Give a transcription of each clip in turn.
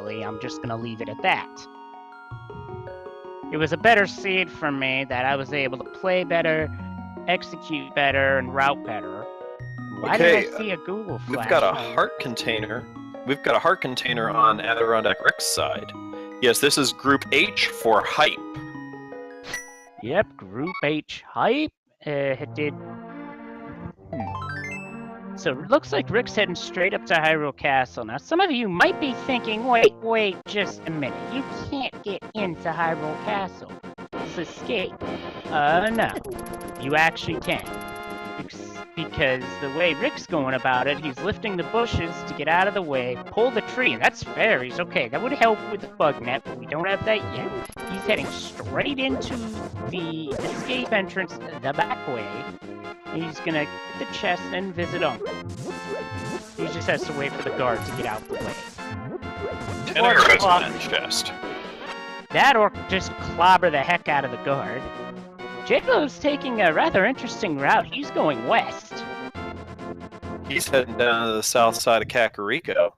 I'm just gonna leave it at that. It was a better seed for me that I was able to play better, execute better, and route better. Why did I see a Google flash? We've got a heart container. We've got a heart container on AdirondackRick's side. Yes, this is Group H for hype. Yep, Group H hype. It did. So it looks like Rick's heading straight up to Hyrule Castle. Now, some of you might be thinking, wait, just a minute. You can't get into Hyrule Castle. It's escape. No. You actually can. Because the way Rick's going about it, he's lifting the bushes to get out of the way, pull the tree, and that's fairies. Okay, that would help with the bug net, but we don't have that yet. He's heading straight into the escape entrance the back way. He's gonna get the chest and visit Uncle. He just has to wait for the guard to get out the way. 10 arrows in that chest. That or just clobber the heck out of the guard. Jaylow's taking a rather interesting route. He's going west. He's heading down to the south side of Kakariko.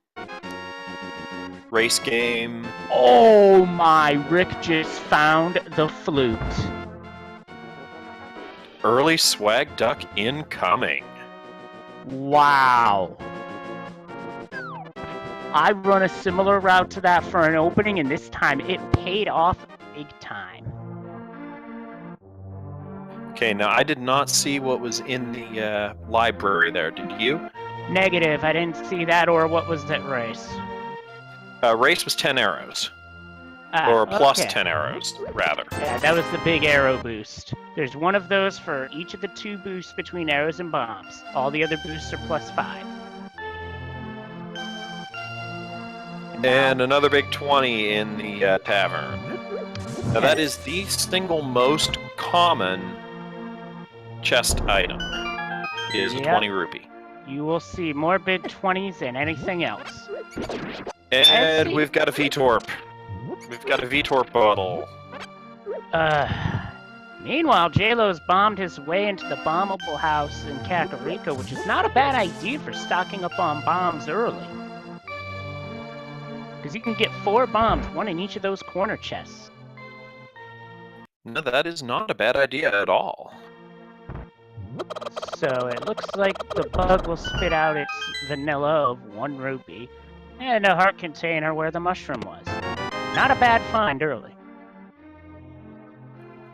Race game. Oh my, Rick just found the flute. Early swag duck incoming. Wow. I run a similar route to that for an opening, and this time it paid off big time. Okay, now I did not see what was in the library there. Did you? Negative. I didn't see that, or what was that race? Race was 10 arrows. Or plus 10 arrows, rather. Yeah, that was the big arrow boost. There's one of those for each of the 2 boosts between arrows and bombs. All the other boosts are plus 5. And another big 20 in the tavern. Now that is the single most common chest item, is a 20 rupee. You will see more big 20s than anything else. And we've got a V-Torp. We've got a V-Torp bottle. Meanwhile, Jaylow's bombed his way into the bombable house in Kakariko, which is not a bad idea for stocking up on bombs early. Because you can get 4 bombs, 1 in each of those corner chests. No, that is not a bad idea at all. So it looks like the bug will spit out its vanilla of 1 rupee, and a heart container where the mushroom was. Not a bad find early.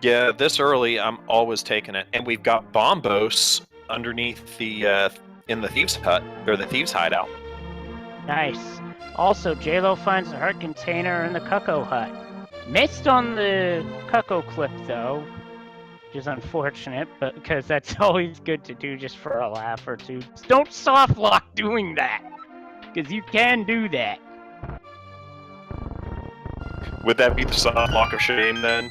Yeah, this early, I'm always taking it. And we've got Bombos underneath the, in the Thieves' Hut, or the Thieves' Hideout. Nice. Also, Jaylow finds a heart container in the Cuckoo Hut. Missed on the Cuckoo clip, though, which is unfortunate, but because that's always good to do just for a laugh or two. Don't soft lock doing that, because you can do that. Would that be the soft lock of shame, then?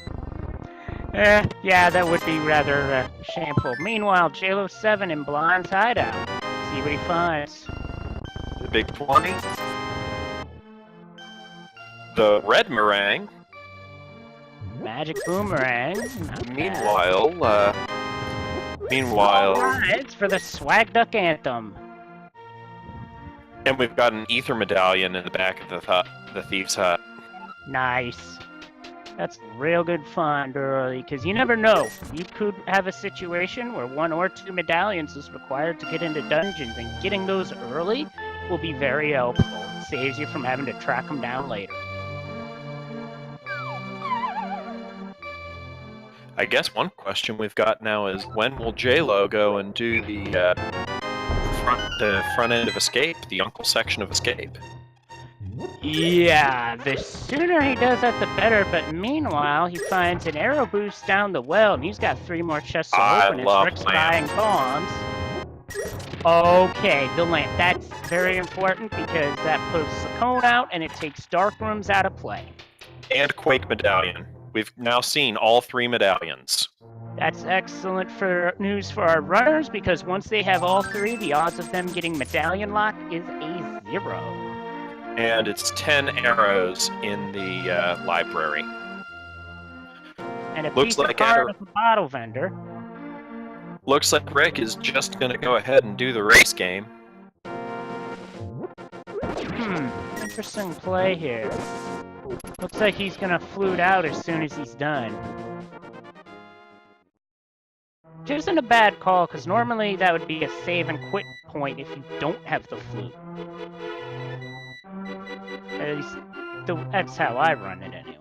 Yeah, that would be rather shameful. Meanwhile, Jaylow7 in Blonde's hideout. See what he finds. The big 20. The red meringue. Magic boomerang. Meanwhile, it's for the Swag Duck Anthem. And we've got an ether medallion in the back of the Thieves' Hut. Nice. That's a real good find early, because you never know. You could have a situation where 1 or 2 medallions is required to get into dungeons, and getting those early will be very helpful. It saves you from having to track them down later. I guess one question we've got now is, when will Jaylow go and do the front end of Escape, the Uncle section of Escape? Yeah, the sooner he does that, the better, but meanwhile, he finds an arrow boost down the well, and he's got 3 more chests to open as Rick's buying bombs. Okay, the lamp. That's very important, because that puts the cone out, and it takes dark rooms out of play. And Quake Medallion. We've now seen all 3 medallions. That's excellent news for our runners, because once they have all 3, the odds of them getting medallion lock is a 0. And it's 10 arrows in the library. And a piece of card of a bottle vendor. Looks like Rick is just going to go ahead and do the race game. interesting play here. Looks like he's gonna flute out as soon as he's done. Which isn't a bad call, because normally that would be a save and quit point if you don't have the flute. At least that's how I run it anyway.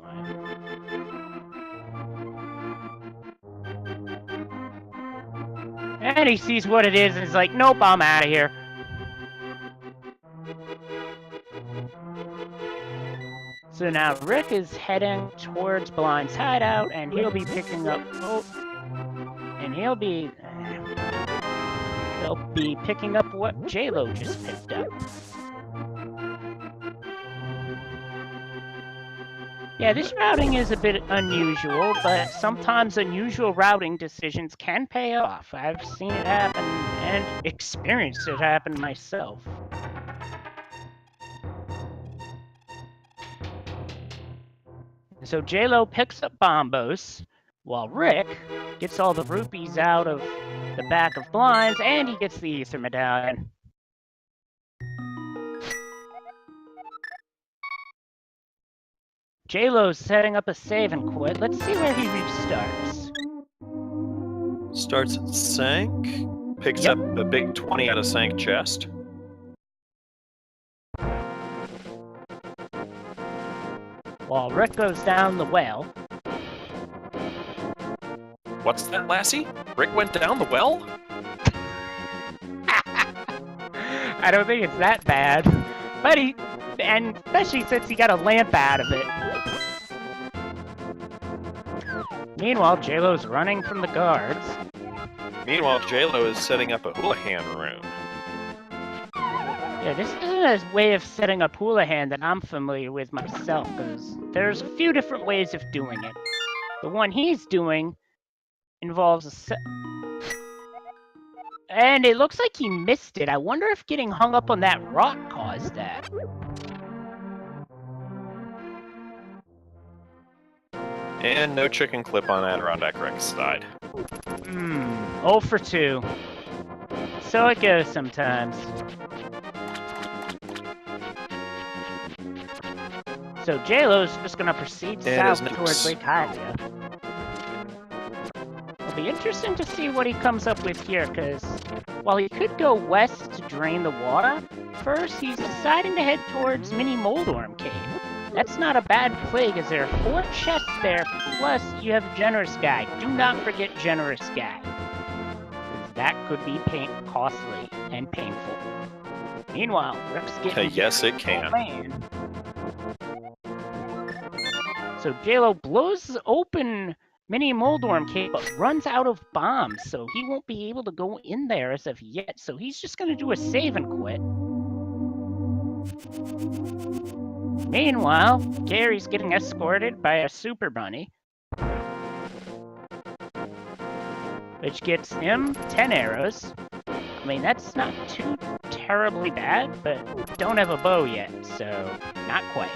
And he sees what it is and is like, nope, I'm out of here. So now Rick is heading towards Blind's hideout, and he'll be picking up... Oh, and he'll be picking up what Jaylow just picked up. Yeah, this routing is a bit unusual, but sometimes unusual routing decisions can pay off. I've seen it happen and experienced it happen myself. So Jaylow picks up Bombos, while Rick gets all the rupees out of the back of Blinds, and he gets the Ether Medallion. Jaylow's setting up a save and quit. Let's see where he restarts. Starts at Sank, picks up a big 20 out of Sank chest. While Rick goes down the well. What's that, Lassie? Rick went down the well? I don't think it's that bad. But and especially since he got a lamp out of it. Meanwhile, Jaylow's running from the guards. Meanwhile, Jaylow is setting up a Houlihan room. Yeah, this isn't a way of setting up Houlihan that I'm familiar with myself, because there's a few different ways of doing it. The one he's doing involves and it looks like he missed it. I wonder if getting hung up on that rock caused that. And no chicken clip on AdirondackRick's side. 0 for 2. So it goes sometimes. So Jaylow's just gonna proceed south towards Lake Hylia. It'll be interesting to see what he comes up with here, because while he could go west to drain the water, first he's deciding to head towards Mini Moldorm Cave. That's not a bad play, because there are 4 chests there, plus you have Generous Guy. Do not forget Generous Guy. That could be costly and painful. Meanwhile, Rick's getting... Yes, it can. So Jaylow blows open Mini Moldorm Cave, but runs out of bombs, so he won't be able to go in there as of yet. So he's just going to do a save and quit. Meanwhile, Gary's getting escorted by a Super Bunny, which gets him 10 arrows. I mean, that's not too terribly bad, but don't have a bow yet, so not quite.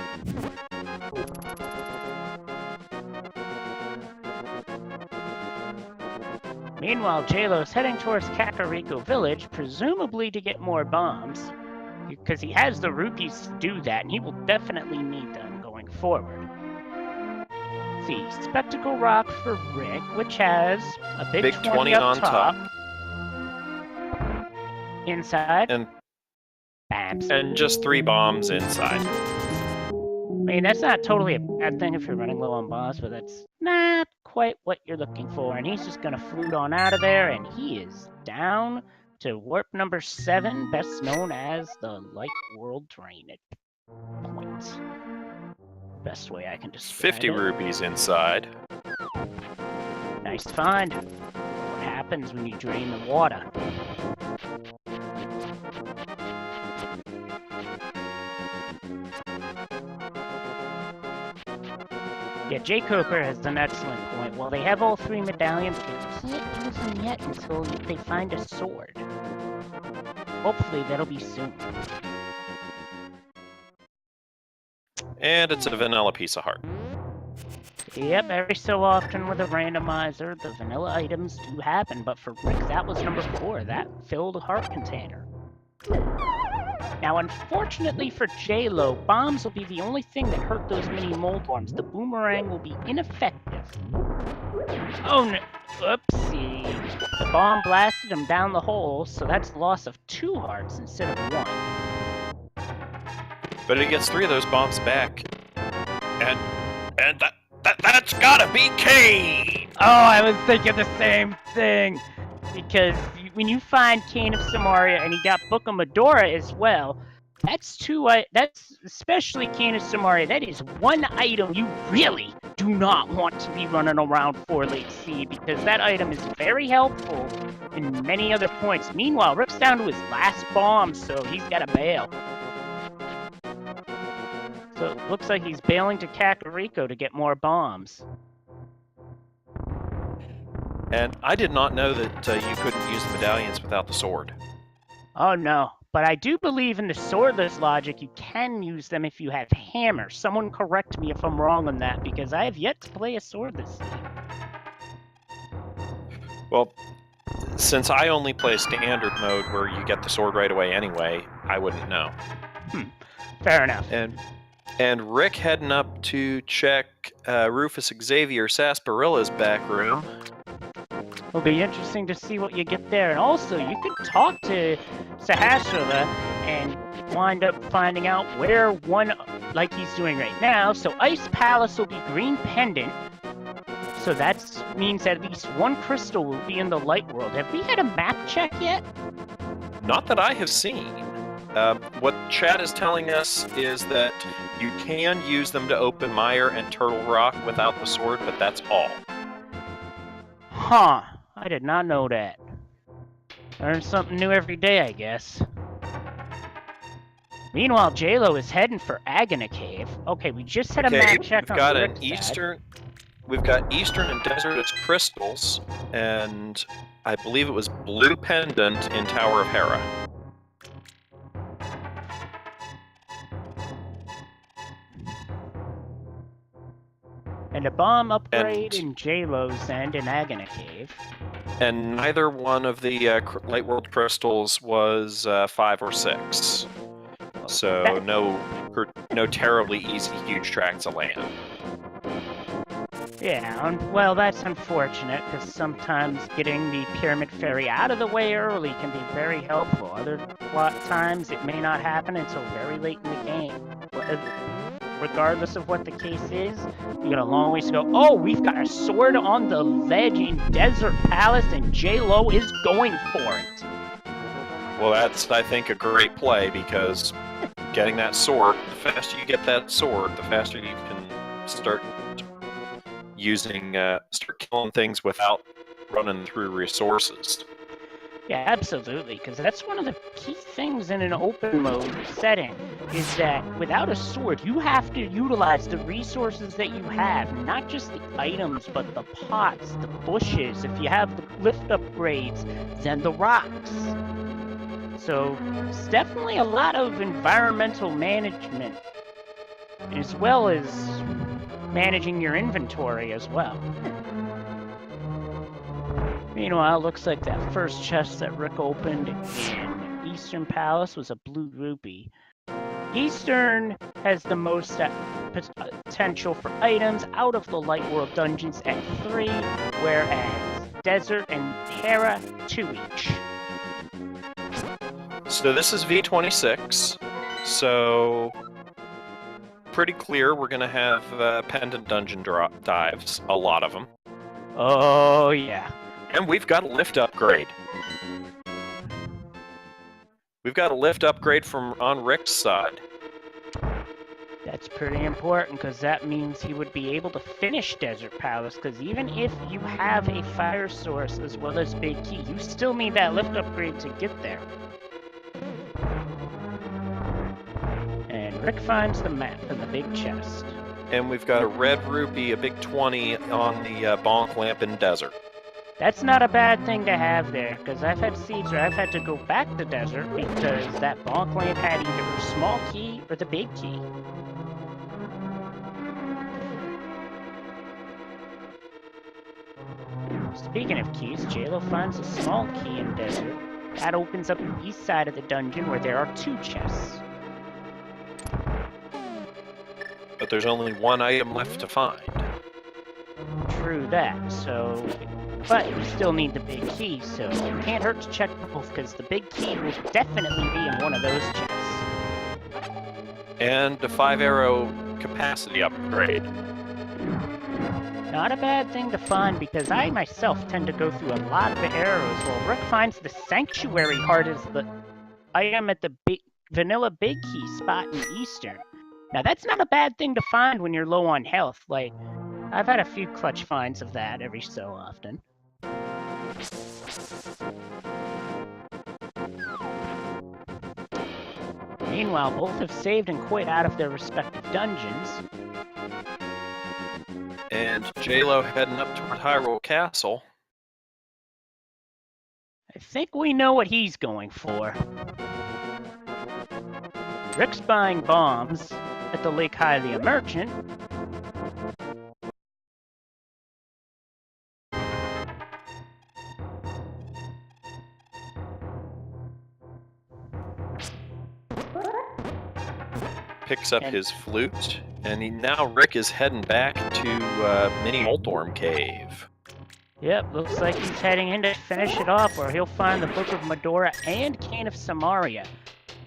Meanwhile, Jaylow's heading towards Kakariko Village, presumably to get more bombs, because he has the rupees to do that, and he will definitely need them going forward. Let's see, Spectacle Rock for Rick, which has a big 20 up top. Inside. And Bams. And just 3 bombs inside. I mean, that's not totally a bad thing if you're running low on bombs, but that's not quite what you're looking for. And he's just going to flute on out of there, and he is down to warp number 7, best known as the Light World Drainage Point. Best way I can describe 50 it. rupees inside. Nice find. What happens when you drain the water? Yeah, Jay Coker has an excellent point. While they have all 3 medallions, they can't use them yet until they find a sword. Hopefully that'll be soon. And it's a vanilla piece of heart. Yep, every so often with a randomizer, the vanilla items do happen, but for Rick, that was number 4. That filled a heart container. Now, unfortunately for Jaylow, bombs will be the only thing that hurt those mini mold worms. The boomerang will be ineffective. Oh no! Oopsie. The bomb blasted him down the hole, so that's a loss of 2 hearts instead of 1. But he gets 3 of those bombs back. And that's gotta be Kane! Oh, I was thinking the same thing. Because when you find Kane of Samaria and he got Book of Medora as well, that's 2. That's especially Kane of Samaria. That is 1 item you really do not want to be running around for late seed, because that item is very helpful in many other points. Meanwhile, Rick's down to his last bomb, so he's got to bail. So it looks like he's bailing to Kakariko to get more bombs. And I did not know that you couldn't use the medallions without the sword. Oh no, but I do believe in the swordless logic. You can use them if you have hammer. Someone correct me if I'm wrong on that, because I have yet to play a swordless game. Well, since I only play standard mode where you get the sword right away anyway, I wouldn't know. Fair enough. And Rick heading up to check Rufus Xavier Sarsarilla's back room. It'll be interesting to see what you get there. And also, you could talk to Sahasrara and wind up finding out where one, like he's doing right now. So Ice Palace will be green pendant. So that means at least 1 crystal will be in the light world. Have we had a map check yet? Not that I have seen. What chat is telling us is that you can use them to open Mire and Turtle Rock without the sword, but that's all. Huh. I did not know that. Learn something new every day, I guess. Meanwhile, Jaylow is heading for Agony Cave. Okay, we just had a map check on Rick's side. We've got Eastern and Desert as crystals, and I believe it was Blue Pendant in Tower of Hera. And a bomb upgrade in Jaylow's end in Agony Cave. And neither one of the Light World crystals was 5 or 6. So no terribly easy huge tracts of land. Yeah, well, that's unfortunate, because sometimes getting the Pyramid Fairy out of the way early can be very helpful. Other times, it may not happen until very late in the game. Regardless of what the case is, you got a long ways to go. Oh, we've got a sword on the ledge in Desert Palace, and Jaylow is going for it. Well, that's, I think, a great play, because getting that sword, the faster you get that sword, the faster you can start killing things without running through resources. Yeah, absolutely, because that's one of the key things in an open mode setting, is that without a sword, you have to utilize the resources that you have, not just the items, but the pots, the bushes, if you have the lift upgrades, then the rocks. So, it's definitely a lot of environmental management, as well as managing your inventory as well. Meanwhile, looks like that first chest that Rick opened in Eastern Palace was a blue rupee. Eastern has the most potential for items out of the Light World dungeons at 3, whereas Desert and Hera 2 each. So this is V26, so pretty clear we're going to have pendant dungeon dives, a lot of them. Oh, yeah. And we've got a lift upgrade. We've got a lift upgrade from on Rick's side. That's pretty important, because that means he would be able to finish Desert Palace, because even if you have a fire source as well as Big Key, you still need that lift upgrade to get there. And Rick finds the map in the big chest. And we've got a red rupee, a big 20 on the bonk lamp in Desert. That's not a bad thing to have there, because I've had seeds where I've had to go back to Desert because that bonk lamp had either a small key or the big key. Speaking of keys, Jaylow finds a small key in Desert. That opens up the east side of the dungeon where there are 2 chests. But there's only one item left to find. True that, so... But you still need the big key, so it can't hurt to check both, because the big key will definitely be in one of those chests. And a 5-arrow capacity upgrade. Not a bad thing to find, because I myself tend to go through a lot of the arrows, while Rick finds the Sanctuary Heart is the item at the vanilla big key spot in Eastern. Now that's not a bad thing to find when you're low on health, like, I've had a few clutch finds of that every so often. Meanwhile, both have saved and quit out of their respective dungeons. And Jaylow heading up toward Hyrule Castle. I think we know what he's going for. Rick's buying bombs at the Lake Hylia Merchant. Picks up his flute, and now Rick is heading back to Mini Moltorm Cave. Yep, looks like he's heading in to finish it off, where he'll find the Book of Medora and Cane of Samaria.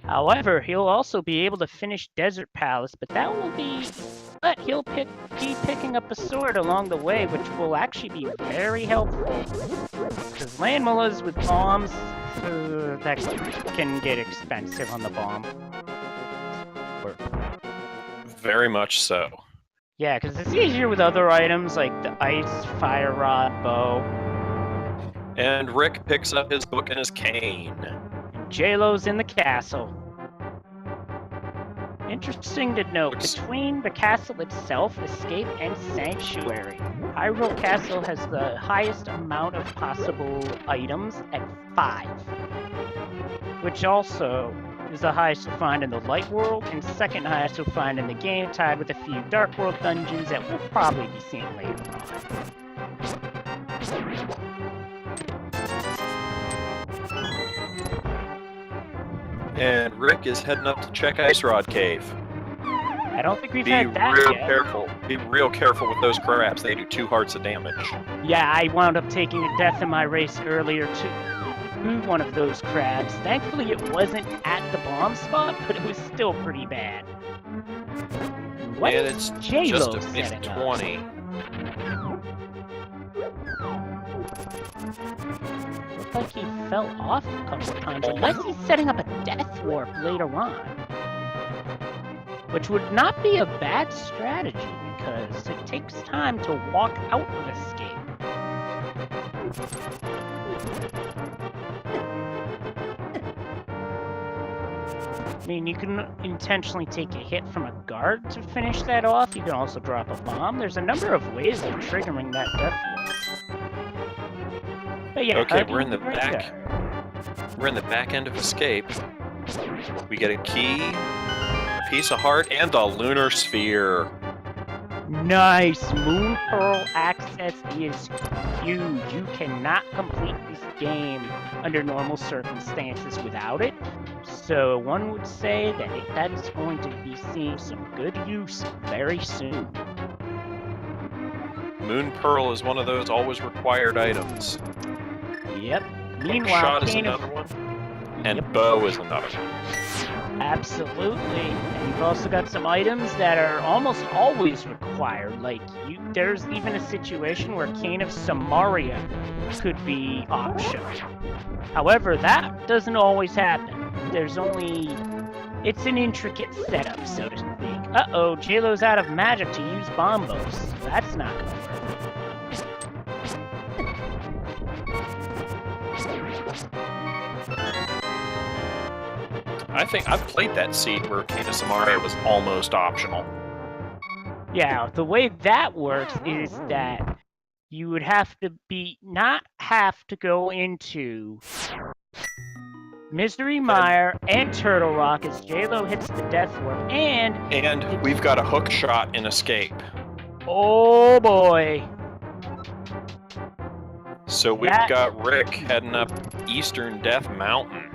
However, he'll also be able to finish Desert Palace, but that will be... But he'll be picking up a sword along the way, which will actually be very helpful. Because land mullahs with bombs, that can get expensive on the bomb. Very much so. Yeah, because it's easier with other items like the ice, fire rod, bow. And Rick picks up his book and his cane. Jaylow's in the castle. Interesting to note, between the castle itself, Escape, and Sanctuary, Hyrule Castle has the highest amount of possible items at 5. Which also is the highest you'll find in the Light World, and second highest you'll find in the game, tied with a few Dark World dungeons that we'll probably be seeing later on. And Rick is heading up to check Ice Rod Cave. I don't think we've had that yet. Be real careful with those crabs. They do 2 hearts of damage. Yeah, I wound up taking a death in my race earlier to one of those crabs. Thankfully it wasn't at the bomb spot, but it was still pretty bad. What and is it's Jaylow just a big 20. Looks like he fell off a couple of times, unless he's setting up a death warp later on. Which would not be a bad strategy, because it takes time to walk out of Escape. I mean, you can intentionally take a hit from a guard to finish that off. You can also drop a bomb. There's a number of ways of triggering that death warp. But yeah, okay, we're in the back. We're in the back end of Escape. We get a key, a piece of heart, and a lunar sphere. Nice! Moon Pearl access is huge. You cannot complete this game under normal circumstances without it. So one would say that that's going to be seeing some good use very soon. Moon Pearl is one of those always required items. Yep. Meanwhile, Shot is another one, and Bow is another one. Absolutely. And you've also got some items that are almost always required. Like, there's even a situation where Cane of Samaria could be optional. However, that doesn't always happen. It's an intricate setup, so to speak. Uh-oh, Jaylow's out of magic to use bombos. That's not gonna work. I think I've played that seed where Cane of Samaria was almost optional. Yeah, the way that works is that you would have to not have to go into Misery Mire and Turtle Rock as Jaylow hits the death warp, and we've got a hook shot in Escape. Oh boy. So we've got Rick heading up Eastern Death Mountain.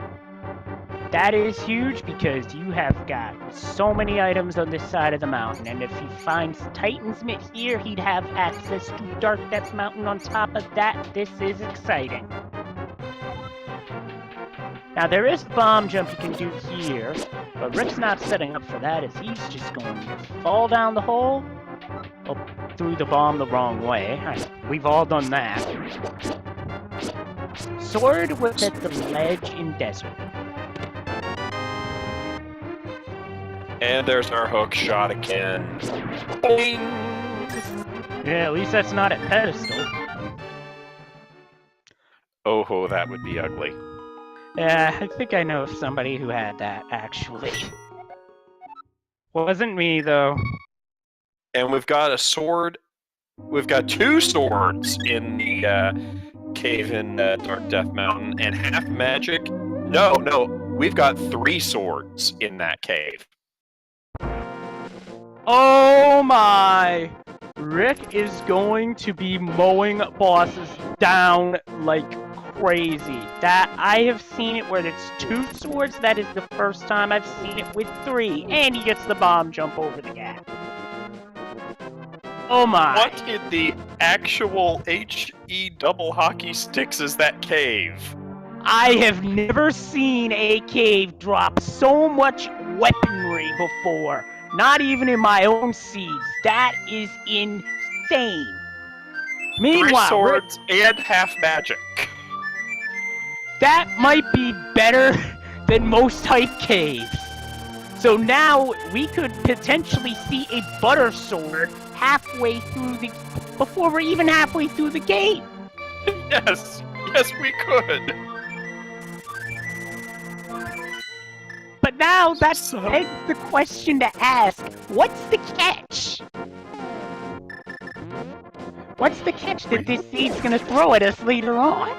That is huge because you have got so many items on this side of the mountain, and if he finds Titan's Mitt here, he'd have access to Dark Depth Mountain on top of that. This is exciting. Now there is bomb jump you can do here, but Rick's not setting up for that as he's just going to fall down the hole, or through the bomb the wrong way. We've all done that. Sword was at the ledge in desert. And there's our hook shot again. Boing! Yeah, at least that's not a pedestal. Oh, that would be ugly. Yeah, I think I know of somebody who had that, actually. Wasn't me, though. And we've got a sword. We've got 2 swords in the cave in Dark Death Mountain, and half magic. No, we've got 3 swords in that cave. Oh my! Rick is going to be mowing bosses down like crazy. That I have seen it where it's 2 swords. That is the first time I've seen it with 3, and he gets the bomb jump over the gap. Oh my! What in the actual HE double hockey sticks is that cave? I have never seen a cave drop so much weaponry before. Not even in my own seeds. That is insane. Meanwhile, 3 swords and half magic. That might be better than most hype caves. So now we could potentially see a butter sword halfway through the... before we're even halfway through the game. Yes, we could. But now that begs the question to ask, what's the catch? What's the catch that this seed's gonna throw at us later on?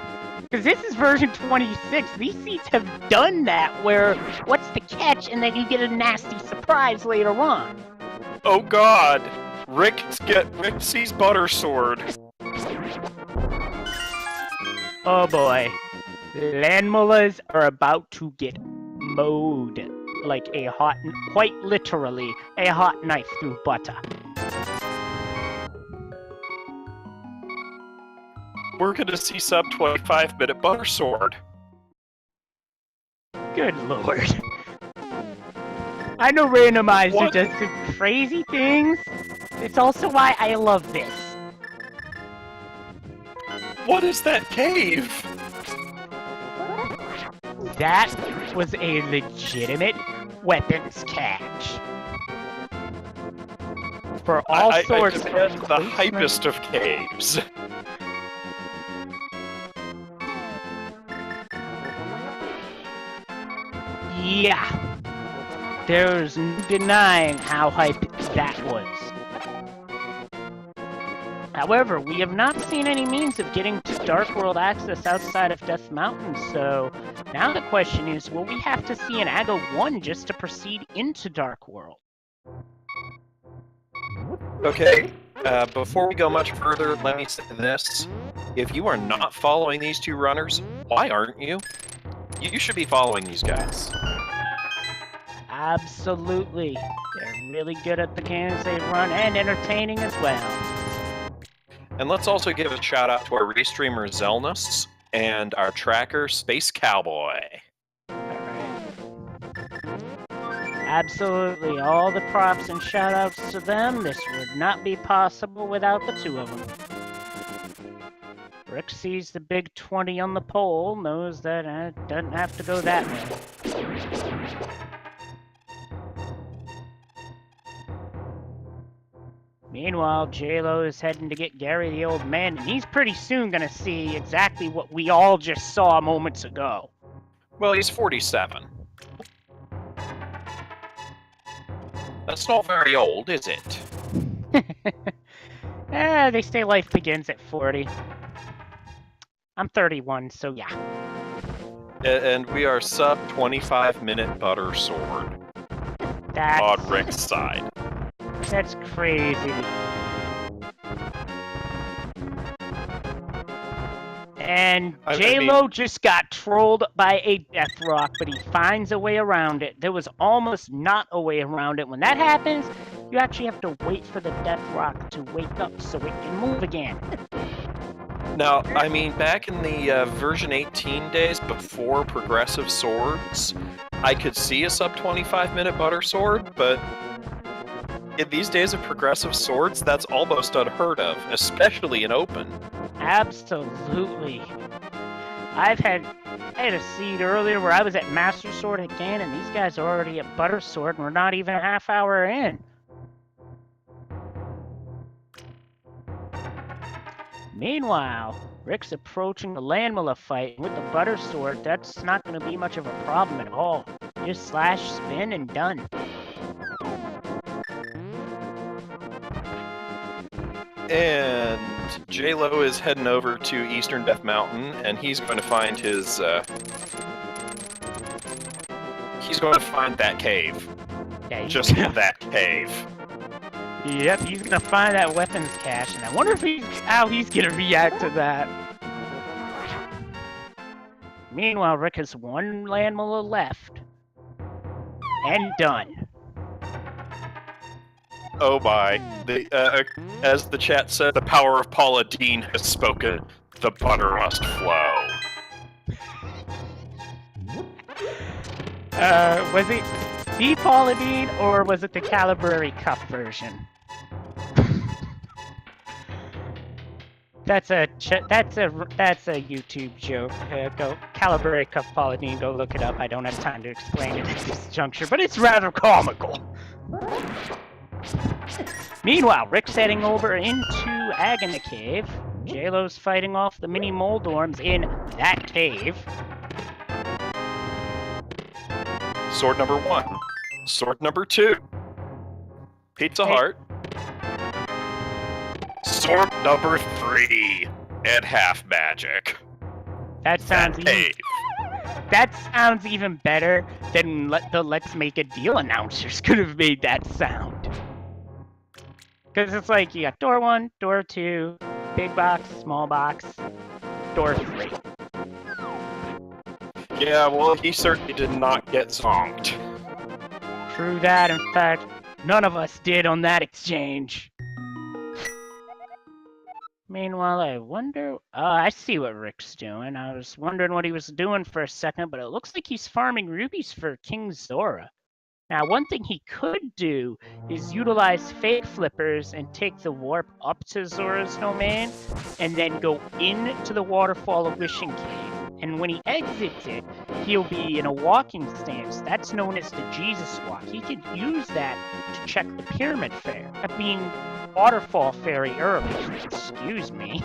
Because this is version 26, these seeds have done that where, what's the catch, and then you get a nasty surprise later on. Oh god! Rick sees butter sword. Oh boy. Landmullas are about to get mowed like a hot, quite literally, a hot knife through butter. We're gonna see sub 25-minute butter sword. Good lord. I know Randomizer does some crazy things. It's also why I love this. What is that cave? That was a legitimate weapons catch. For all sorts of the hypest of caves. Yeah. There's no denying how hype that was. However, we have not seen any means of getting to Dark World access outside of Death Mountain, so now the question is, will we have to see an AGA 1 just to proceed into Dark World? Okay, before we go much further, let me say this. If you are not following these 2 runners, why aren't you? You should be following these guys. Absolutely. They're really good at the games they run and entertaining as well. And let's also give a shout out to our restreamer Zelnus and our tracker Space Cowboy. Absolutely. All the props and shout outs to them. This would not be possible without the 2 of them. Rick sees the big 20 on the pole, knows that it doesn't have to go that way. Meanwhile, Jaylow is heading to get Gary the old man, and he's pretty soon gonna see exactly what we all just saw moments ago. Well, he's 47. That's not very old, is it? They say life begins at 40. I'm 31, so yeah. And we are sub 25-minute butter sword. That's... on Rick's side. That's crazy. And I Jaylow mean- just got trolled by a death rock, but he finds a way around it. There was almost not a way around it. When that happens, you actually have to wait for the death rock to wake up so it can move again. Now, I mean, back in the version 18 days before progressive swords, I could see a sub 25-minute butter sword, but in these days of progressive swords, that's almost unheard of, especially in open. Absolutely. I had a seed earlier where I was at Master Sword again, and these guys are already at Butter Sword, and we're not even a half hour in. Meanwhile, Rick's approaching the Landmiller fight, and with the Butter Sword, that's not going to be much of a problem at all. Just slash, spin, and done. And Jaylow is heading over to Eastern Death Mountain, and he's going to find his, he's going to find that cave. Yeah, Just that cave. Yep, he's gonna find that weapons cache, and I wonder if how he's gonna react to that. Meanwhile, Rick has one Landmiller left. And done. Oh my. As the chat said, the power of Paula Deen has spoken. The butter must flow. Was it the Pauladine, or was it the Calibrary Cup version? That's a YouTube joke. Go Calibrary Cup Pauladine. Go look it up. I don't have time to explain it at this juncture, but it's rather comical. Meanwhile, Rick's heading over into Agony Cave. Jaylow's fighting off the mini Moldorms in that cave. Sword number 1. Sword number 2. Pizza Heart. Sword number 3. And half magic. That sounds even better than the Let's Make a Deal announcers could have made that sound. Because it's like, you got door 1, door 2, big box, small box, door 3. Yeah, well, he certainly did not get zonked. True that, in fact, none of us did on that exchange. Meanwhile, I wonder... I see what Rick's doing. I was wondering what he was doing for a second, but it looks like he's farming rubies for King Zora. Now, one thing he could do is utilize fake flippers and take the warp up to Zora's domain, and then go into the Waterfall of Wishing Cave. And when he exits it, he'll be in a walking stance. That's known as the Jesus Walk. He could use that to check the Pyramid Fair. Waterfall Fairy early, excuse me.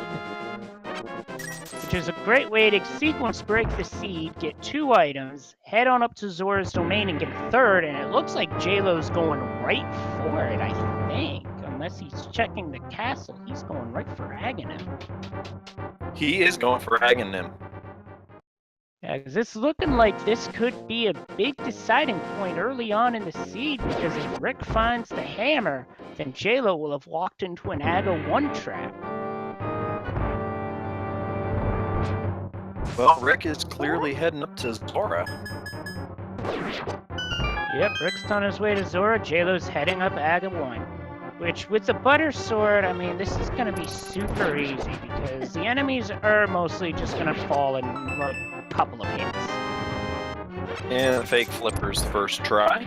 Which is a great way to sequence break the seed, get 2 items, head on up to Zora's domain and get a 3rd, and it looks like Jaylow's going right for it, I think. Unless he's checking the castle, he's going right for Aghanim. He is going for Aghanim. Yeah, because it's looking like this could be a big deciding point early on in the seed, because if Rick finds the hammer, then Jaylow will have walked into an Aga 1 trap. Well, Rick is clearly heading up to Zora. Yep, Rick's on his way to Zora, Jaylow's heading up Aga 1. Which, with the Butter Sword, I mean, this is going to be super easy, because the enemies are mostly just going to fall in a couple of hits. And fake flippers first try.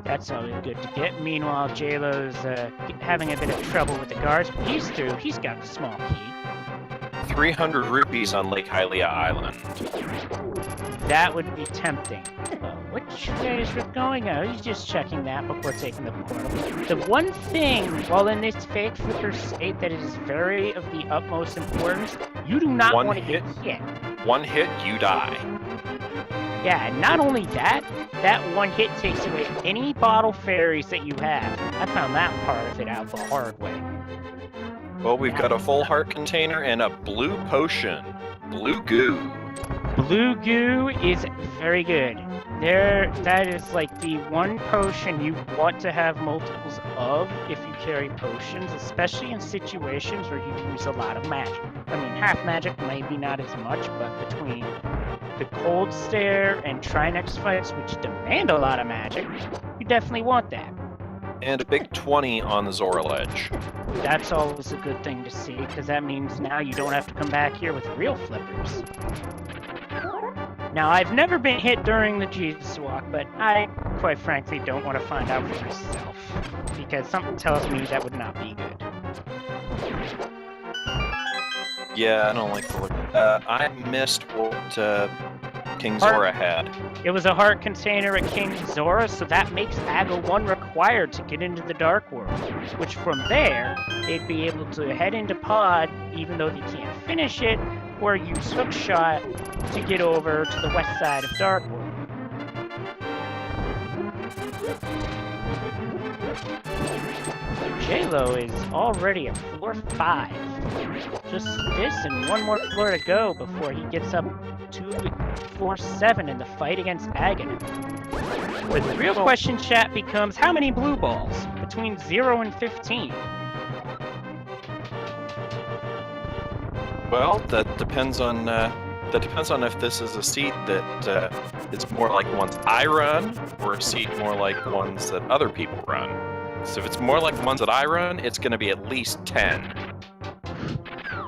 That's always good to get. Meanwhile, Jaylow's having a bit of trouble with the guards, but he's through. He's got the small key. 300 rupees on Lake Hylia Island. That would be tempting. Which way is Rick going? Oh, he's just checking that before taking the portal. The one thing, while in this fake flipper state, that is very of the utmost importance, you do not want to get hit. 1 hit, you die. Yeah, and not only that, that 1 hit takes away any bottle fairies that you have. I found that part of it out the hard way. Well, we've got a full heart container and a blue potion. Blue goo. Blue goo is very good. that is like the one potion you want to have multiples of if you carry potions, especially in situations where you use a lot of magic. I mean, half magic, maybe not as much, but between the cold stare and Trinex fights, which demand a lot of magic, you definitely want that. And a big 20 on the Zora ledge. That's always a good thing to see, because that means now you don't have to come back here with real flippers. Now, I've never been hit during the Jesus Walk, but I, quite frankly, don't want to find out for myself, because something tells me that would not be good. Yeah, I don't like the look. I missed what King Zora had. It was a heart container at King Zora, so that makes AGA 1 required to get into the Dark World, which from there, they'd be able to head into Pod, even though they can't finish it, or use Hookshot to get over to the west side of Dark World. Jaylow is already at floor 5. Just this and one more floor to go before he gets up to floor 7 in the fight against Aghanim. Where the real question, chat, becomes how many blue balls? Between 0 and 15. Well, that depends on if this is a seed that is more like ones I run, or a seed more like ones that other people run. So if it's more like the ones that I run, it's going to be at least 10.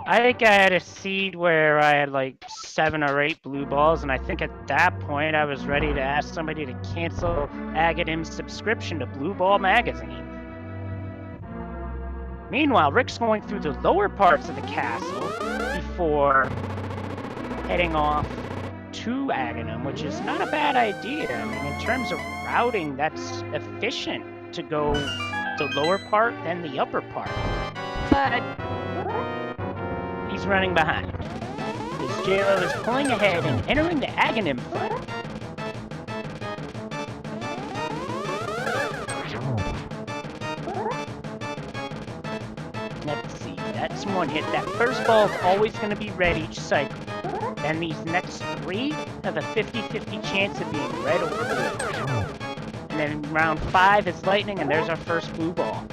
I think I had a seed where I had like 7 or 8 blue balls, and I think at that point I was ready to ask somebody to cancel Aghanim's subscription to Blue Ball magazine. Meanwhile, Rick's going through the lower parts of the castle before heading off to Aghanim, which is not a bad idea. I mean, in terms of routing, that's efficient to go the lower part than the upper part. But he's running behind. As Jaylow is pulling ahead and entering the Aghanim fight. Let's see, that's one hit. That first ball is always going to be red each cycle. Then these next 3 have a 50-50 chance of being red or blue. And then round 5 is lightning, and there's our first blue ball.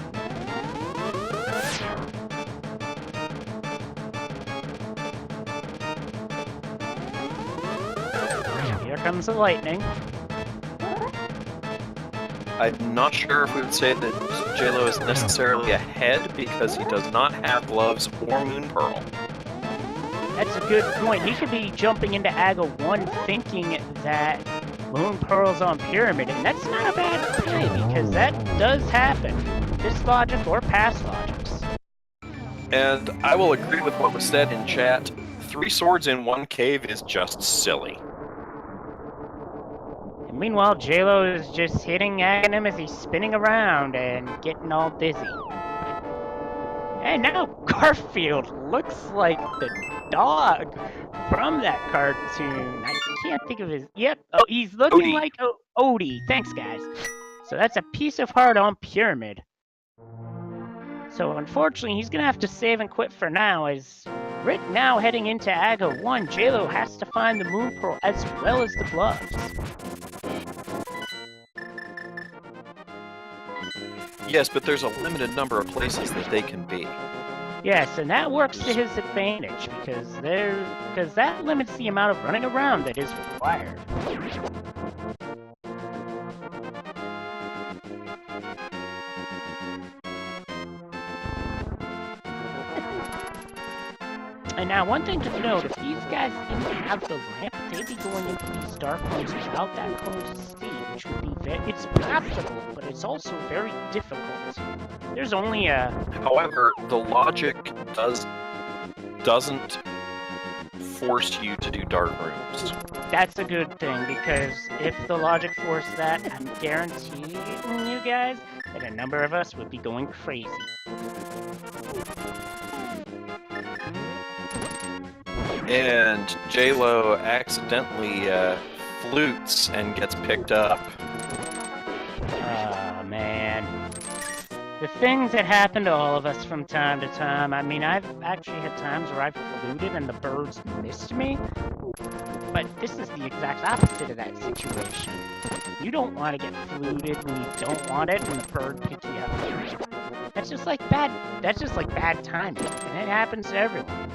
Here comes the lightning. I'm not sure if we would say that Jaylow is necessarily ahead because he does not have gloves or Moon Pearl. That's a good point. He could be jumping into AGA 1 thinking that Moon Pearl's on Pyramid, and that's not a bad play because that does happen. This logic or past logics. And I will agree with what was said in chat. 3 swords in 1 cave is just silly. And meanwhile, Jaylow is just hitting Aghanim as he's spinning around and getting all dizzy. And now Garfield looks like the dog from that cartoon. I can't think of his... Yep. Oh, he's looking like Odie. Thanks, guys. So that's a piece of heart on Pyramid. So unfortunately, he's going to have to save and quit for now, as Rick now heading into AGA 1. Jaylow has to find the Moon Pearl as well as the gloves. Yes, but there's a limited number of places that they can be. Yes, and that works to his advantage because that limits the amount of running around that is required. And now, one thing to note, if these guys didn't have the lamp, they'd be going into these dark rooms without that cone to see, which would be it's possible, but it's also very difficult. There's only a... However, the logic doesn't force you to do dark rooms. That's a good thing, because if the logic forced that, I'm guaranteeing you guys that a number of us would be going crazy. And Jaylow accidentally flutes and gets picked up. Oh, man. The things that happen to all of us from time to time, I mean, I've actually had times where I've fluted and the birds missed me. but this is the exact opposite of that situation. You don't want to get fluted when you don't want it, when the bird picks you up. That's just like bad timing, and it happens to everyone.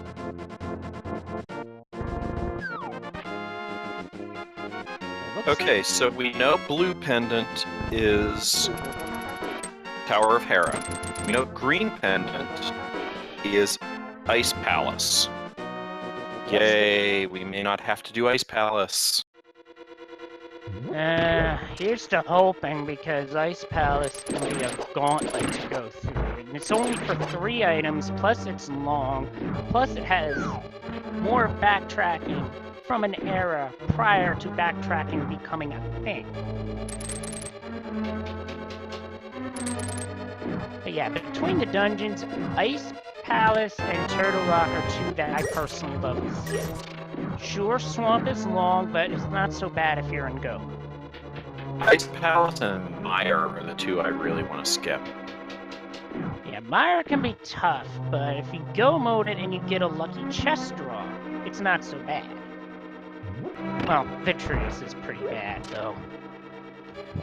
Okay, so we know blue pendant is Tower of Hera. We know green pendant is Ice Palace. Yay, we may not have to do Ice Palace. Here's to hoping, because Ice Palace can be a gauntlet to go through. And it's only for 3 items, plus it's long, plus it has more backtracking from an era prior to backtracking becoming a thing. But yeah, between the dungeons, Ice Palace and Turtle Rock are 2 that I personally love to see. Sure, Swamp is long, but it's not so bad if you're in Go. Ice Palace and Mire are the 2 I really want to skip. Yeah, Mire can be tough, but if you Go mode it and you get a lucky chest draw, it's not so bad. Well, Vitreous is pretty bad, though.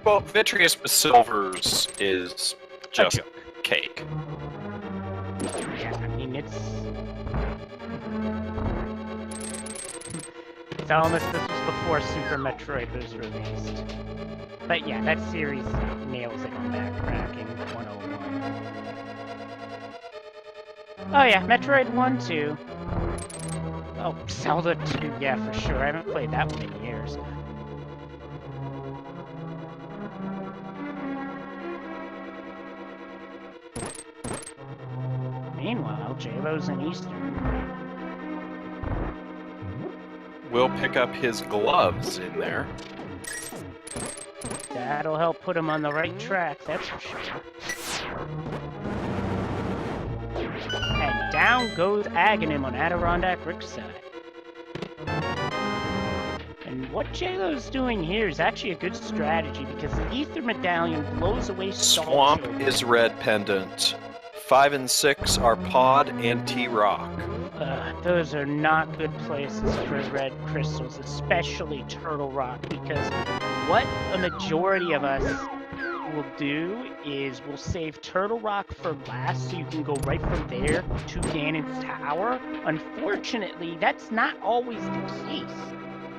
Well, Vitreous with silvers is just cake. Yeah, I mean, it's almost, this was before Super Metroid was released. But yeah, that series nails it on backtracking 101. Oh yeah, Metroid 1, 2. Oh, Zelda 2, yeah, for sure. I haven't played that one in years. Meanwhile, Jaylow's in Eastern. We'll pick up his gloves in there. That'll help put him on the right track, that's for sure. And down goes Aghanim on AdirondackRick's side. And what Jaylow's doing here is actually a good strategy, because the Ether Medallion blows away Swamp is red pendant. 5 and 6 are Pod and T-Rock. Those are not good places for red crystals, especially Turtle Rock, because what a majority of us will do is we'll save Turtle Rock for last, so you can go right from there to Ganon's Tower. Unfortunately, that's not always the case.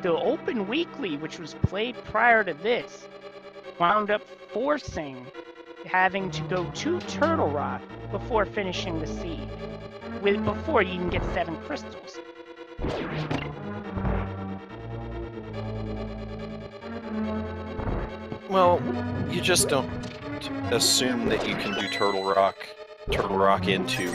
The Open Weekly, which was played prior to this, wound up forcing having to go to Turtle Rock before finishing the seed, before you can get 7 crystals. Well, you just don't assume that you can do Turtle Rock into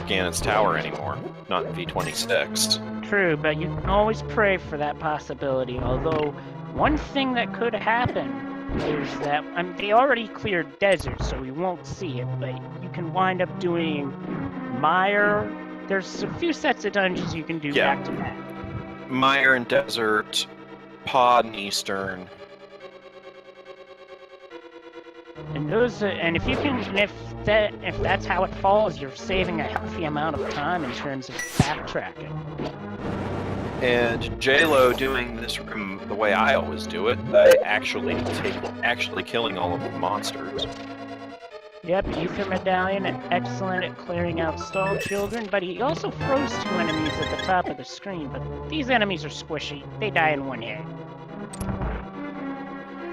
Ganon's Tower anymore, not in V26. True, but you can always pray for that possibility, although one thing that could happen is that they already cleared desert, so we won't see it, but you can wind up doing Mire. There's a few sets of dungeons you can do back to back. Mire and Desert, Pod and Eastern. And those, and if you can, if that's how it falls, you're saving a healthy amount of time in terms of backtracking. And Jaylow doing this room the way I always do it, by actually killing all of the monsters. Yep, Ether Medallion, and excellent at clearing out stalled children, but he also froze 2 enemies at the top of the screen, but these enemies are squishy. They die in 1 hit.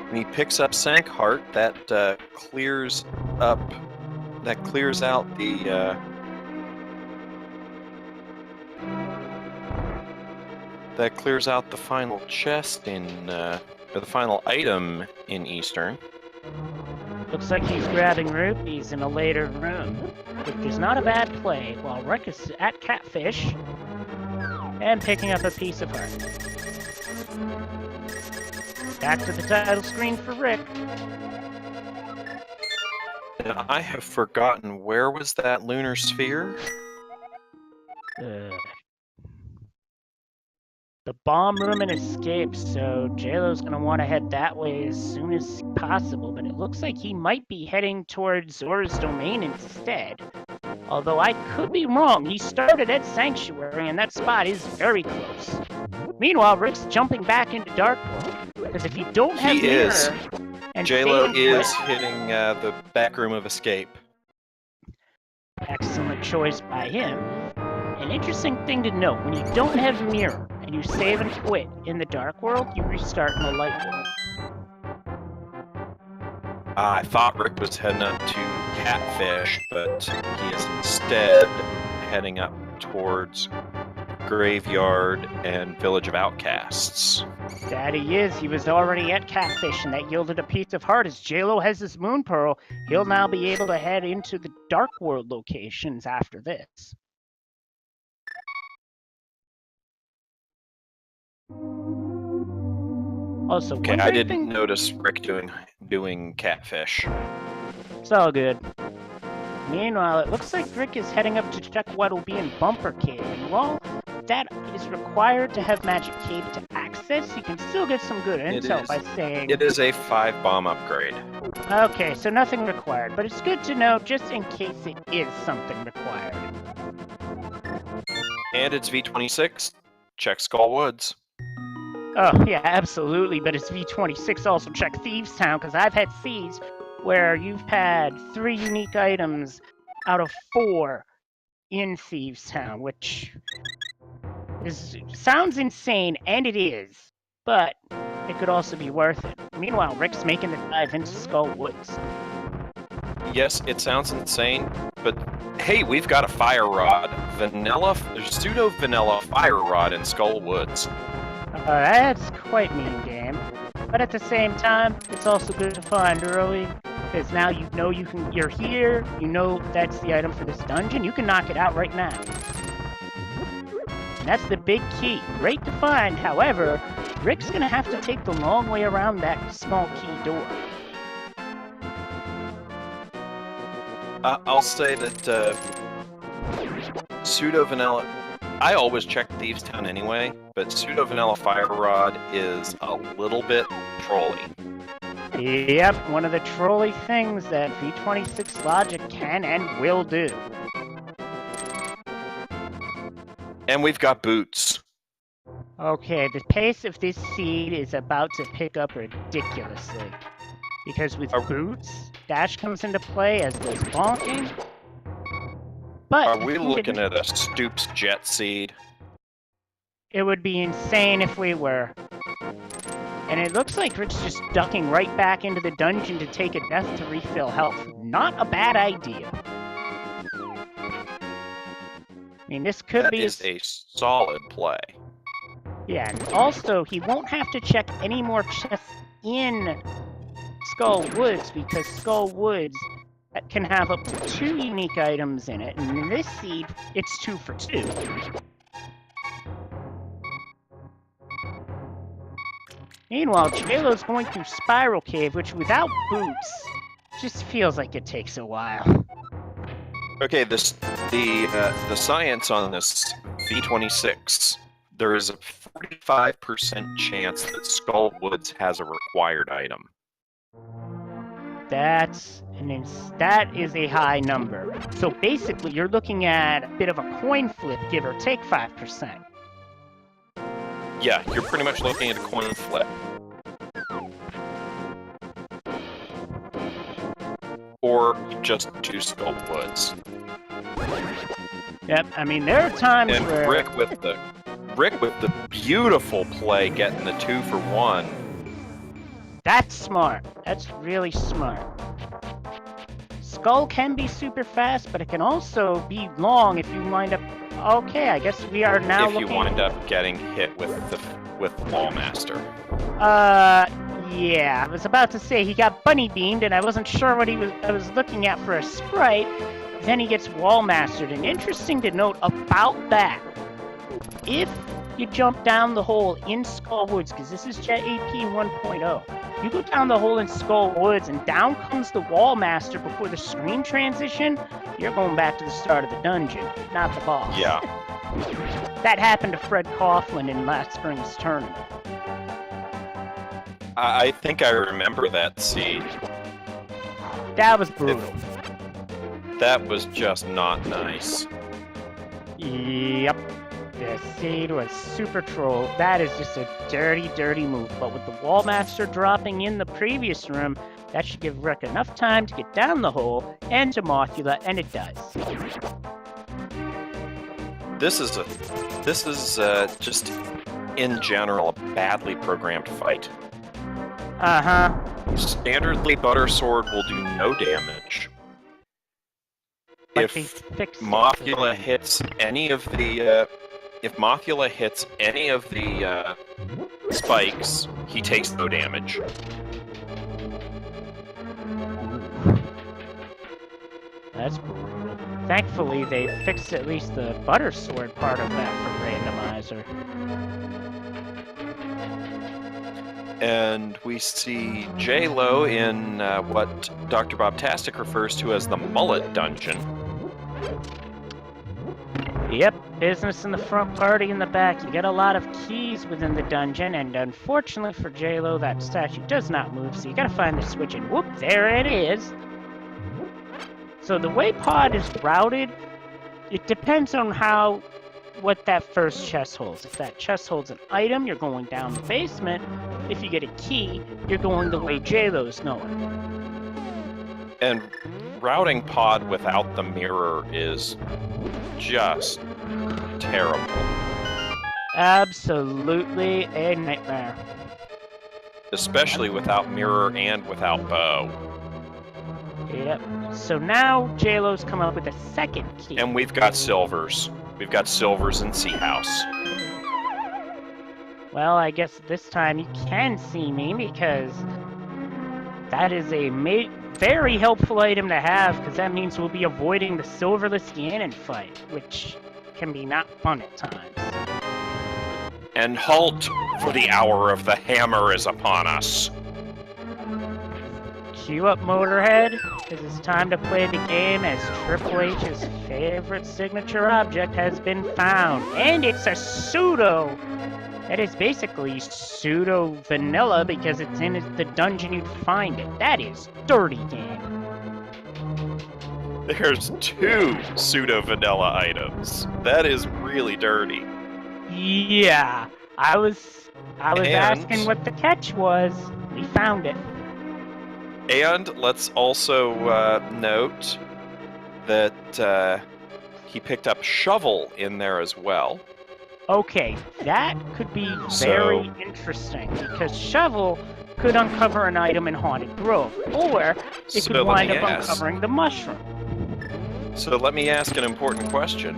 And he picks up Sankheart, that clears out the that clears out the final chest in or the final item in Eastern. Looks like he's grabbing rupees in a later room, which is not a bad play, while Rick is at Catfish and picking up a piece of heart. Back to the title screen for Rick. And I have forgotten, where was that lunar sphere? The bomb room and escape, so Jaylow's gonna want to head that way as soon as possible, but it looks like he might be heading towards Zora's domain instead. Although I could be wrong, he started at Sanctuary, and that spot is very close. Meanwhile, Rick's jumping back into Dark World. Because if you don't have He is. mirror and Jaylow save is quit- hitting the back room of escape. Excellent choice by him. An interesting thing to note, when you don't have mirror and you save and quit in the Dark World, you restart in the Light World. I thought Rick was heading up to Catfish, but he is instead heading up towards Graveyard and Village of Outcasts. That he is. He was already at Catfish, and that yielded a piece of heart. As Jaylow has his Moon Pearl, he'll now be able to head into the Dark World locations after this. Also, Okay, I didn't notice Rick doing Catfish. It's all good. Meanwhile, it looks like Rick is heading up to check what'll be in Bumper Cave. And while that is required to have Magic Cave to access, you can still get some good intel by saying... It is a 5-bomb upgrade. Okay, so nothing required, but it's good to know just in case it is something required. And it's V26. Check Skull Woods. Oh, yeah, absolutely, but it's V26 also check Thieves Town, because I've had thieves where you've had 3 unique items out of 4 in Thieves Town, which sounds insane, and it is, but it could also be worth it. Meanwhile, Rick's making the dive into Skull Woods. Yes, it sounds insane, but hey, we've got a fire rod. There's pseudo-vanilla fire rod in Skull Woods. That's quite mean game. But at the same time, it's also good to find early, because now you know you're here, you know that's the item for this dungeon, you can knock it out right now. And that's the big key. Great to find, however, Rick's gonna have to take the long way around that small key door. I'll say that pseudo-vanilla... I always check Thieves Town anyway, but pseudo-vanilla fire rod is a little bit trolly. Yep, one of the trolly things that V26 logic can and will do. And we've got boots. Okay, the pace of this seed is about to pick up ridiculously. Because with boots, dash comes into play as does bonking. But are we looking at a Stoops jet seed? It would be insane if we were. And it looks like Rick's just ducking right back into the dungeon to take a death to refill health. Not a bad idea. I mean, this could be... That is a solid play. Yeah, and also, he won't have to check any more chests in Skull Woods, because Skull Woods can have up to 2 unique items in it, and in this seed, it's 2 for 2. Meanwhile, Jaylow's going through Spiral Cave, which without boots, just feels like it takes a while. Okay, the science on this V26, there is a 45% chance that Skull Woods has a required item. That is a high number. So basically, you're looking at a bit of a coin flip, give or take 5%. Yeah, you're pretty much looking at a coin flip. Or you just do Skull Woods. Yep, I mean, there are times and where... Rick with the beautiful play getting the 2 for 1. That's smart. That's really smart. Skull can be super fast, but it can also be long if you wind up... Okay, I guess we are now if you wind up getting hit with Wallmaster. Yeah, I was about to say he got bunny beamed, and I wasn't sure what I was looking at for a sprite. Then he gets Wallmastered, and interesting to note about that, if you jump down the hole in Skull Woods, because this is Jet AP 1.0, you go down the hole in Skull Woods, and down comes the Wallmaster before the screen transition, you're going back to the start of the dungeon, not the boss. Yeah. That happened to Fred Coughlin in last spring's tournament. I think I remember that seed. That was brutal. That was just not nice. Yep. the seed was super troll. That is just a dirty, dirty move. But with the Wall Master dropping in the previous room, that should give Rick enough time to get down the hole and to Mothula, and it does. This is just in general a badly programmed fight. Standardly, Butter Sword will do no damage. But If Mothula hits any of the spikes, he takes no damage. That's brutal. Thankfully, they fixed at least the Butter Sword part of that for Randomizer. And we see Jaylow in what Dr. Bobtastic refers to as the Mullet Dungeon. Yep, business in the front, party in the back. You get a lot of keys within the dungeon, and unfortunately for Jaylow, that statue does not move, so you gotta find the switch, and whoop, there it is! So the way Pod is routed, it depends on what that first chest holds. If that chest holds an item, you're going down the basement. If you get a key, you're going the way Jaylow's going. And routing Pod without the mirror is just terrible. Absolutely a nightmare. Especially without mirror and without bow. Yep. So now Jaylow's come up with a second key. And we've got silvers. We've got silvers in Sea House. Well, I guess this time you can see me because that is a very helpful item to have, because that means we'll be avoiding the silverless Ganon fight, which can be not fun at times. And halt, for the hour of the hammer is upon us. Cue up Motorhead, because it's time to play the game as Triple H's favorite signature object has been found. And it's a pseudo! That is basically pseudo vanilla because it's in the dungeon you'd find it. That is dirty game. There's 2 pseudo vanilla items. That is really dirty. Yeah, I was asking what the catch was. We found it. And let's also note that he picked up Shovel in there as well. Okay, that could be very interesting, because Shovel could uncover an item in Haunted Grove, or it could wind up uncovering the mushroom. So let me ask an important question.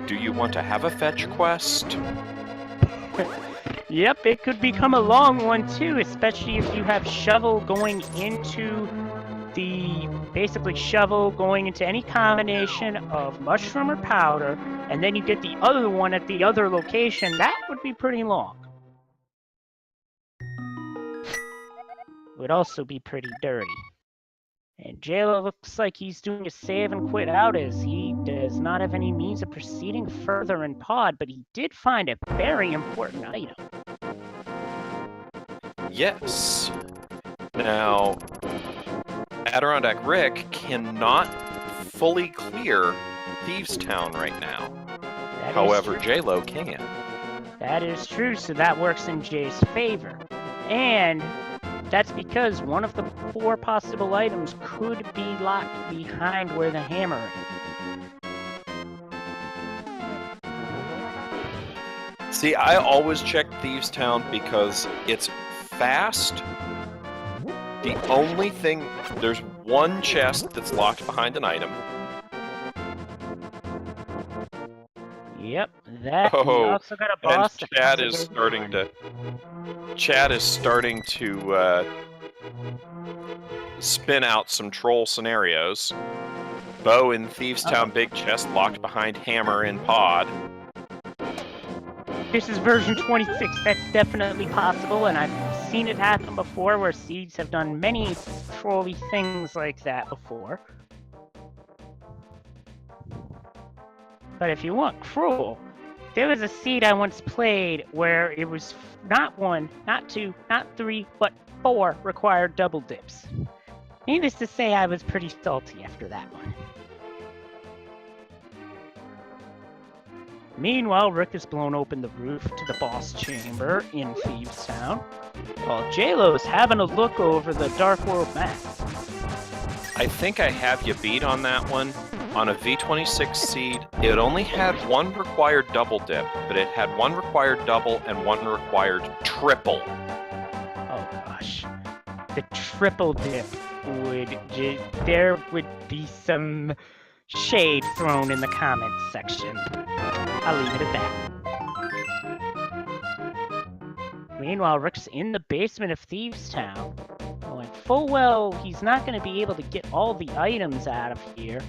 Do you want to have a fetch quest? Yep, it could become a long one too, especially if you have Shovel going into Shovel going into any combination of mushroom or powder, and then you get the other one at the other location. That would be pretty long. Would also be pretty dirty. And Jaylow looks like he's doing a save and quit out, as he does not have any means of proceeding further in Pod, but he did find a very important item. Yes. Now, AdirondackRick cannot fully clear Thieves Town right now. However, Jaylow can. That is true, so that works in Jay's favor. And that's because one of the 4 possible items could be locked behind where the hammer is. See, I always check Thieves Town because it's fast. The only thing, there's one chest that's locked behind an item. Yep, that also got a boss. And Chad is starting to spin out some troll scenarios. Bo in Thieves Town, big chest locked behind hammer in Pod. This is version 26. That's definitely possible, and I've seen it happen before, where seeds have done many trolly things like that before. But if you want cruel, there was a seed I once played where it was not 1, not 2, not 3, but 4 required double dips. Needless to say, I was pretty salty after that one. Meanwhile, Rick has blown open the roof to the boss chamber in Thieves Town, while Jaylow is having a look over the Dark World map. I think I have you beat on that one. On a V26 seed, it only had one required double dip, but it had one required double and one required triple. Oh gosh. The triple dip would... there would be some shade thrown in the comments section. I'll leave it at that. Meanwhile, Rick's in the basement of Thieves Town. Knowing full well he's not going to be able to get all the items out of here.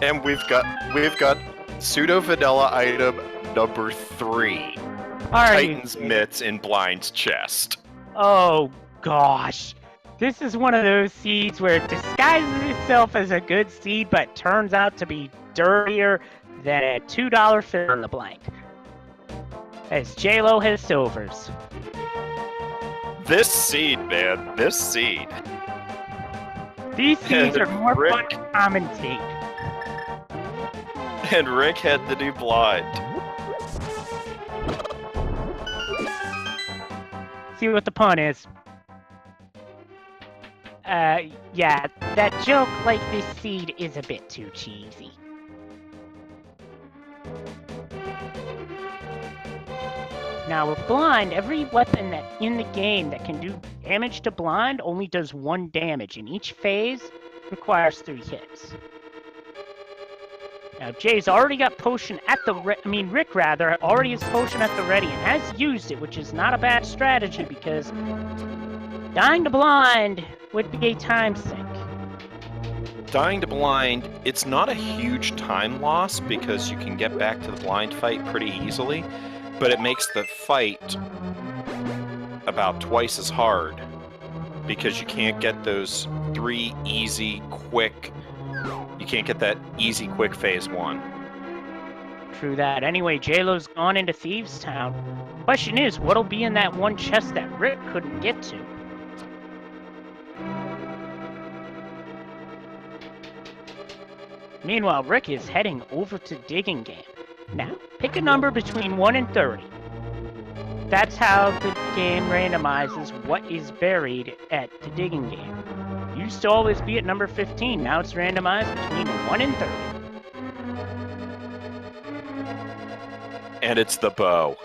And we've got pseudo vanilla item number 3. Titan's mitts in Blind's chest. Oh gosh. This is one of those seeds where it disguises itself as a good seed but turns out to be dirtier than a $2 fill in the blank. As Jaylow has silvers. This seed, man. This seed. These seeds are more fun to commentate. And Rick had the new blind. See what the pun is. Yeah, that joke like this seed is a bit too cheesy. Now with blind, every weapon that in the game that can do damage to blind only does 1 damage, and each phase requires 3 hits. Now Jay's already got potion at the Rick rather already has potion at the ready and has used it, which is not a bad strategy because dying to blind would be a time sink. Dying to blind, it's not a huge time loss because you can get back to the blind fight pretty easily, but it makes the fight about twice as hard because you can't get those 3 easy, quick. You can't get that easy, quick phase 1. True that. Anyway, Jaylow's gone into Thieves Town. Question is, what'll be in that one chest that Rick couldn't get to? Meanwhile, Rick is heading over to Digging Game. Now, pick a number between 1 and 30. That's how the game randomizes what is buried at the Digging Game. Used to always be at number 15, now it's randomized between 1 and 30. And it's the bow.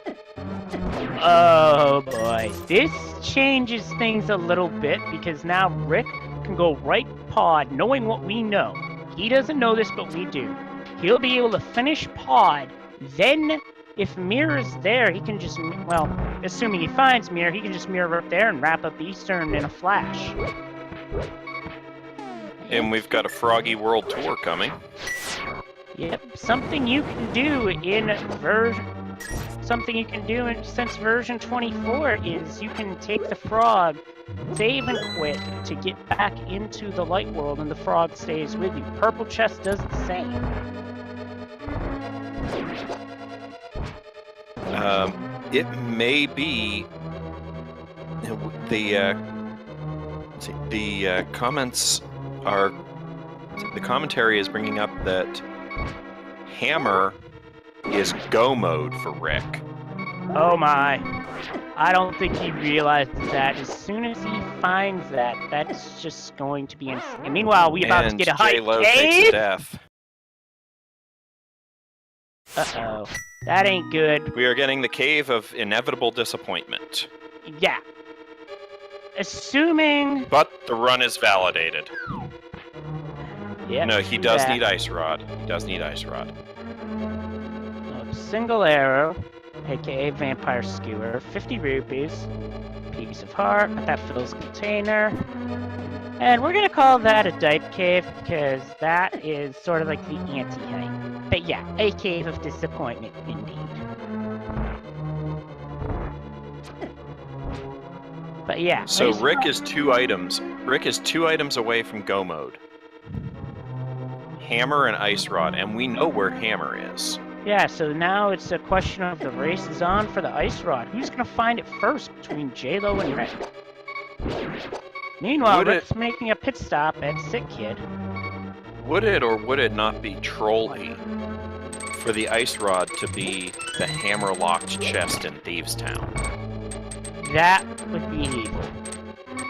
Oh boy, this changes things a little bit because now Rick can go right pod knowing what we know. He doesn't know this, but we do. He'll be able to finish pod, then if Mirror is there, he can just, well, assuming he finds Mirror, he can just mirror up there and wrap up Eastern in a flash. And we've got a Froggy World Tour coming. Yep, something you can do since version 24 is you can take the frog, save and quit to get back into the light world and the frog stays with you. Purple chest does the same. It may be the comments are. The commentary is bringing up that Hammer is go mode for Rick. Oh my. I don't think he realizes that. As soon as he finds that, that's just going to be insane. And meanwhile, we about to get a high Jaylow takes a death. Uh-oh. That ain't good. We are getting the Cave of Inevitable Disappointment. Yeah. Assuming... But the run is validated. Yep, no, he does need Ice Rod. He does need Ice Rod. Single arrow, aka Vampire Skewer, 50 rupees, piece of heart, but that fills container. And we're gonna call that a Dipe Cave because that is sort of like the anti-hype. But yeah, a Cave of Disappointment indeed. But yeah. So Rick is 2 items. Rick is 2 items away from go mode. Hammer and Ice Rod, and we know where Hammer is. Yeah, so now it's a question of the race is on for the Ice Rod. Who's gonna find it first between Jaylow and Rick? Meanwhile, Rick's making a pit stop at Sick Kid. Would it or would it not be Trolley for the ice rod to be the hammer-locked chest in Thieves' Town. That would be evil.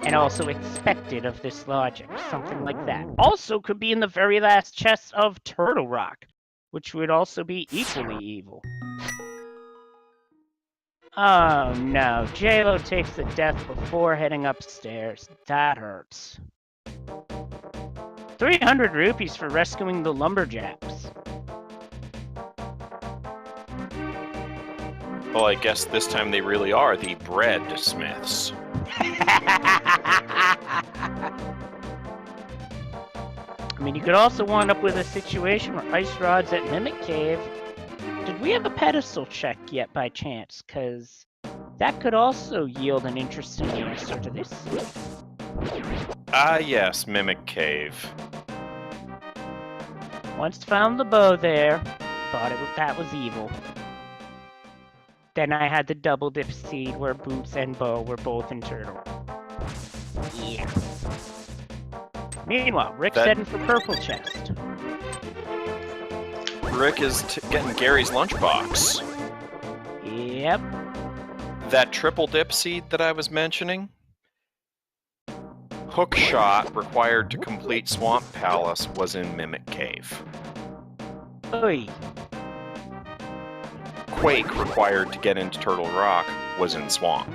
And also expected of this logic, something like that. Also could be in the very last chest of Turtle Rock, which would also be equally evil. Oh no, Jaylow takes the death before heading upstairs. That hurts. 300 rupees for rescuing the lumberjacks. Well, I guess this time they really are the bread smiths. I mean, you could also wind up with a situation where ice rods at Mimic Cave. Did we have a pedestal check yet by chance? Because that could also yield an interesting answer to this. Ah, yes, Mimic Cave. Once found the bow there, thought that was evil. Then I had the double dip seed where Boots and Bow were both in Turtle. Yeah. Meanwhile, Rick's heading for purple chest. Rick is getting Gary's lunchbox. Yep. That triple dip seed that I was mentioning? Hook shot required to complete Swamp Palace was in Mimic Cave. Oy. Quake required to get into Turtle Rock was in Swamp.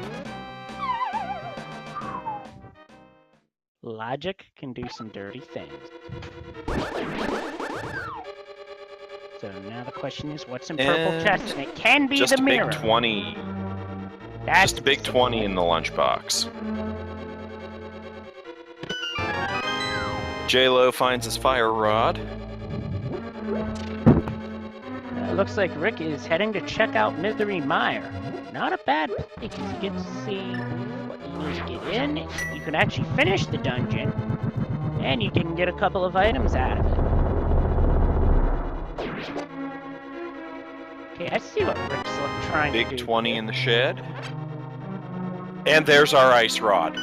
Logic can do some dirty things. So now the question is, what's in purple chest? And it can be just the mirror. Just a big 20. That's just a big 20 in the lunchbox. Jaylow finds his fire rod. Looks like Rick is heading to check out Misery Mire. Not a bad place, because you get to see what you need to get in. You can actually finish the dungeon, and you can get a couple of items out of it. Okay, I see what Rick's trying to do. Big 20 in the shed. And there's our ice rod.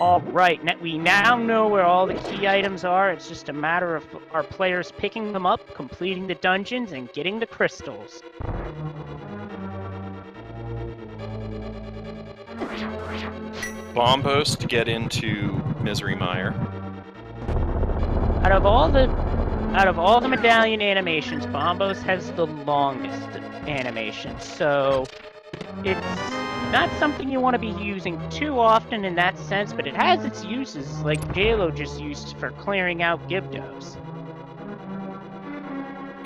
Alright, we now know where all the key items are. It's just a matter of our players picking them up, completing the dungeons, and getting the crystals. Bombos to get into Misery Mire. Out of all the medallion animations, Bombos has the longest animation, so it's not something you want to be using too often in that sense, but it has its uses, like Jaylow just used for clearing out Gibdos.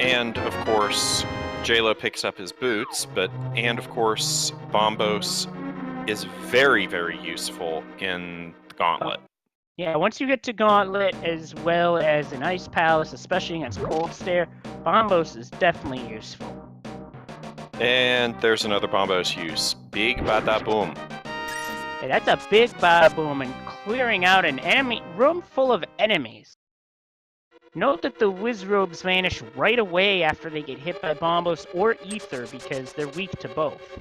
And, of course, Jaylow picks up his boots, and of course, Bombos is very, very useful in the Gauntlet. Yeah, once you get to Gauntlet, as well as an Ice Palace, especially against Cold Stare, Bombos is definitely useful. And there's another Bombos use. Big bada boom. Hey, that's a big bada boom, and clearing out an enemy room full of enemies. Note that the Wizrobes vanish right away after they get hit by Bombos or Ether, because they're weak to both.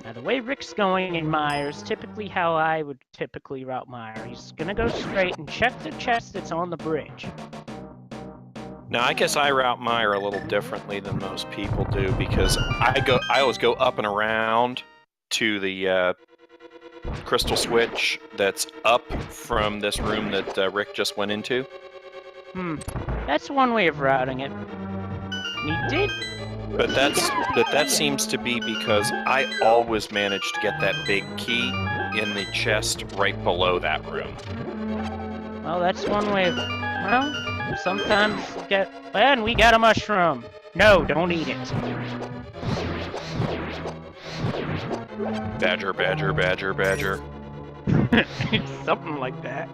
Now, the way Rick's going in Mire is typically how I would typically route Mire. He's gonna go straight and check the chest that's on the bridge. Now, I guess I route Mire a little differently than most people do, because I always go up and around to the crystal switch that's up from this room that Rick just went into. That's one way of routing it. He did. But that seems to be because I always manage to get that big key in the chest right below that room. Well, that's one way of... Well, sometimes you get... And we got a mushroom! No, don't eat it. Badger, badger, badger, badger. It's something like that.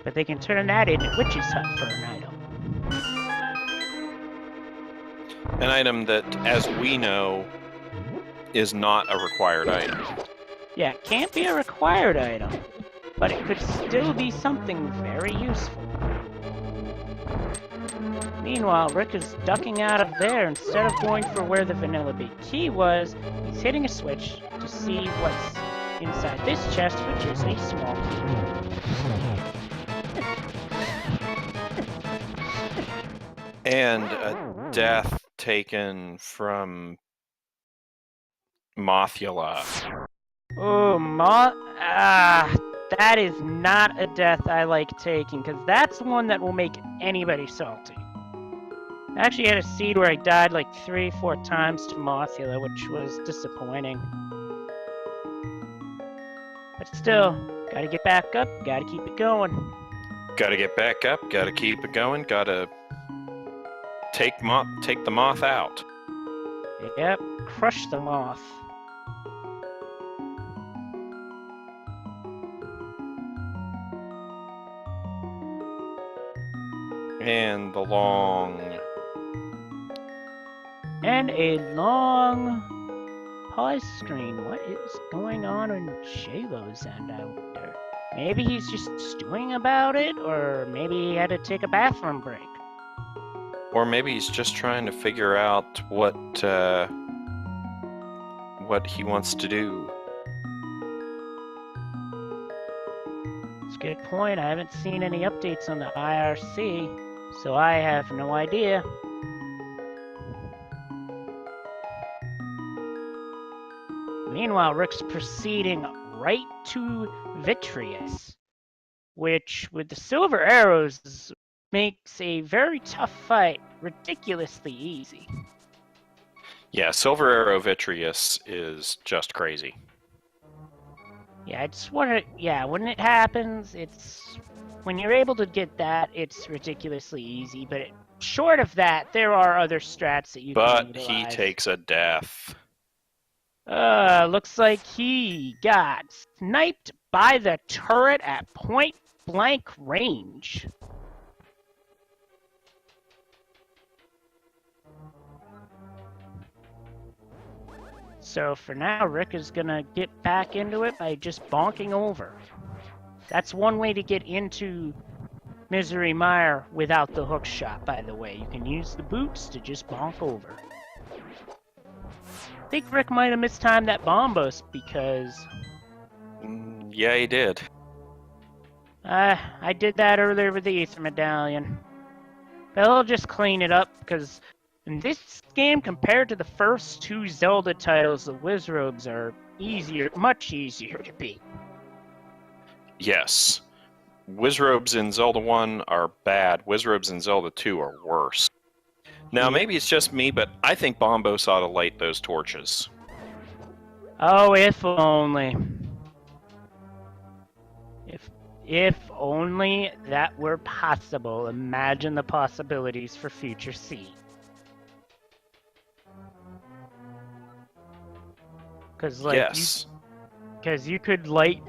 But they can turn that into Witch's Hut for an item. An item that, as we know, is not a required item. Yeah, it can't be a required item, but it could still be something very useful. Meanwhile, Rick is ducking out of there. Instead of going for where the vanilla big key was, he's hitting a switch to see what's inside this chest, which is a small key. And a death taken from Mothula. Oh, that is not a death I like taking, because that's the one that will make anybody salty. I actually had a seed where I died like 3-4 times to Mothula, which was disappointing. But still, gotta get back up, gotta keep it going. Gotta get back up, gotta keep it going, gotta take the moth out. Yep, crush the moth. And the long... And a long pause screen. What is going on Jaylow's end, I wonder? Maybe he's just stewing about it, or maybe he had to take a bathroom break. Or maybe he's just trying to figure out what he wants to do. It's a good point. I haven't seen any updates on the IRC, so I have no idea. Meanwhile, Rick's proceeding right to Vitreous, which, with the silver arrows, makes a very tough fight ridiculously easy. Yeah, Silver Arrow Vitreous is just crazy. Yeah, it's when it happens, when you're able to get that, it's ridiculously easy, but short of that, there are other strats that you can utilize. But he takes a death. Looks like he got sniped by the turret at point blank range. So for now, Rick is gonna get back into it by just bonking over. That's one way to get into Misery Mire without the hook shot, by the way. You can use the boots to just bonk over. I think Rick might have mistimed that bomb boost because... Yeah, he did. I did that earlier with the Ether Medallion. But I'll just clean it up, because in this game, compared to the first two Zelda titles, the Wizrobes are much easier to beat. Yes. Wizrobes in Zelda 1 are bad. Wizrobes in Zelda 2 are worse. Now, maybe it's just me, but I think Bombos ought to light those torches. Oh, if only. If only that were possible. Imagine the possibilities for future Sea. Because yes. Because you could light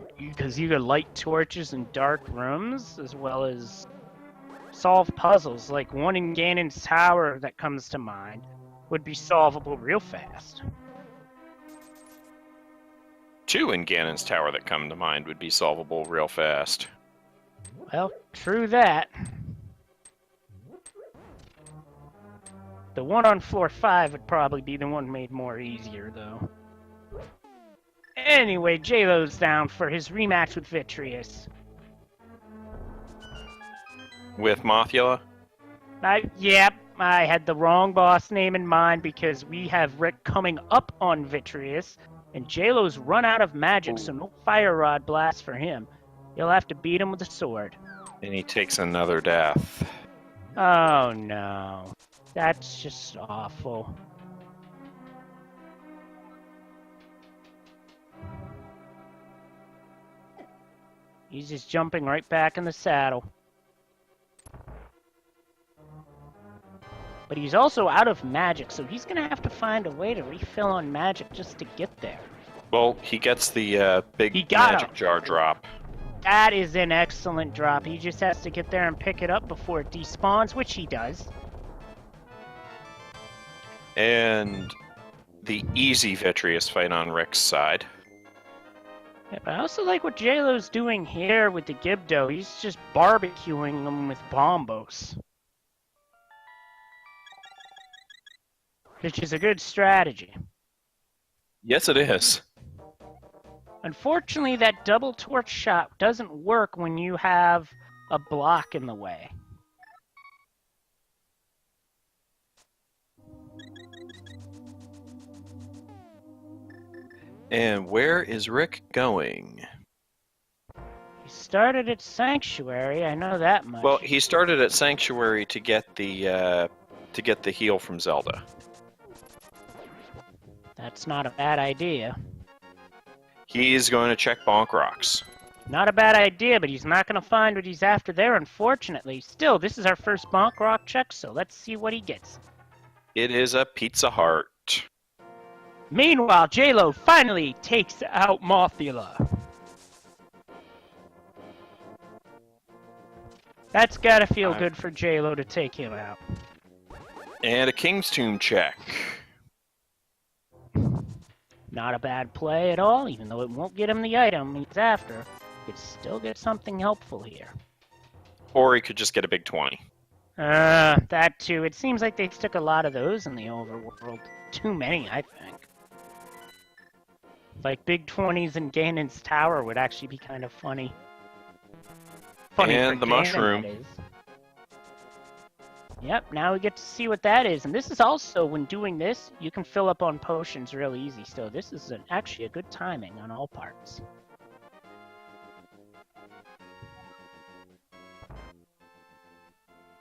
torches in dark rooms as well as solve puzzles. Like one in Ganon's Tower that comes to mind would be solvable real fast. Two in Ganon's Tower that come to mind would be solvable real fast. Well, true that. The one on floor 5 would probably be the one made more easier, though. Anyway, Jaylow's down for his rematch with Vitreous. With Mothula? Yep, I had the wrong boss name in mind because we have Rick coming up on Vitreous, and Jaylow's run out of magic, so no Fire Rod blast for him. You'll have to beat him with a sword. And he takes another death. Oh no. That's just awful. He's just jumping right back in the saddle. But he's also out of magic, so he's gonna have to find a way to refill on magic just to get there. Well, he gets the big magic jar drop. That is an excellent drop. He just has to get there and pick it up before it despawns, which he does. And the easy Vitreous fight on Rick's side. Yeah, but I also like what Jaylow's doing here with the Gibdo. He's just barbecuing them with bombos. Which is a good strategy. Yes, it is. Unfortunately, that double torch shot doesn't work when you have a block in the way. And where is Rick going? He started at Sanctuary, I know that much. Well, he started at Sanctuary to get the heal from Zelda. That's not a bad idea. He's going to check Bonk Rocks. Not a bad idea, but he's not going to find what he's after there, unfortunately. Still, this is our first Bonk Rock check, so let's see what he gets. It is a Pizza Heart. Meanwhile, Jaylow finally takes out Mothula. That's gotta feel good for Jaylow to take him out. And a King's Tomb check. Not a bad play at all, even though it won't get him the item he's after. It still gets something helpful here. Or he could just get a big 20. That too. It seems like they stick a lot of those in the overworld. Too many, I think. Like big 20s in Ganon's Tower would actually be kind of funny. And the mushroom. Yep, now we get to see what that is. And this is also, when doing this, you can fill up on potions real easy still. This is actually a good timing on all parts.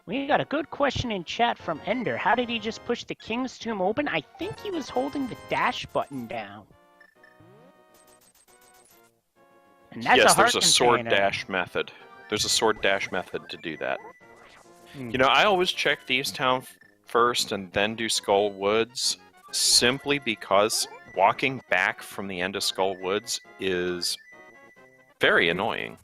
We got a good question in chat from Ender. How did he just push the King's Tomb open? I think he was holding the dash button down. And that's yes, a heart there's a sword dash method. There's a sword dash method to do that. You know, I always check Thieves Town first and then do Skull Woods, simply because walking back from the end of Skull Woods is very annoying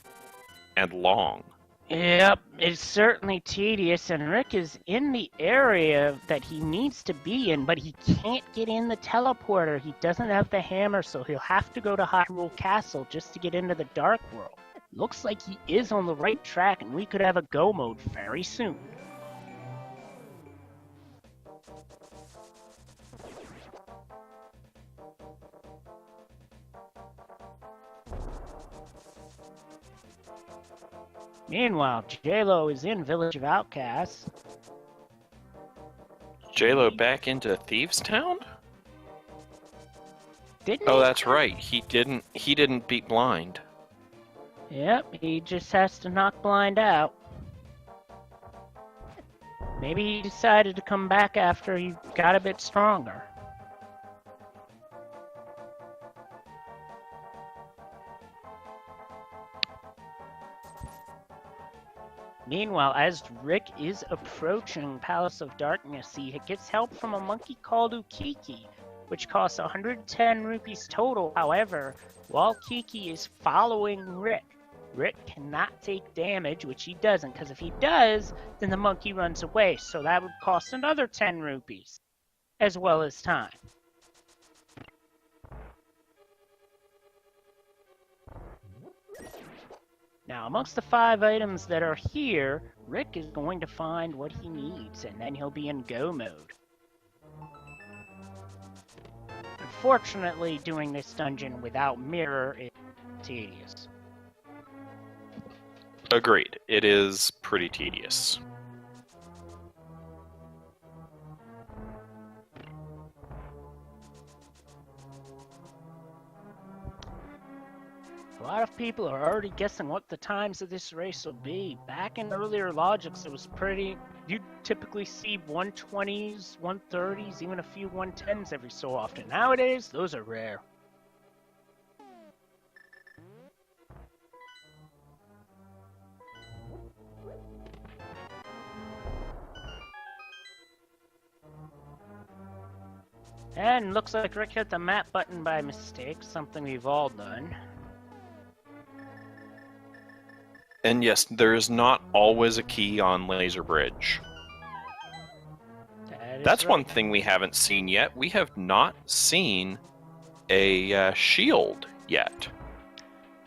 and long. Yep, it's certainly tedious, and Rick is in the area that he needs to be in, but he can't get in the teleporter. He doesn't have the hammer, so he'll have to go to Hyrule Castle just to get into the Dark World. Looks like he is on the right track, and we could have a go mode very soon. Meanwhile, Jaylow is in Village of Outcasts. Jaylow back into Thieves Town? Didn't Oh, he? that's right. He didn't beat Blind. Yep, he just has to knock Blind out. Maybe he decided to come back after he got a bit stronger. Meanwhile, as Rick is approaching Palace of Darkness, he gets help from a monkey called Ukiki, which costs 110 rupees total. However, while Kiki is following Rick, Rick cannot take damage, which he doesn't, because if he does, then the monkey runs away, so that would cost another 10 rupees, as well as time. Now, amongst the 5 items that are here, Rick is going to find what he needs, and then he'll be in go mode. Unfortunately, doing this dungeon without mirror is tedious. Agreed. It is pretty tedious. A lot of people are already guessing what the times of this race will be. Back in earlier Logics, it was pretty... You'd typically see 120s, 130s, even a few 110s every so often. Nowadays, those are rare. And looks like Rick hit the map button by mistake, something we've all done. And yes, there is not always a key on Laser Bridge. That's right. one thing we haven't seen yet. We have not seen a shield yet.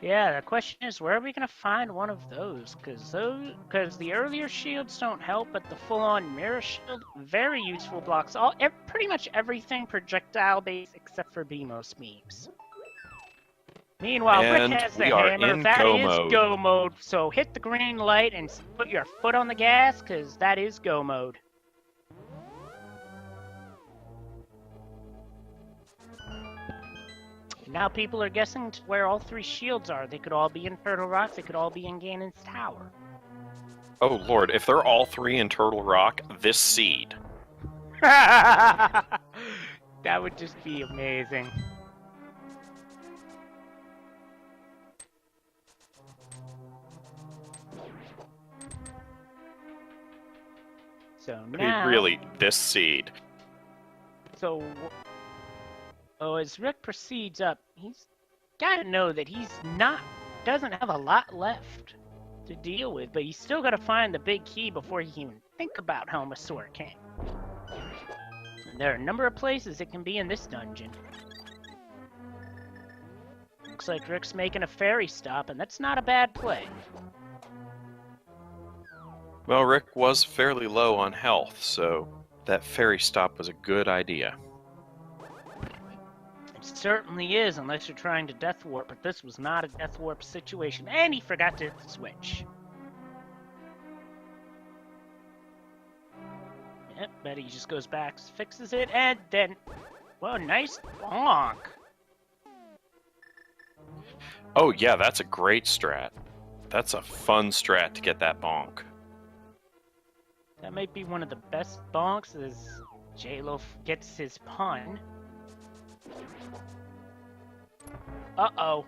Yeah, the question is, where are we going to find one of those? Because the earlier shields don't help, but the full-on mirror shield, very useful blocks. Pretty much everything projectile-based except for BMOS beams. Meanwhile, And Rick has the we are hammer. in That go is mode. go mode. So hit the green light and put your foot on the gas, because that is go mode. Now people are guessing where all three shields are. They could all be in Turtle Rock. They could all be in Ganon's Tower. Oh lord, if they're all three in Turtle Rock, this seed. That would just be amazing. So now, Really, this seed. So, as Rick proceeds up, he's got to know that doesn't have a lot left to deal with, but he's still got to find the big key before he can even think about Helmasaur King. And there are a number of places it can be in this dungeon. Looks like Rick's making a ferry stop, and that's not a bad play. Well, Rick was fairly low on health, so that ferry stop was a good idea. It certainly is, unless you're trying to death warp, but this was not a death warp situation, and he forgot to switch. Yep, but he just goes back, fixes it, and then, well, nice bonk. Oh yeah, that's a great strat. That's a fun strat to get that bonk. That might be one of the best bonks as Jaylow gets his pun. Uh-oh.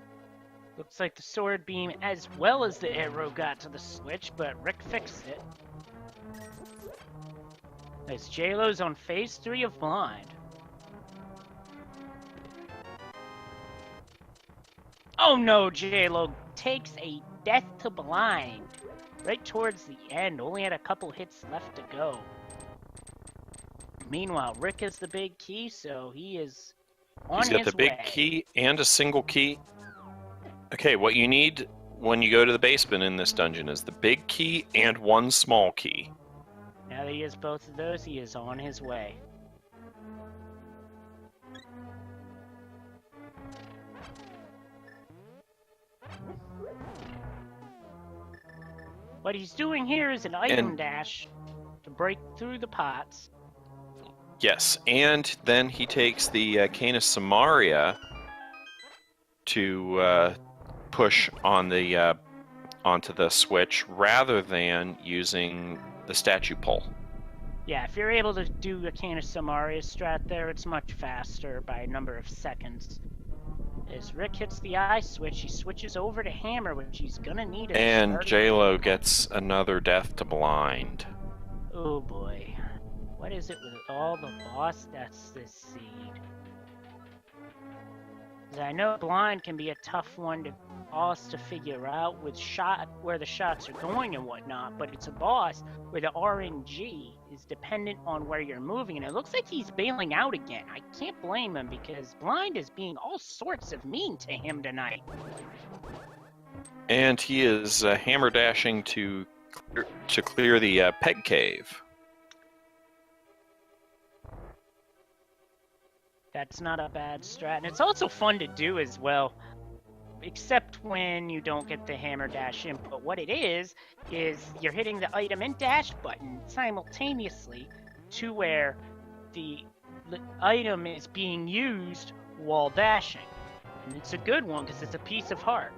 Looks like the sword beam as well as the arrow got to the switch, but Rick fixed it. As Jaylow's on phase 3 of Blind. Oh no, Jaylow takes a death to Blind. Right towards the end, only had a couple hits left to go. Meanwhile, Rick has the big key, so he is on his way. He's got the big key and a single key. Okay, what you need when you go to the basement in this dungeon is the big key and one small key. Now that he has both of those, he is on his way. What he's doing here is an item dash to break through the pots. Yes, and then he takes the Canis Samaria to push on the onto the switch rather than using the statue pole. Yeah, if you're able to do a Canis Samaria strat there, it's much faster by a number of seconds. As Rick hits the eye switch, he switches over to hammer, which he's gonna need. And Jaylow gets another death to Blind. Oh boy. What is it with all the boss deaths this seed? I know Blind can be a tough one to boss to figure out with where the shots are going and whatnot, but it's a boss where the RNG is dependent on where you're moving, and it looks like he's bailing out again. I can't blame him because Blind is being all sorts of mean to him tonight. And he is hammer dashing to clear the peg cave. That's not a bad strat, and it's also fun to do as well, except when you don't get the hammer dash input. What it is you're hitting the item and dash button simultaneously to where the item is being used while dashing. And it's a good one because it's a piece of heart.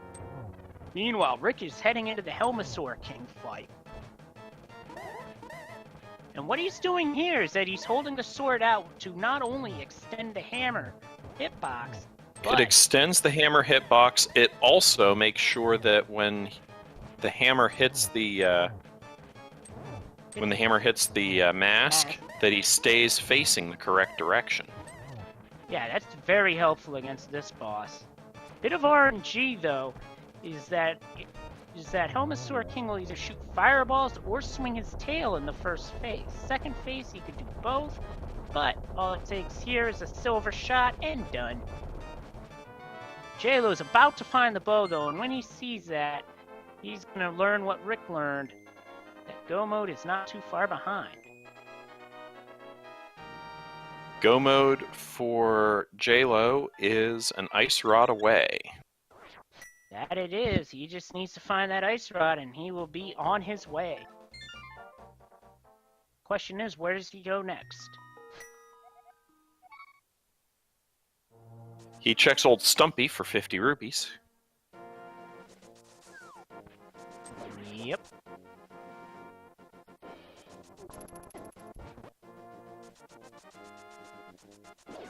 Meanwhile, Rick is heading into the Helmasaur King fight. And what he's doing here is that he's holding the sword out to not only extend the hammer hitbox, It extends the hammer hitbox. It also makes sure that when the hammer hits the mask, that he stays facing the correct direction. Yeah, that's very helpful against this boss. Bit of RNG though is that Helmasaur King will either shoot fireballs or swing his tail in the first phase. Second phase, he could do both, but all it takes here is a silver shot and done. Jaylow's about to find the bow though, and when he sees that, he's gonna learn what Rick learned, that go mode is not too far behind. Go mode for Jaylow is an ice rod away. That it is. He just needs to find that ice rod and he will be on his way. Question is, where does he go next? He checks old Stumpy for 50 rupees. Yep.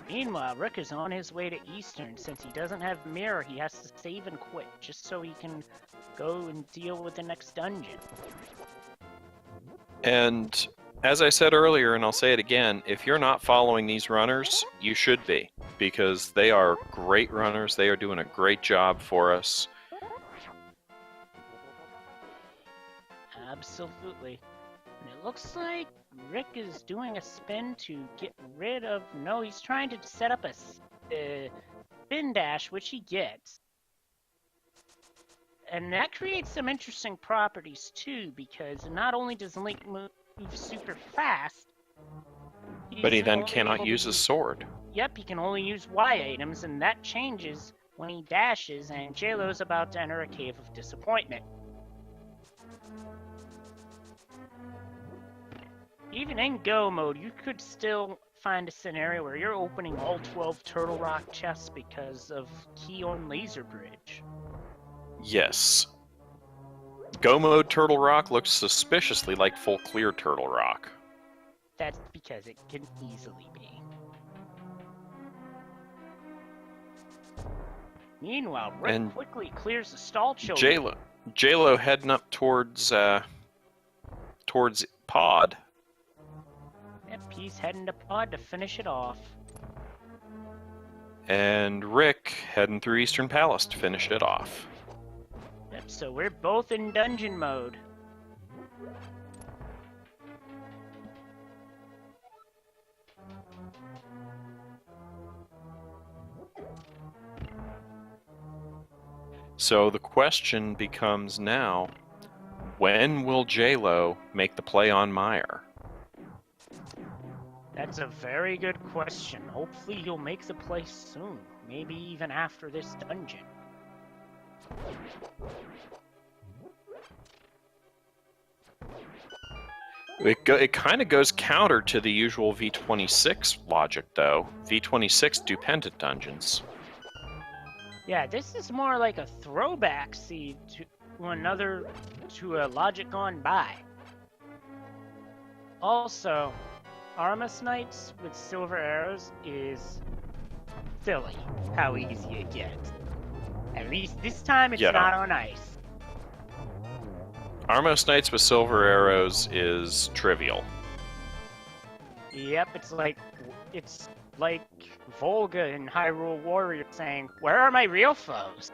Meanwhile, Rick is on his way to Eastern. Since he doesn't have Mirror, he has to save and quit, just so he can go and deal with the next dungeon. And as I said earlier, and I'll say it again, if you're not following these runners, you should be, because they are great runners. They are doing a great job for us. Absolutely. And it looks like Rick is doing a spin to get rid of... No, he's trying to set up a spin dash, which he gets. And that creates some interesting properties, too, because not only does Link move super fast, But he then cannot use his sword. Yep, he can only use Y items, and that changes when he dashes, and Jaylow's about to enter a cave of disappointment. Even in Go mode, you could still find a scenario where you're opening all 12 Turtle Rock chests because of key on Laser Bridge. Yes. Go mode Turtle Rock looks suspiciously like full clear Turtle Rock. That's because it can easily be. Meanwhile, Rick quickly clears the stall children. Jaylow heading up towards Pod. Yep, he's heading to Pod to finish it off. And Rick heading through Eastern Palace to finish it off. Yep, so we're both in dungeon mode. So the question becomes now, when will Jaylow make the play on Meyer? That's a very good question. Hopefully he'll make the play soon. Maybe even after this dungeon. It kind of goes counter to the usual V26 logic, though. V26 do pendant dungeons. Yeah, this is more like a throwback seed to a logic gone by. Also, Armas Knights with silver arrows is silly how easy it gets. At least this time it's not on ice. Armos Knights with silver arrows is trivial. Yep, it's like Volga in Hyrule Warrior saying, "Where are my real foes?"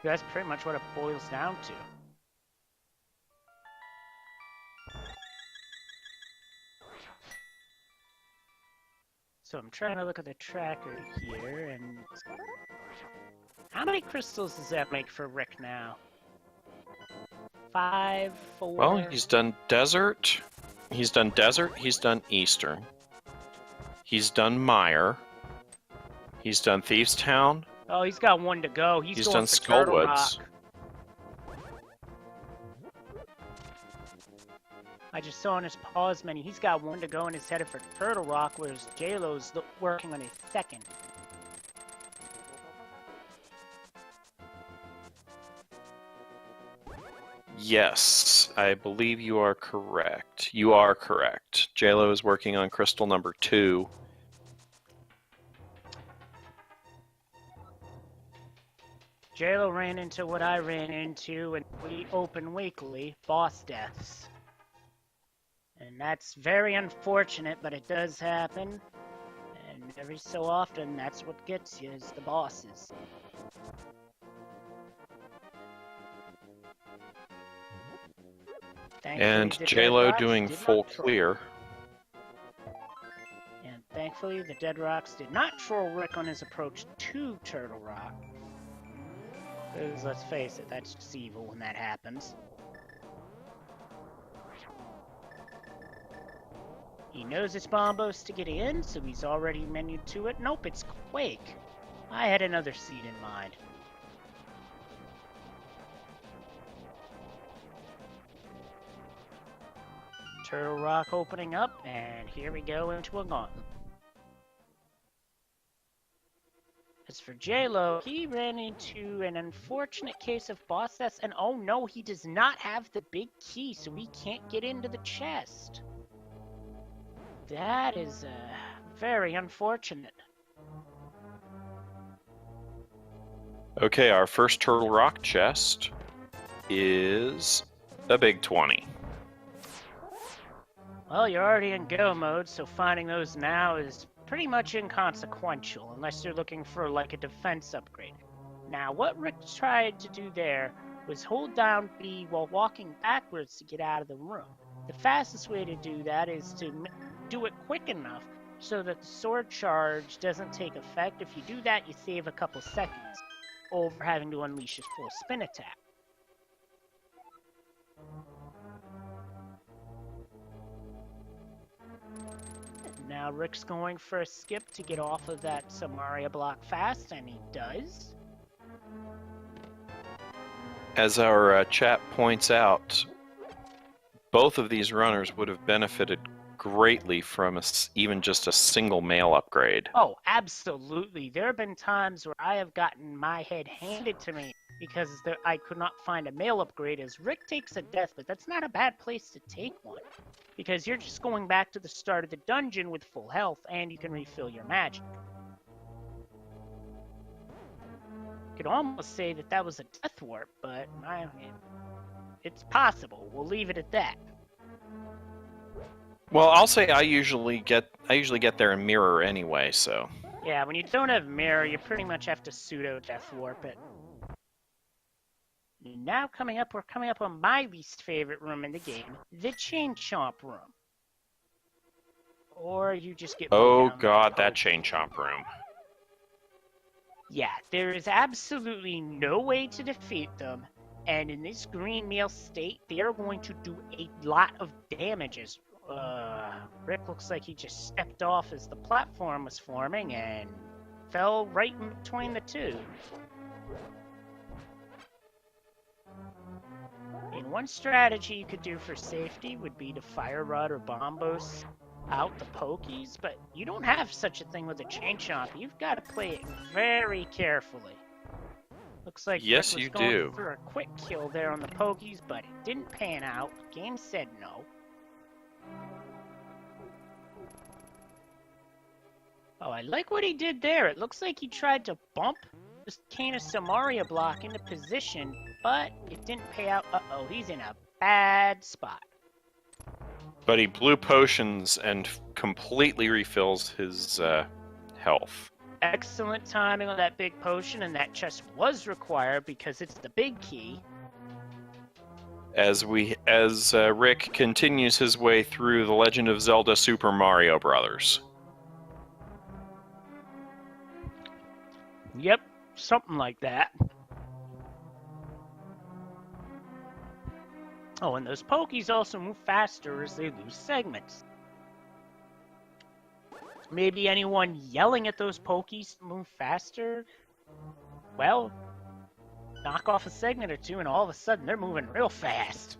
That's pretty much what it boils down to. So I'm trying to look at the tracker here, and how many crystals does that make for Rick now? 5, 4... Well, he's done Desert, he's done Eastern, he's done Meyer, he's done Thieves Town. Oh, he's got one to go. He's going done for Turtle Rock. Skullwoods. I just saw on his pause menu, he's got one to go and he's headed for Turtle Rock, whereas Jaylow's working on his second. Yes, I believe you are correct. You are correct. Jaylow is working on crystal number 2. Jaylow ran into what I ran into, and we open weekly, boss deaths. And that's very unfortunate, but it does happen. And every so often, that's what gets you, is the bosses. And Jaylow doing full clear. And thankfully, the Dead Rocks did not troll Rick on his approach to Turtle Rock. Because, let's face it, that's just evil when that happens. He knows it's Bombos to get in, so he's already menued to it. Nope, it's Quake. I had another seed in mind. Turtle Rock opening up, and here we go into a gauntlet. As for Jaylow, he ran into an unfortunate case of boss S, and oh no, he does not have the big key, so he can't get into the chest. That is very unfortunate. Okay, our first Turtle Rock chest is a big 20. Well, you're already in go mode, so finding those now is pretty much inconsequential, unless you're looking for like a defense upgrade. Now, what Rick tried to do there was hold down B while walking backwards to get out of the room. The fastest way to do that is to do it quick enough so that the sword charge doesn't take effect. If you do that, you save a couple seconds over having to unleash his full spin attack. Now Rick's going for a skip to get off of that Samaria block fast, and he does. As our chat points out, both of these runners would have benefited greatly from even just a single mail upgrade. Oh, absolutely. There have been times where I have gotten my head handed to me because I could not find a mail upgrade as Rick takes a death, but that's not a bad place to take one. Because you're just going back to the start of the dungeon with full health, and you can refill your magic. You could almost say that that was a death warp, but it's possible. We'll leave it at that. Well, I'll say I usually get there in mirror anyway, so. Yeah, when you don't have mirror, you pretty much have to pseudo death warp it. Now we're coming up on my least favorite room in the game, the Chain Chomp room. Or you just get... Oh god, that Chain Chomp room. Yeah, there is absolutely no way to defeat them, and in this green meal state, they are going to do a lot of damages. Rick looks like he just stepped off as the platform was forming and fell right in between the two. And one strategy you could do for safety would be to Fire Rod or Bombos out the pokies, but you don't have such a thing with a Chain Chomp. You've got to play it very carefully. Looks like yes, Rick was you going do. for a quick kill there on the pokies, but it didn't pan out. The game said no. Oh, I like what he did there. It looks like he tried to bump this Kana Samaria block into position, but it didn't pay out. Uh-oh, he's in a bad spot. But he blew potions and completely refills his health. Excellent timing on that big potion, and that chest was required because it's the big key. As Rick continues his way through The Legend of Zelda Super Mario Brothers. Yep, something like that. Oh, and those pokies also move faster as they lose segments. Maybe anyone yelling at those pokies to move faster? Well, knock off a segment or two and all of a sudden they're moving real fast.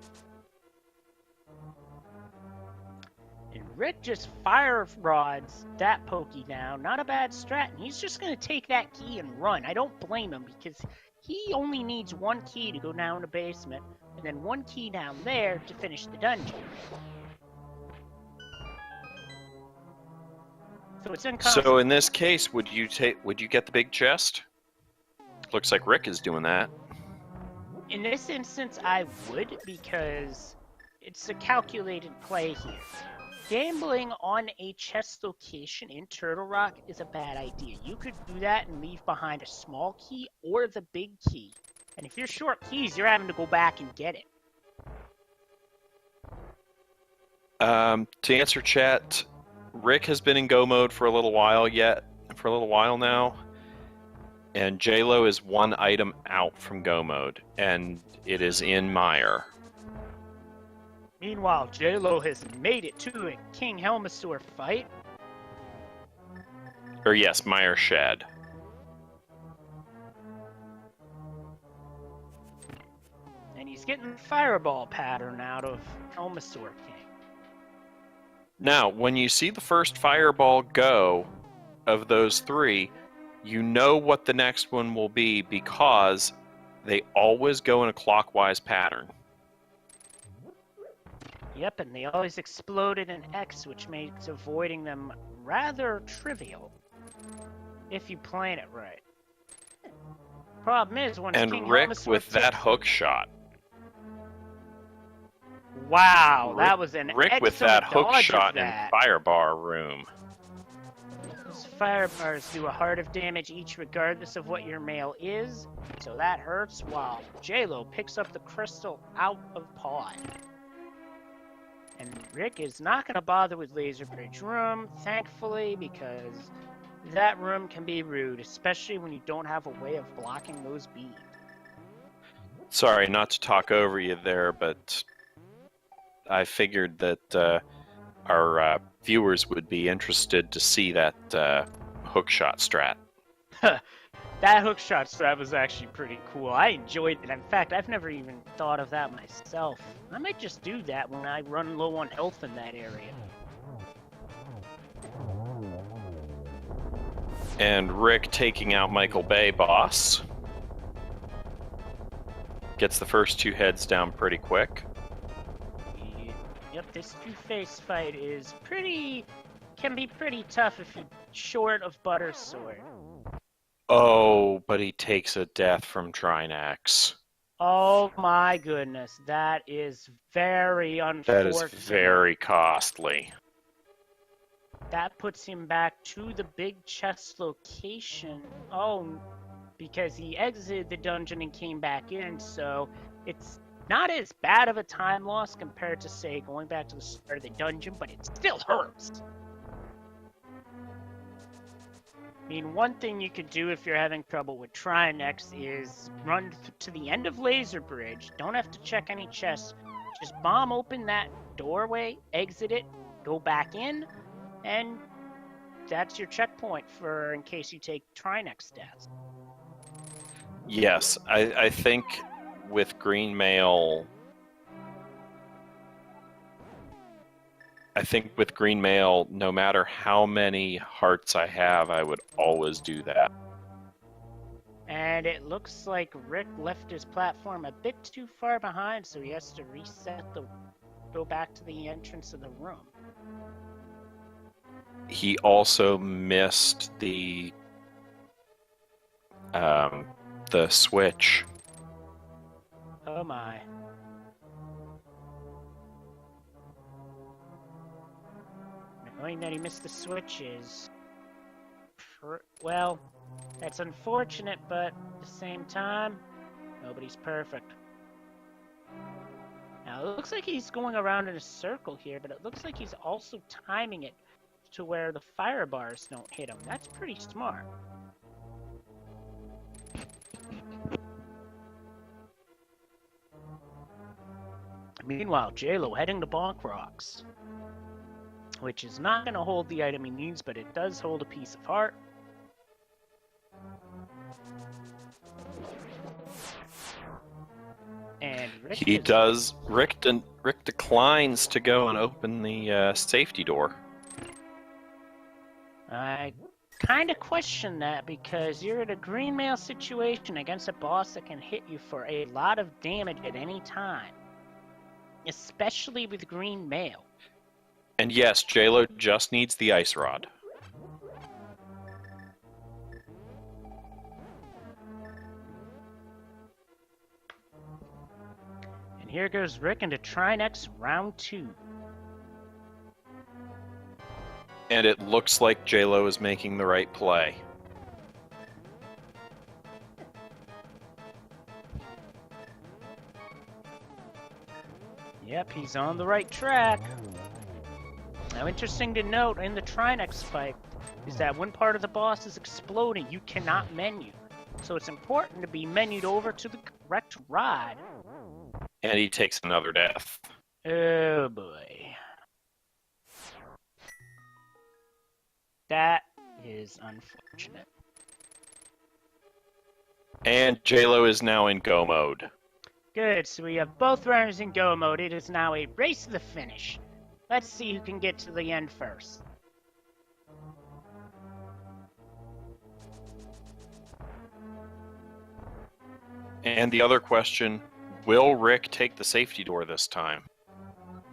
And Rick just fire rods that pokey down. Not a bad strat. And he's just going to take that key and run. I don't blame him because he only needs one key to go down the basement and then one key down there to finish the dungeon. So it's So in this case, would you get the big chest? Looks like Rick is doing that. In this instance, I would, because it's a calculated play here. Gambling on a chest location in Turtle Rock is a bad idea. You could do that and leave behind a small key or the big key. And if you're short keys, you're having to go back and get it. To answer chat, Rick has been in go mode for a little while now, and Jaylow is one item out from go mode, and it is in Mire. Meanwhile, Jaylow has made it to a King Helmasaur fight. Or yes, Mire Shed. getting the fireball pattern out of Elmasaur King. Now, when you see the first fireball go of those three, you know what the next one will be because they always go in a clockwise pattern. Yep, and they always exploded in X, which makes avoiding them rather trivial if you plan it right. Problem is, once And King Rick Elmasaur with that takes... hook shot. Wow, that was an Rick excellent with that hook dodge shot of that. in Firebar Room. Those fire bars do a heart of damage each regardless of what your mail is, so that hurts while Jaylow picks up the crystal out of pod. And Rick is not going to bother with Laser Bridge Room, thankfully, because that room can be rude, especially when you don't have a way of blocking those beams. Sorry, not to talk over you there, but I figured that our viewers would be interested to see that hookshot strat. That hookshot strat was actually pretty cool. I enjoyed it. In fact, I've never even thought of that myself. I might just do that when I run low on health in that area. And Rick taking out Michael Bay boss. Gets the first two heads down pretty quick. Yep, this two-face fight is can be pretty tough if you're short of Butter Sword. Oh, but he takes a death from Trinax. Oh my goodness, that is very unfortunate. That is very costly. That puts him back to the big chest location. Oh, because he exited the dungeon and came back in, so it's not as bad of a time loss compared to, say, going back to the start of the dungeon, but it still hurts. I mean, one thing you could do if you're having trouble with Trinex is run to the end of Laser Bridge. Don't have to check any chests. Just bomb open that doorway, exit it, go back in, and that's your checkpoint for in case you take Trinex stats. Yes, I think with Green Mail... no matter how many hearts I have, I would always do that. And it looks like Rick left his platform a bit too far behind, so he has to go back to the entrance of the room. He also missed the switch. Oh my. Knowing that he missed the switch is... well, that's unfortunate, but at the same time, nobody's perfect. Now, it looks like he's going around in a circle here, but it looks like he's also timing it to where the fire bars don't hit him. That's pretty smart. Meanwhile, Jaylow heading to Bonk Rocks, which is not going to hold the item he needs, but it does hold a piece of heart. And Rick Rick declines to go and open the safety door. I kind of question that because you're in a green mail situation against a boss that can hit you for a lot of damage at any time, especially with green mail. And yes, Jaylow just needs the ice rod. And here goes Rick into Trinex round 2. And it looks like Jaylow is making the right play. Yep, he's on the right track. Now, interesting to note in the Trinex fight is that when part of the boss is exploding, you cannot menu. So it's important to be menued over to the correct rod. And he takes another death. Oh boy. That is unfortunate. And Jaylow is now in go mode. Good, so we have both runners in go mode. It is now a race to the finish. Let's see who can get to the end first. And the other question, will Rick take the safety door this time?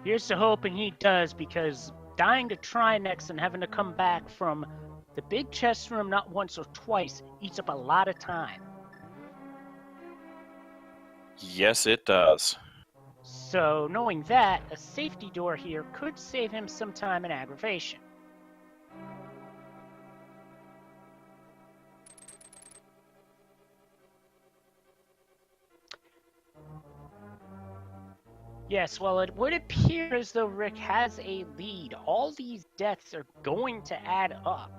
Here's to hoping he does, because dying to try next and having to come back from the big chest room not once or twice eats up a lot of time. Yes, it does. So, knowing that, a safety door here could save him some time and aggravation. Yes, well, it would appear as though Rick has a lead. All these deaths are going to add up.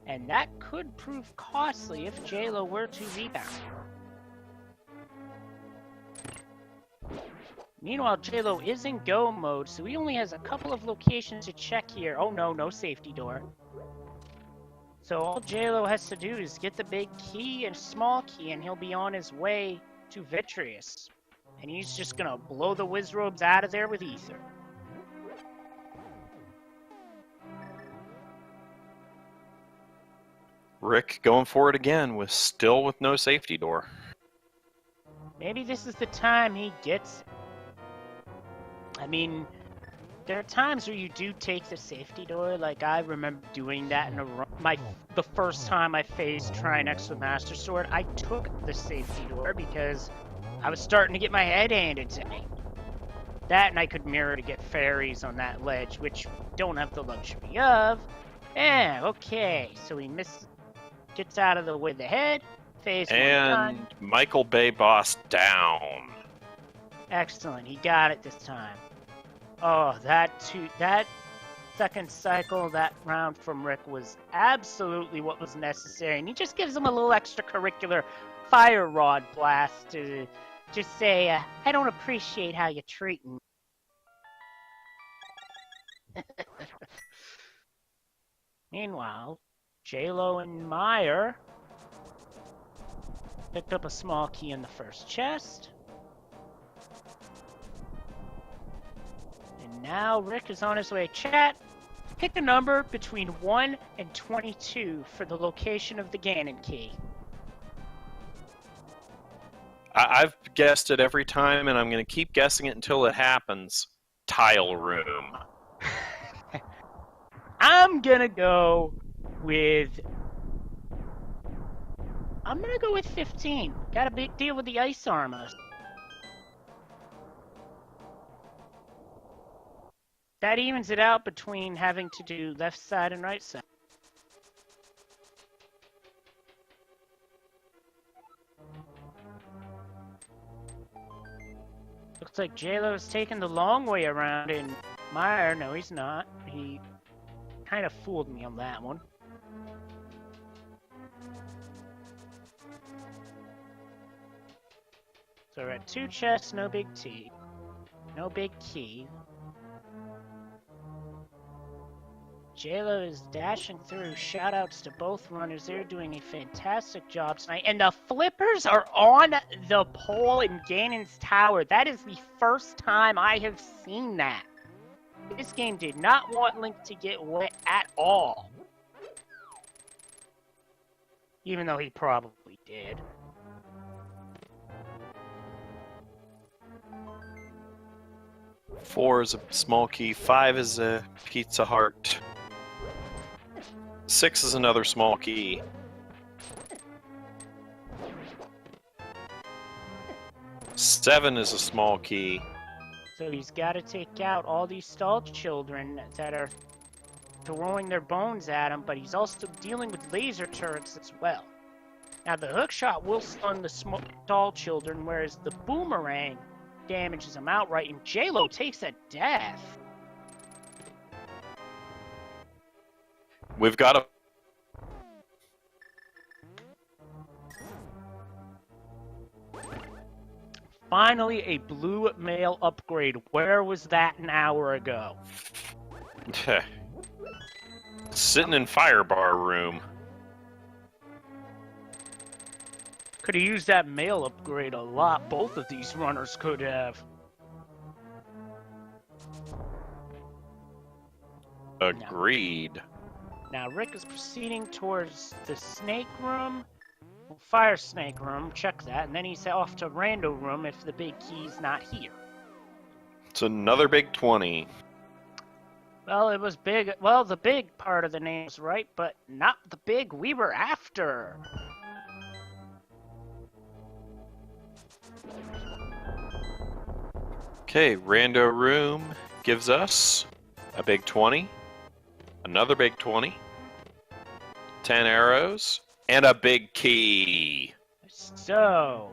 And that could prove costly if Jaylow were to rebound. Meanwhile, Jaylow is in go mode, so he only has a couple of locations to check here. Oh no, no safety door. So all Jaylow has to do is get the big key and small key, and he'll be on his way to Vitreous. And he's just gonna blow the Wizrobes out of there with ether. Rick going for it again, still with no safety door. Maybe this is the time he gets... I mean, there are times where you do take the safety door. Like, I remember doing that in the first time I faced Trinex with Master Sword. I took the safety door because I was starting to get my head handed to me. That, and I could mirror to get fairies on that ledge, which don't have the luxury of. Yeah, okay. So he gets out of the way of the head. Phase one done. And Michael Bay boss down. Excellent. He got it this time. Oh, that second cycle, that round from Rick was absolutely what was necessary. And he just gives him a little extracurricular fire rod blast to just say, I don't appreciate how you're treating me. Meanwhile, Jaylow and Meyer picked up a small key in the first chest. And now Rick is on his way. Chat, pick a number between 1 and 22 for the location of the Ganon key. I've guessed it every time, and I'm going to keep guessing it until it happens. Tile room. I'm gonna go with 15. Got a big deal with the ice armor. That evens it out between having to do left side and right side. Looks like Jaylow's taking the long way around, and Meyer, no, he's not. He kind of fooled me on that one. So we're at 2 chests, no big T. No big key. Jaylow is dashing through. Shoutouts to both runners. They're doing a fantastic job tonight. And the flippers are on the pole in Ganon's Tower. That is the first time I have seen that. This game did not want Link to get wet at all. Even though he probably did. Four is a small key. 5 is a Pizza Heart. 6 is another small key. 7 is a small key. So he's got to take out all these stalled children that are throwing their bones at him, but he's also dealing with laser turrets as well. Now the hookshot will stun the stalled children, whereas the boomerang damages them outright, and Jaylow takes a death. We've got a... Finally, a blue mail upgrade. Where was that an hour ago? Sitting in Firebar room. Could have used that mail upgrade a lot. Both of these runners could have. Agreed. Now Rick is proceeding towards the snake room. Fire snake room, check that, and then he's off to rando room if the big key's not here. It's another big 20. Well, it was big. Well, the big part of the name's right, but not the big we were after. Okay, rando room gives us a big 20, another big 20, 10 arrows, and a big key. So,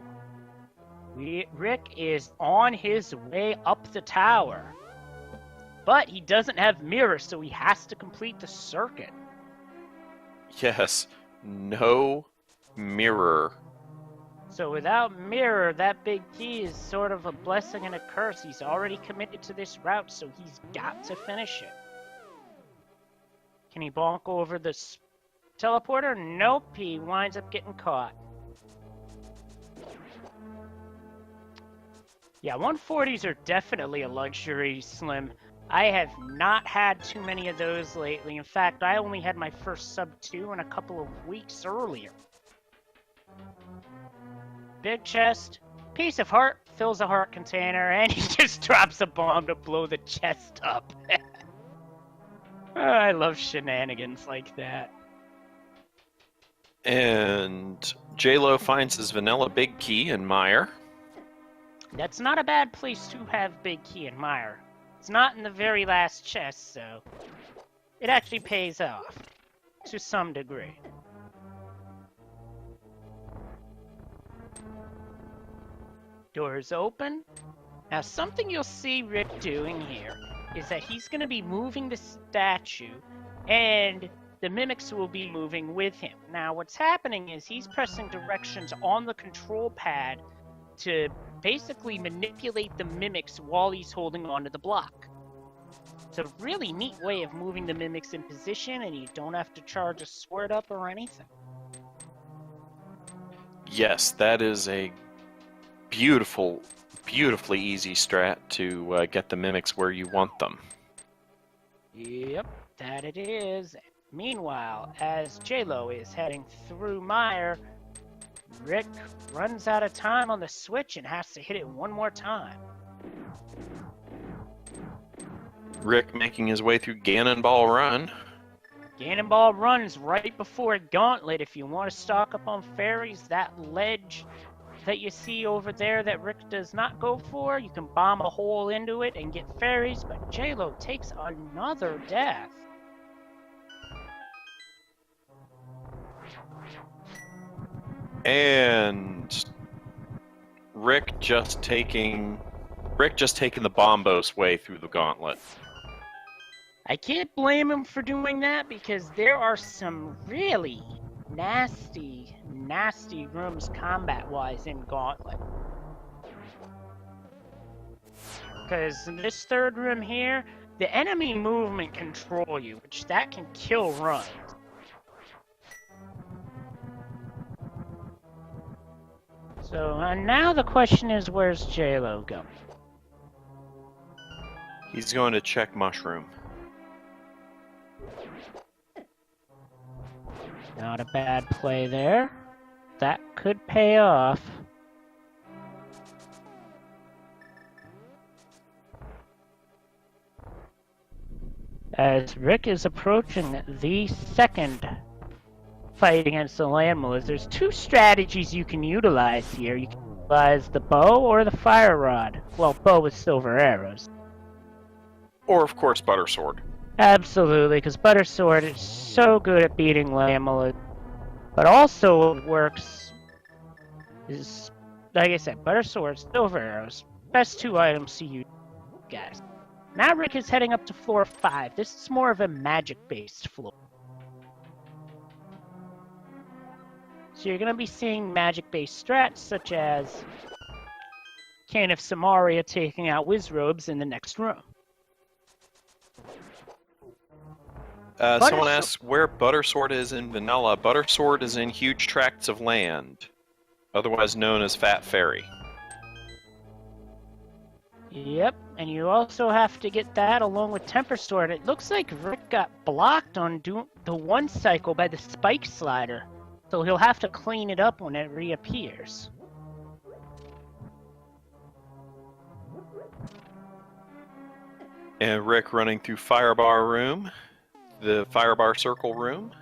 Rick is on his way up the tower. But he doesn't have mirror, so he has to complete the circuit. Yes, no mirror. So without mirror, that big key is sort of a blessing and a curse. He's already committed to this route, so he's got to finish it. Can he bonk over the teleporter? Nope, he winds up getting caught. Yeah, 140s are definitely a luxury, Slim. I have not had too many of those lately. In fact, I only had my first sub 2 in a couple of weeks earlier. Big chest, piece of heart, fills a heart container, and he just drops a bomb to blow the chest up. Oh, I love shenanigans like that. And Jaylow finds his vanilla big key in Mire. That's not a bad place to have big key in Mire. It's not in the very last chest, so it actually pays off to some degree. Doors open. Now, something you'll see Rick doing here is that he's going to be moving the statue, and the mimics will be moving with him. Now, what's happening is he's pressing directions on the control pad to basically manipulate the mimics while he's holding onto the block. It's a really neat way of moving the mimics in position, and you don't have to charge a sword up or anything. Yes, that is a beautifully easy strat to get the mimics where you want them. Yep, that it is. Meanwhile, as Jaylow is heading through Mire, Rick runs out of time on the switch and has to hit it one more time. Rick making his way through Gannonball Run. Gannonball Run is right before Gauntlet. If you want to stock up on fairies, that ledge that you see over there that Rick does not go for, you can bomb a hole into it and get fairies, but Jaylow takes another death. And Rick just taking the Bombos way through the gauntlet. I can't blame him for doing that because there are some really nasty rooms combat-wise in Gauntlet. Because in this third room here, the enemy movement control you, which that can kill runs. So now the question is, where's Jaylow going? He's going to check Mushroom. Not a bad play there. That could pay off. As Rick is approaching the second fight against the Landmillers, there's two strategies you can utilize here. You can utilize the bow or the fire rod. Well, bow with silver arrows. Or, of course, Butter Sword. Absolutely, because Butter Sword is so good at beating Landmillers. But also what works is, like I said, Butter Sword, silver arrows. Best two items to use, guys. Now Rick is heading up to floor 5. This is more of a magic-based floor. So you're going to be seeing magic-based strats such as Can of Samaria taking out Wizrobes in the next room. Someone asks where Butter Sword is in Vanilla. Butter Sword is in huge tracts of land. otherwise known as Fat Fairy. Yep, and you also have to get that along with Temper Sword. It looks like Rick got blocked on the one cycle by the Spike Slider, so he'll have to clean it up when it reappears. And Rick running through Firebar Room, the Firebar Circle Room.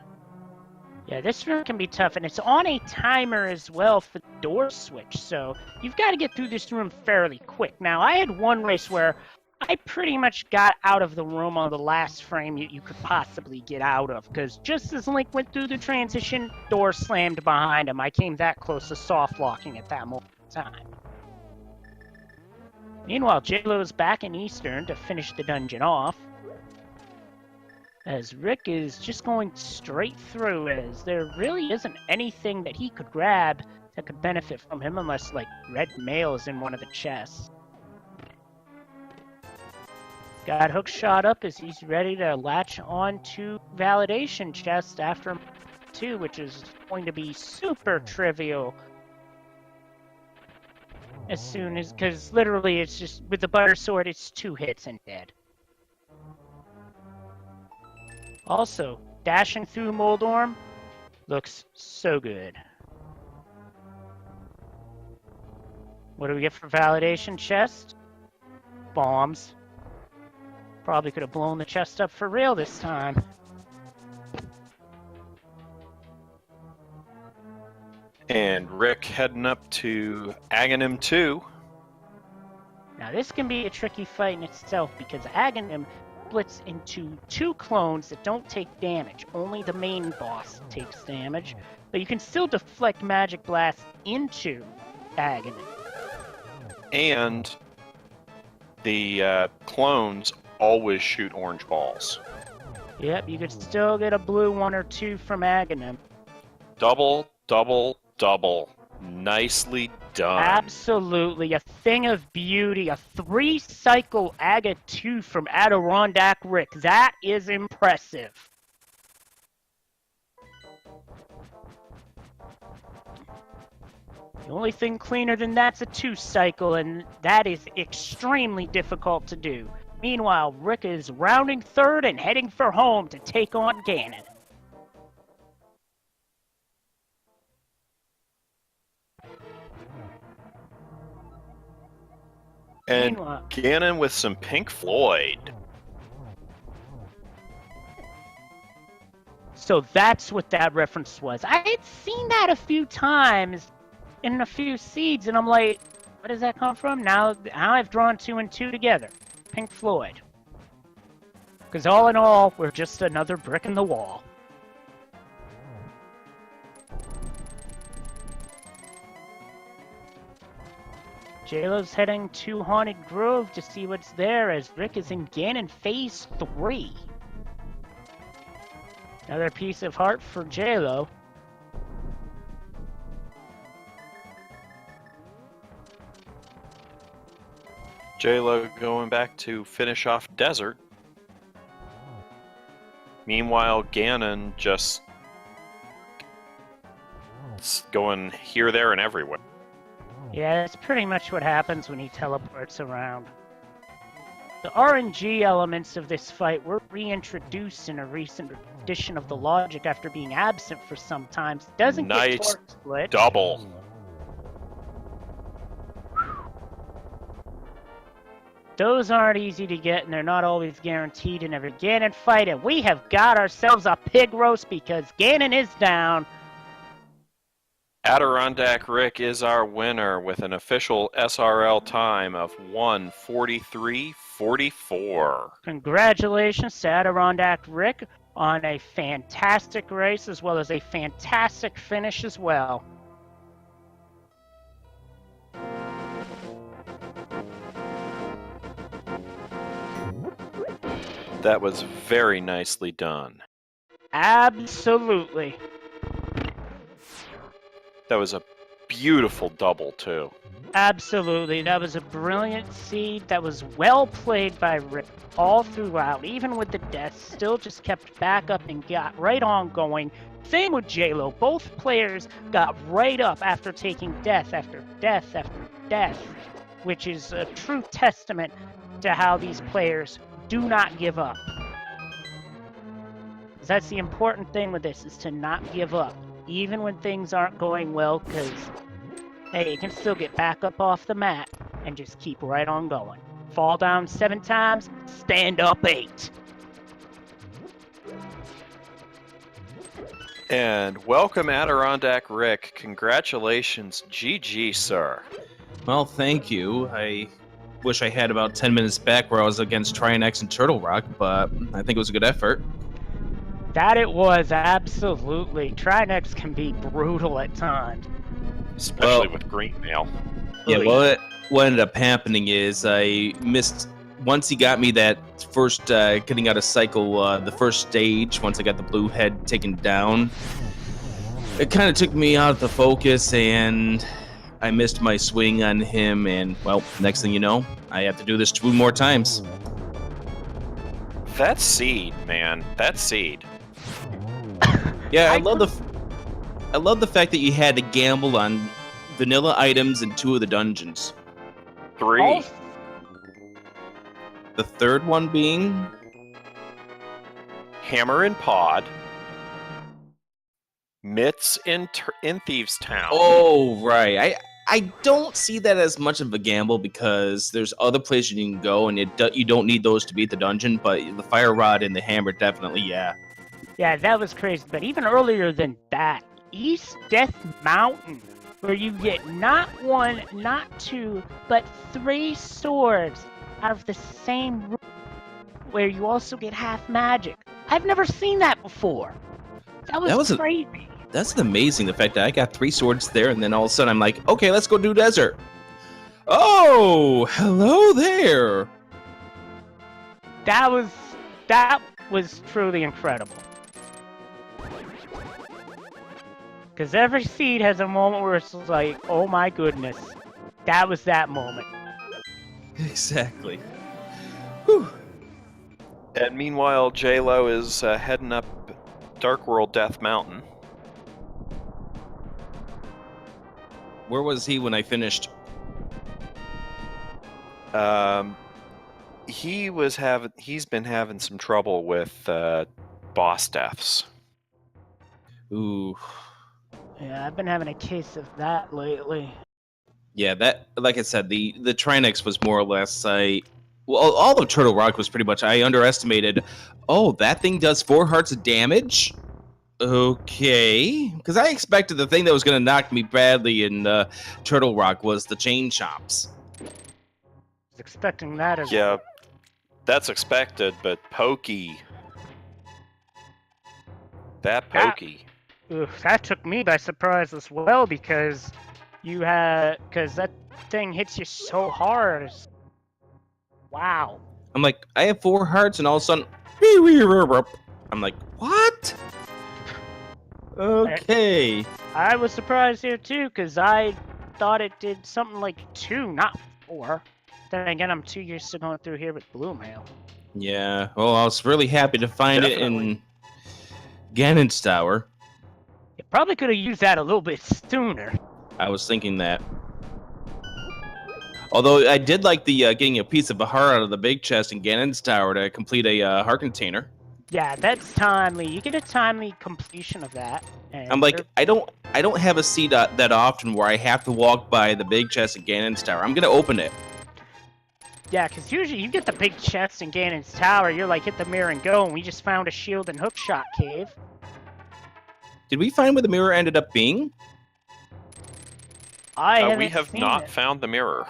Yeah, this room can be tough, and it's on a timer as well for the door switch, so you've got to get through this room fairly quick. Now, I had one race where I pretty much got out of the room on the last frame you could possibly get out of, because just as Link went through the transition, door slammed behind him. I came that close to soft locking at that moment in time. Meanwhile, Jaylow's back in Eastern to finish the dungeon off, as Rick is just going straight through, as there really isn't anything that he could grab that could benefit from him unless, like, red mail is in one of the chests. Got hook shot up as he's ready to latch on to validation chest after 2, which is going to be super trivial. As soon as, because literally it's just, with the butter sword, it's 2 hits and dead. Also, dashing through Moldorm looks so good. What do we get for validation chest? Bombs. Probably could have blown the chest up for real this time. And Rick heading up to Aghanim 2. Now this can be a tricky fight in itself because Aghanim splits into 2 clones that don't take damage. Only the main boss takes damage, but you can still deflect magic blasts into Aghanim. And the clones always shoot orange balls. Yep, you could still get a blue 1 or 2 from Aghanim. Double, double, double. Nicely done. Absolutely, a thing of beauty. A 3-cycle Aga 2 from AdirondackRick. That is impressive. The only thing cleaner than that's a 2-cycle, and that is extremely difficult to do. Meanwhile, Rick is rounding 3rd and heading for home to take on Ganon. And Ganon with some Pink Floyd. So that's what that reference was. I had seen that a few times in a few seeds, and I'm like, where does that come from? Now I've drawn 2 and 2 together. Pink Floyd. Because all in all, we're just another brick in the wall. Jaylow's heading to Haunted Grove to see what's there as Rick is in Ganon Phase 3. Another piece of heart for Jaylow. Jaylow going back to finish off Desert. Meanwhile, Ganon just going here, there, and everywhere. Yeah, that's pretty much what happens when he teleports around. The RNG elements of this fight were reintroduced in a recent edition of the logic after being absent for some time. Doesn't nice get torque split. Double. Those aren't easy to get, and they're not always guaranteed in every Ganon fight, and we have got ourselves a pig roast because Ganon is down. AdirondackRick is our winner with an official SRL time of 1:43.44. Congratulations to AdirondackRick on a fantastic race as well as a fantastic finish as well. That was very nicely done. Absolutely. That was a beautiful double, too. Absolutely. That was a brilliant seed. That was well played by Rick all throughout. Even with the death, still just kept back up and got right on going. Same with Jaylow. Both players got right up after taking death after death after death, which is a true testament to how these players do not give up. That's the important thing with this, is to not give up, even when things aren't going well, because hey, you can still get back up off the mat and just keep right on going. Fall down 7 times, stand up 8. And welcome, AdirondackRick. Congratulations. GG, sir. Well, thank you. I wish I had about 10 minutes back where I was against Trinex and Turtle Rock, but I think it was a good effort. That it was, absolutely. Trinex can be brutal at times. Especially with green mail. Yeah, well, what ended up happening is I missed, once he got me that first, getting out of cycle, the first stage, once I got the blue head taken down, it kind of took me out of the focus, and I missed my swing on him, and, well, next thing you know, I have to do this 2 more times. That seed, man. That seed. Yeah, I love the fact that you had to gamble on vanilla items in 2 of the dungeons. 3. Oh. The third one being Hammer and Pod. Mitts in Thieves Town. Oh, right. I don't see that as much of a gamble because there's other places you can go, and you don't need those to beat the dungeon, but the Fire Rod and the Hammer definitely, yeah. Yeah, that was crazy. But even earlier than that, East Death Mountain, where you get not 1, not 2, but 3 swords out of the same room, where you also get half magic. I've never seen that before. That was crazy. That's amazing, the fact that I got 3 swords there, and then all of a sudden I'm like, okay, let's go do desert. Oh, hello there. That was truly incredible. Because every seed has a moment where it's like, oh my goodness, that was that moment. Exactly. Whew. And meanwhile, Jaylow is heading up Dark World Death Mountain. Where was he when I finished? He's been having some trouble with boss deaths. Ooh. Yeah, I've been having a case of that lately. Yeah, that, like I said, the Trinex was more or less, all of Turtle Rock was pretty much, I underestimated, oh, that thing does 4 hearts of damage? Okay. Because I expected the thing that was going to knock me badly in Turtle Rock was the chain chops. I was expecting that as Yeah, that's expected, but pokey. That pokey. That took me by surprise as well, because that thing hits you so hard. Wow. I'm like, I have 4 hearts, and all of a sudden, I'm like, what? Okay. I was surprised here too, because I thought it did something like 2, not 4. Then again, I'm too used to going through here with blue mail. Yeah, well, I was really happy to find it in Ganon's Tower. You probably could have used that a little bit sooner. I was thinking that. Although I did like the getting a piece of a heart out of the big chest in Ganon's Tower to complete a heart container. Yeah, that's timely. You get a timely completion of that. And I'm like, I don't have a seat that often where I have to walk by the big chest in Ganon's Tower. I'm gonna open it. Yeah, because usually you get the big chest in Ganon's Tower, you're like, hit the mirror and go, and we just found a shield and hookshot cave. Did we find where the mirror ended up being? We have not found the mirror.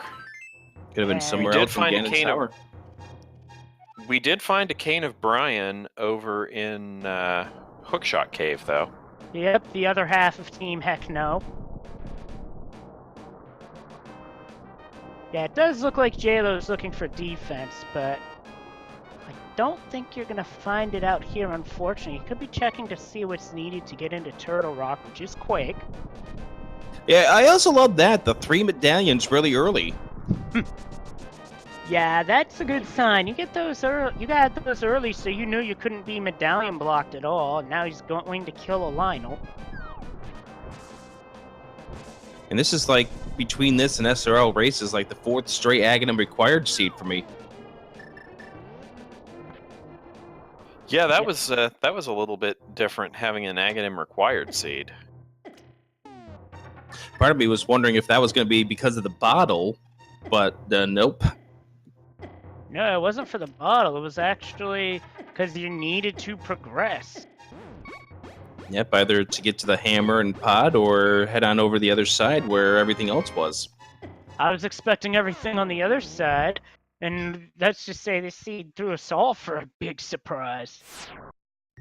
Could have been somewhere else in Ganon's Tower. We did find a cane of Brian over in Hookshot Cave, though. Yep, the other half of Team Heck No. Yeah, it does look like Jaylow's looking for defense, but I don't think you're going to find it out here, unfortunately. You could be checking to see what's needed to get into Turtle Rock, which is quick. Yeah, I also love that. The 3 medallions really early. Yeah, that's a good sign. You get those you got those early, so you knew you couldn't be medallion blocked at all. Now he's going to kill a Lionel. And this is like, between this and SRL races, like the 4th straight Aghanim required seed for me. Yeah, that was a little bit different having an Aghanim required seed. Part of me was wondering if that was going to be because of the bottle, but nope. No, it wasn't for the bottle. It was actually because you needed to progress. Yep, either to get to the hammer and pod or head on over the other side where everything else was. I was expecting everything on the other side, and let's just say this seed threw us all for a big surprise.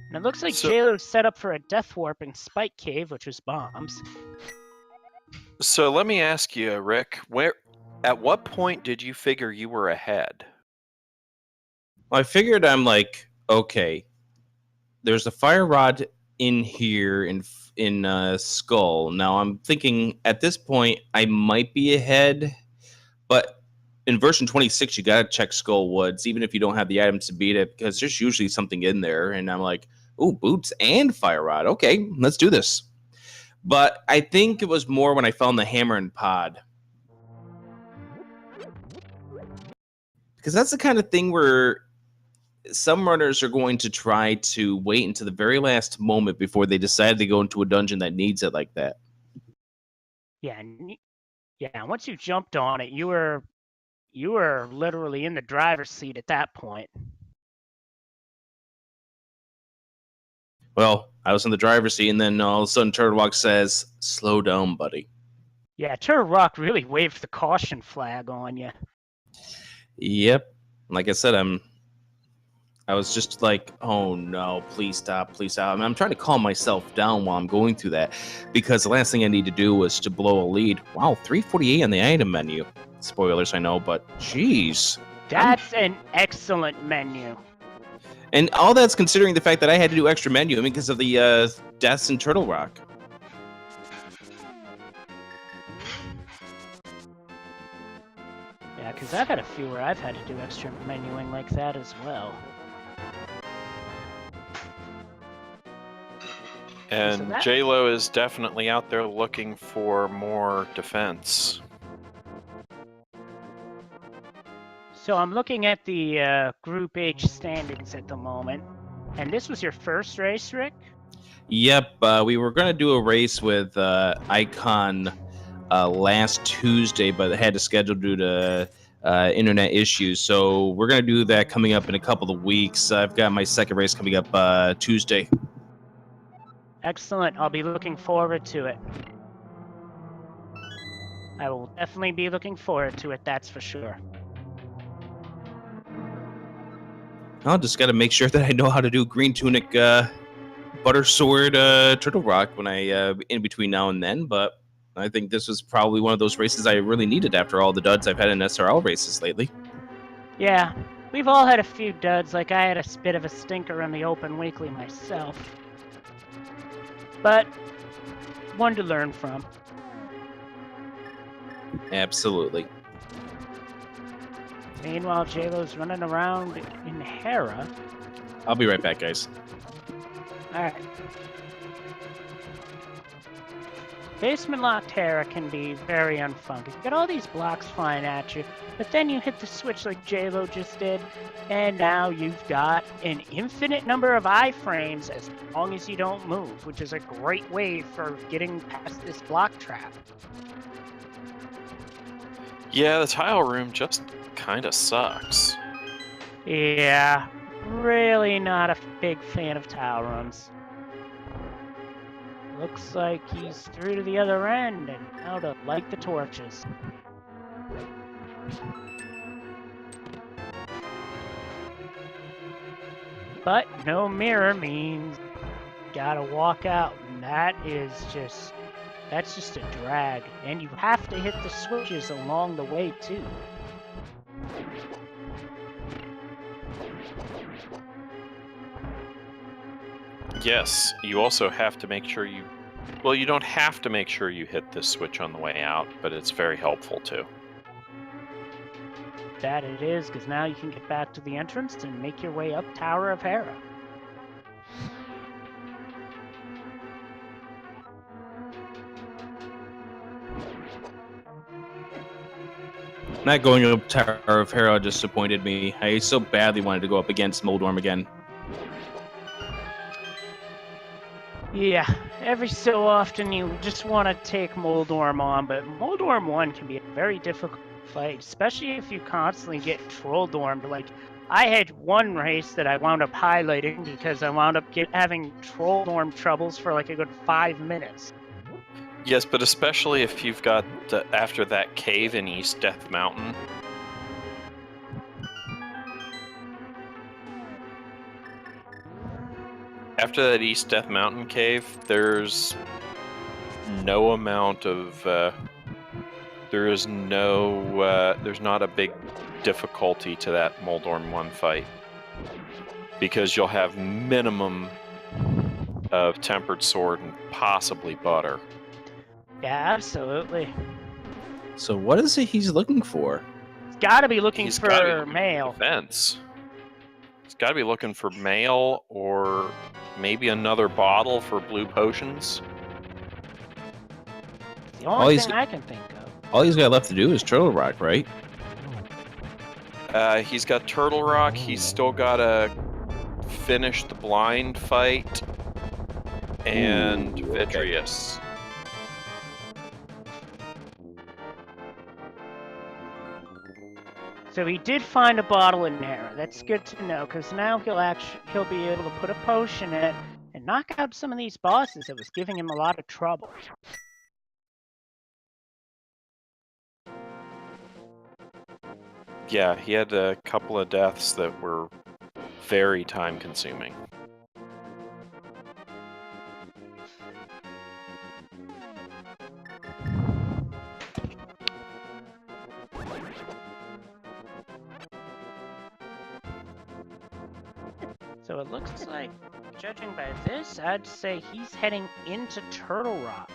And it looks like Jaylo's set up for a death warp in Spike Cave, which was bombs. So let me ask you, Rick, at what point did you figure you were ahead? Well, I figured I'm like, okay, there's a fire rod in here in Skull. Now I'm thinking at this point I might be ahead, but in version 26 you gotta check Skull Woods even if you don't have the items to beat it, because there's usually something in there. And I'm like, oh, boots and fire rod. Okay, let's do this. But I think it was more when I found the hammer and pod, because that's the kind of thing where some runners are going to try to wait until the very last moment before they decide to go into a dungeon that needs it like that. Yeah, once you jumped on it, you were literally in the driver's seat at that point. Well, I was in the driver's seat, and then all of a sudden Turtle Rock says, "Slow down, buddy." Yeah, Turtle Rock really waved the caution flag on you. Yep. Like I said, I was just like, oh no, please stop, please stop. I mean, I'm trying to calm myself down while I'm going through that, because the last thing I need to do was to blow a lead. Wow, 348 on the item menu. Spoilers, I know, but jeez. That's an excellent menu. And all that's considering the fact that I had to do extra menu, I mean, because of the deaths in Turtle Rock. Yeah, because I've had a few where I've had to do extra menuing like that as well. And Jaylow is definitely out there looking for more defense. So I'm looking at the Group H standings at the moment. And this was your first race, Rick? Yep, we were going to do a race with Icon last Tuesday, but had to schedule due to internet issues. So we're going to do that coming up in a couple of weeks. I've got my second race coming up Tuesday. Excellent. I'll be looking forward to it. I will definitely be looking forward to it, that's for sure. I'll just got to make sure that I know how to do Green Tunic, Butter Sword, Turtle Rock when I in between now and then. But I think this was probably one of those races I really needed after all the duds I've had in SRL races lately. Yeah, we've all had a few duds. Like I had a bit of a stinker in the Open Weekly myself. But one to learn from. Absolutely. Meanwhile, Jaylow's running around in Hera. I'll be right back, guys. Alright. Basement locked Hera can be very unfunky. You get all these blocks flying at you, but then you hit the switch like Jaylow just did, and now you've got an infinite number of iframes as long as you don't move, which is a great way for getting past this block trap. Yeah, the tile room just kind of sucks. Yeah, really not a big fan of tile rooms. Looks like he's through to the other end, and now to light the torches. But no mirror means gotta walk out, and that's just a drag. And you have to hit the switches along the way too. Yes, you also have to make sure you Well, you don't have to make sure you hit this switch on the way out, but it's very helpful too. That it is, because now you can get back to the entrance and make your way up Tower of Hera. Not going up Tower of Hera disappointed me. I so badly wanted to go up against Moldorm again. Yeah, every so often you just want to take Moldorm on, but Moldorm 1 can be a very difficult fight, especially if you constantly get Trolldormed. Like, I had one race that I wound up highlighting because I wound up having Trolldorm troubles for like a good 5 minutes. Yes, but especially if you've got after that cave in East Death Mountain. After that East Death Mountain cave, there's no amount of there's not a big difficulty to that Moldorm 1 fight, because you'll have minimum of Tempered Sword and possibly Butter. Yeah, absolutely. So what is it he's looking for? He's got to be looking He's gotta be for looking mail. Defense. He's got to be looking for mail, or maybe another bottle for blue potions. It's the only thing I can think of. All he's got left to do is Turtle Rock, right? He's got Turtle Rock. He's still got to finish the blind fight and Vitreous. So he did find a bottle in there. That's good to know, because now he'll be able to put a potion in it and knock out some of these bosses that was giving him a lot of trouble. Yeah, he had a couple of deaths that were very time-consuming. So it looks like, judging by this, I'd say he's heading into Turtle Rock.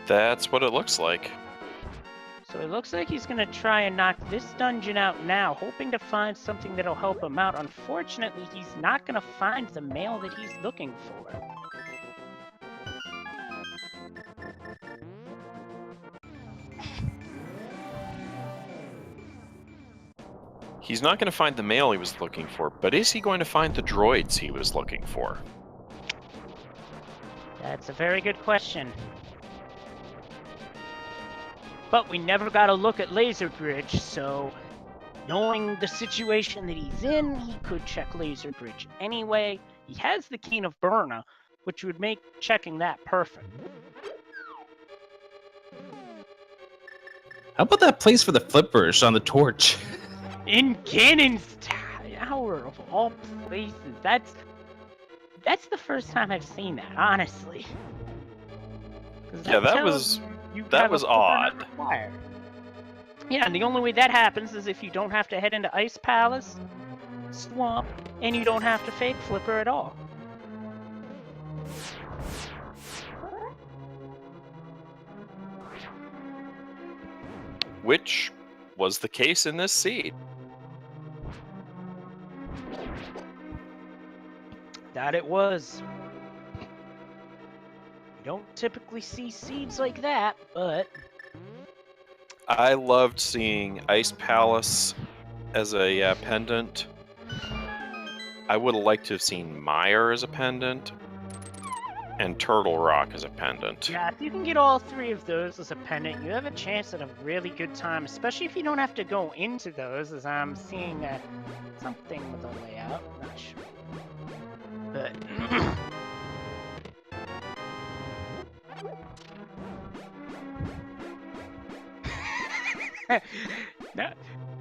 That's what it looks like. So it looks like he's going to try and knock this dungeon out now, hoping to find something that'll help him out. Unfortunately, he's not going to find the mail that he's looking for. He's not going to find the mail he was looking for, but is he going to find the droids he was looking for? That's a very good question. But we never got a look at Laser Bridge, so knowing the situation that he's in, he could check Laser Bridge anyway. He has the Cane of Burna, which would make checking that perfect. How about that place for the flippers on the torch? In Ganon's Tower of all places. That's the first time I've seen that, honestly. Yeah, that was odd. Required. Yeah, and the only way that happens is if you don't have to head into Ice Palace, Swamp, and you don't have to fake Flipper at all. Which was the case in this seed. That it was. You don't typically see seeds like that, but... I loved seeing Ice Palace as a pendant. I would have liked to have seen Mire as a pendant, and Turtle Rock as a pendant. Yeah, if you can get all three of those as a pendant, you have a chance at a really good time, especially if you don't have to go into those, as I'm seeing something with the layout. I'm not sure. But... no,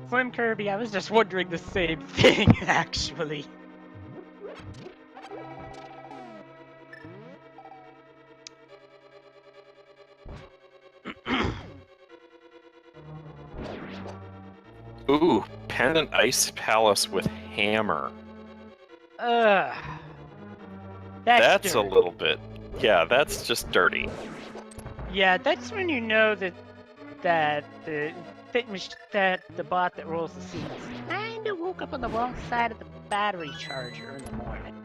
Slim Kirby, I was just wondering the same thing, actually. Ooh, pendant Ice Palace with hammer. That's a little bit Yeah, that's just dirty. Yeah, that's when you know that the bot that rolls the seeds kinda woke up on the wrong side of the battery charger in the morning.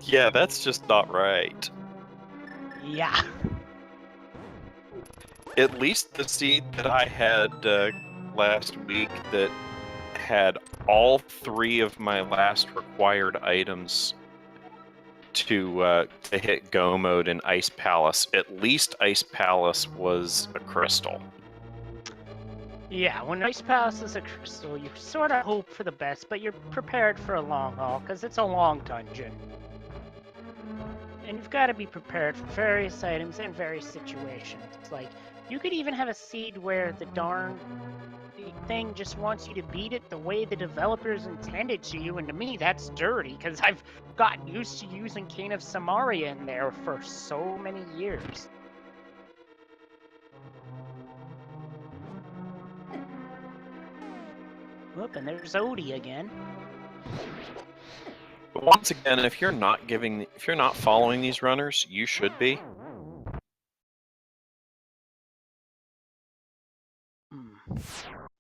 Yeah, that's just not right. Yeah. At least the seed that I had last week that had all 3 of my last required items to hit go mode in Ice Palace. At least Ice Palace was a crystal. Yeah, when Ice Palace is a crystal, you sort of hope for the best, but you're prepared for a long haul, because it's a long dungeon. And you've got to be prepared for various items and various situations. Like, you could even have a seed where the darn thing just wants you to beat it the way the developers intended to you, and to me that's dirty, because I've gotten used to using Cane of Samaria in there for so many years. Whoop, and there's Odie again. But once again, if you're not following these runners, you should be.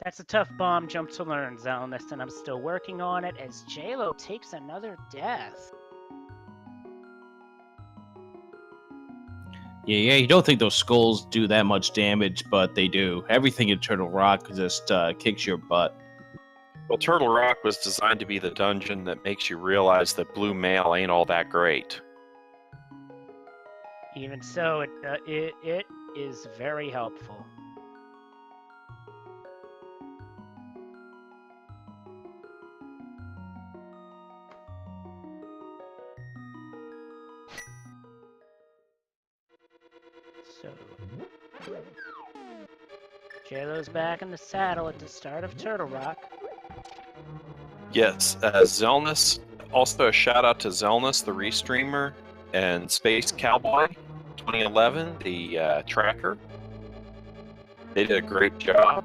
That's a tough bomb jump to learn, Zelnus, and I'm still working on it as Jaylow takes another death. Yeah, you don't think those skulls do that much damage, but they do. Everything in Turtle Rock just kicks your butt. Well, Turtle Rock was designed to be the dungeon that makes you realize that blue mail ain't all that great. Even so, it is very helpful. So, Jaylow's back in the saddle at the start of Turtle Rock. Yes, Zelnus. Also, a shout out to Zelnus, the restreamer, and Space Cowboy 2011, the tracker. They did a great job.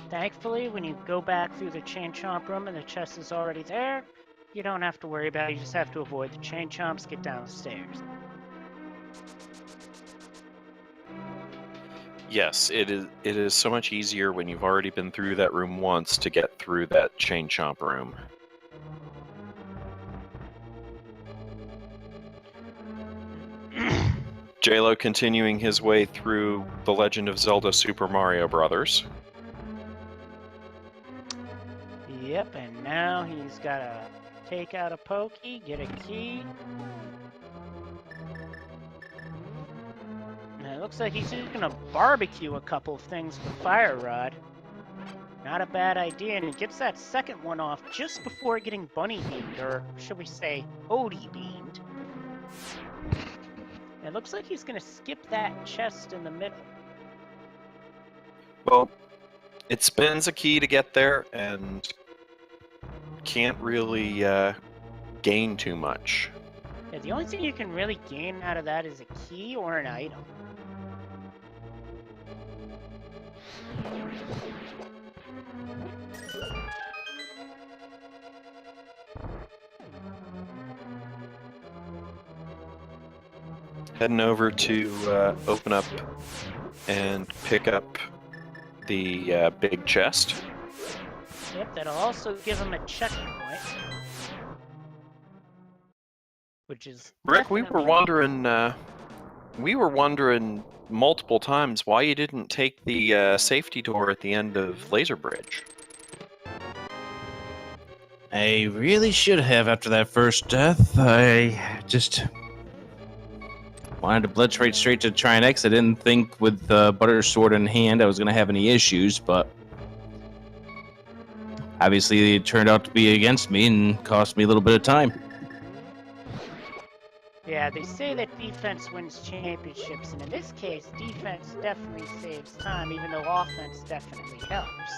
Thankfully, when you go back through the chain chomp room and the chest is already there, you don't have to worry about it. You just have to avoid the chain chomps, get down the stairs. Yes, it is so much easier when you've already been through that room once to get through that chain chomp room. Jaylow continuing his way through The Legend of Zelda Super Mario Brothers. Yep, and now he's gotta take out a pokey, get a key. And it looks like he's just gonna barbecue a couple of things with Fire Rod. Not a bad idea, and he gets that second one off just before getting bunny beamed, or should we say Odie beamed. It looks like he's gonna skip that chest in the middle. Well, it spends a key to get there, and can't really gain too much. Yeah, the only thing you can really gain out of that is a key or an item. Heading over to open up and pick up the big chest. Yep, that'll also give him a checkpoint. Which is Rick, we were wondering multiple times why you didn't take the safety door at the end of Laser Bridge. I really should have after that first death. I just wanted to blitz right straight to try and exit. I didn't think with the butter sword in hand I was going to have any issues, but obviously it turned out to be against me and cost me a little bit of time. Yeah, they say that defense wins championships, and in this case, defense definitely saves time, even though offense definitely helps.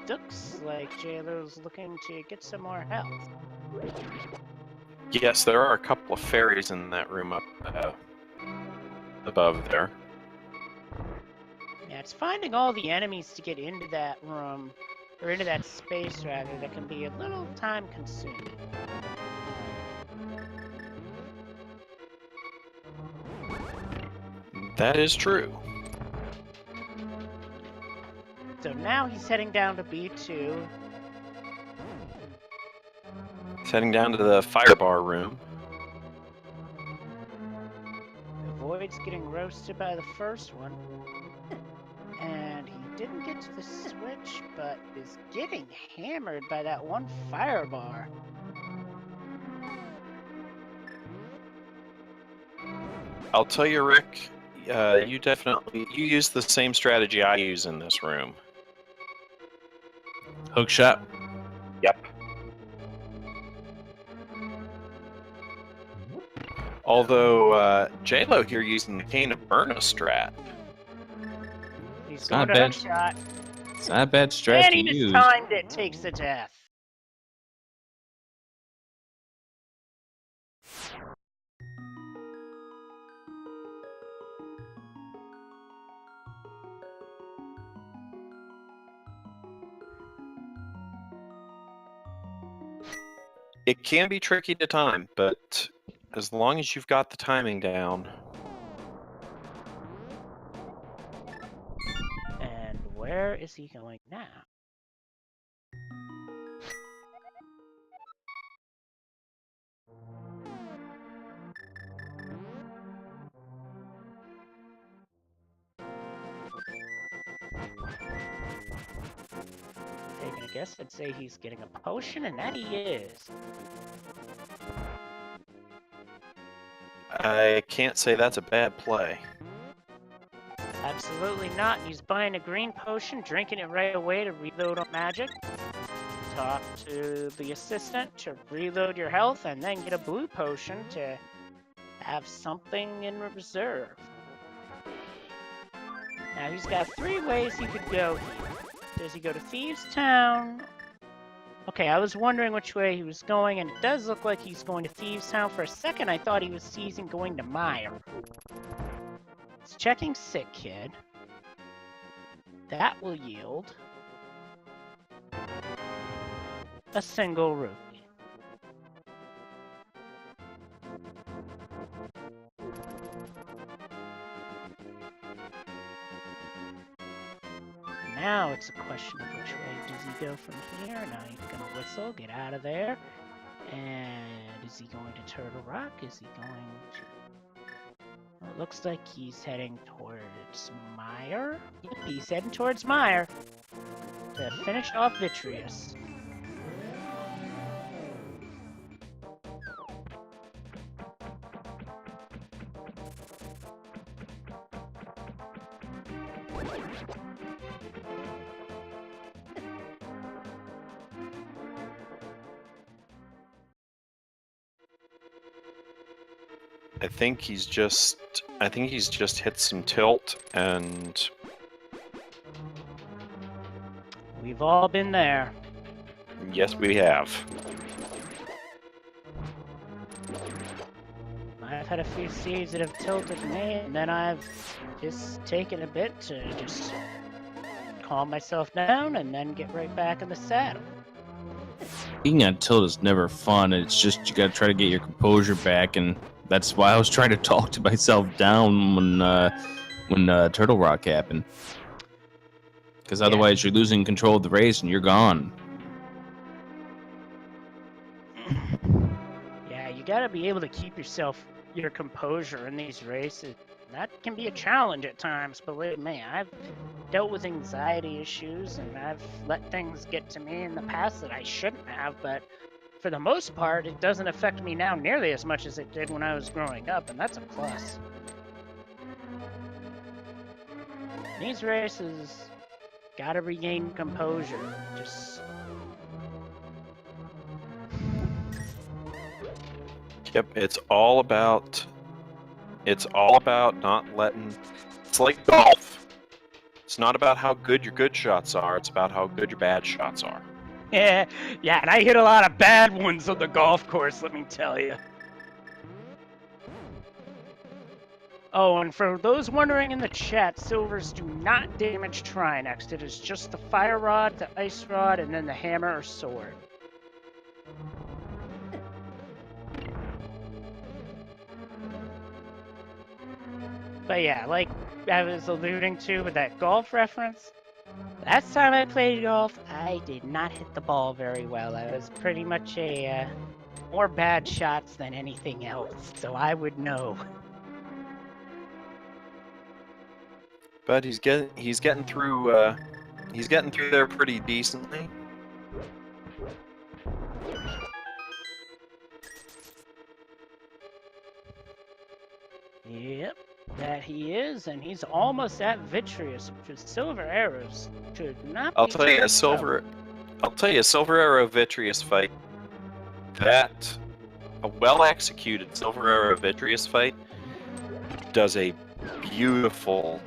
Looks like Jaylow's looking to get some more health. Yes, there are a couple of fairies in that room up above there. Yeah, it's finding all the enemies to get into that room, or into that space rather, that can be a little time consuming. That is true. So now he's heading down to B2. He's heading down to the fire bar room. Avoids getting roasted by the first one. And he didn't get to the switch, but is getting hammered by that one fire bar. I'll tell you, Rick, you use the same strategy I use in this room. Hook shot. Yep. Although Jaylow here using the Cane of Burna strat. He's It's going not to bad. hook shot. It's not a bad And strategy he to use. mistimed it, takes the death. It can be tricky to time, but as long as you've got the timing down. And where is he going now? Taking a guess, I'd say he's getting a potion, and that he is. I can't say that's a bad play. Absolutely not. He's buying a green potion, drinking it right away to reload on magic. Talk to the assistant to reload your health, and then get a blue potion to have something in reserve. Now he's got 3 ways he could go here. Does he go to Thieves Town? Okay, I was wondering which way he was going, and it does look like he's going to Thieves Town. For a second, I thought he was teasing going to Mire. It's checking Sick Kid. That will yield a single rupee. Now it's a question of which way does he go from here. Now he's gonna whistle, get out of there. And is he going to Turtle Rock? Is he going to... Well, it looks like he's heading towards Mire. Yep, he's heading towards Mire to finish off Vitreous. I think he's just hit some tilt, and We've all been there. yes, we have. I've had a few seeds that have tilted me, and then I've just taken a bit to just calm myself down and then get right back in the saddle. Being on tilt is never fun. It's just you gotta try to get your composure back, and that's why I was trying to talk to myself down when Turtle Rock happened. Because otherwise you're losing control of the race and you're gone. Yeah, you gotta be able to keep your composure in these races. That can be a challenge at times, believe me. I've dealt with anxiety issues and I've let things get to me in the past that I shouldn't have, but for the most part, it doesn't affect me now nearly as much as it did when I was growing up, and that's a plus. These races, gotta regain composure. Just... Yep, it's all about not letting. It's like golf. It's not about how good your good shots are. It's about how good your bad shots are. Yeah, and I hit a lot of bad ones on the golf course, let me tell you. Oh, and for those wondering in the chat, silvers do not damage Trinex. It is just the fire rod, the ice rod, and then the hammer or sword. But yeah, like I was alluding to with that golf reference, last time I played golf, I did not hit the ball very well. I was pretty much a more bad shots than anything else, so I would know. But he's getting through there pretty decently. Yep, that he is, and he's almost at Vitreous, which is silver arrows should not be. I'll tell you a silver arrow Vitreous fight. That a well executed silver arrow Vitreous fight does a beautiful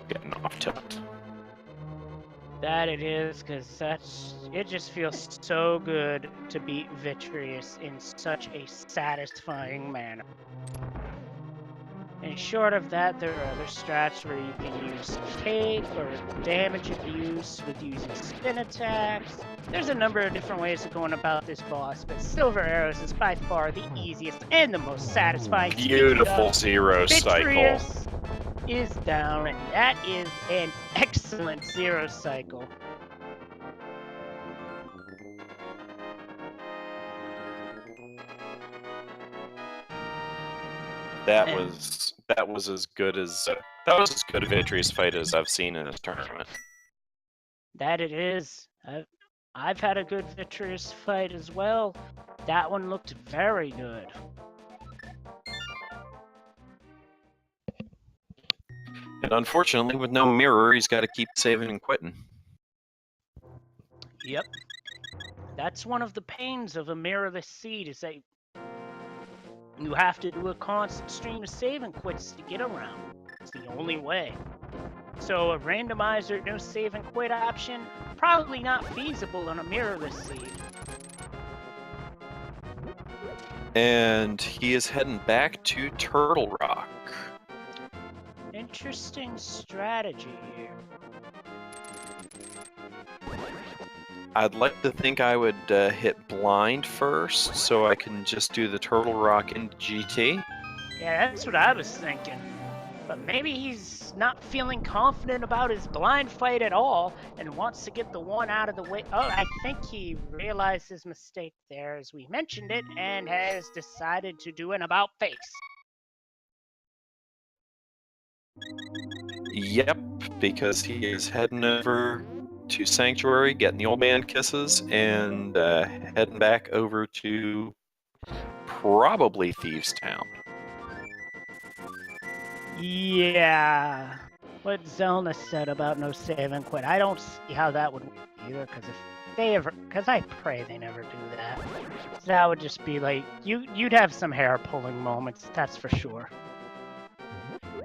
getting off tilt. That it is, because it just feels so good to beat Vitreous in such a satisfying manner. And short of that, there are other strats where you can use cake or damage abuse with using spin attacks. There's a number of different ways of going about this boss, but Silver Arrows is by far the easiest and the most satisfying. Beautiful zero cycle. Is down, and that is an excellent zero cycle. That was as good a Vitreous fight as I've seen in this tournament. That it is. I've had a good Vitreous fight as well. That one looked very good. And unfortunately, with no mirror, he's got to keep saving and quitting. Yep. That's one of the pains of a mirrorless seed, is that you have to do a constant stream of save and quits to get around. It's the only way. So a randomizer, no save and quit option, probably not feasible on a mirrorless seed. And he is heading back to Turtle Rock. Interesting strategy here. I'd like to think I would hit blind first, so I can just do the Turtle Rock into GT. Yeah, that's what I was thinking. But maybe he's not feeling confident about his blind fight at all and wants to get the one out of the way. Oh, I think he realized his mistake there as we mentioned it and has decided to do an about face. Yep, because he is heading over to Sanctuary, getting the old man kisses, and heading back over to probably Thieves Town. Yeah. What Zelda said about no save and quit, I don't see how that would work either, because I pray they never do that. That would just be like, you'd have some hair pulling moments, that's for sure.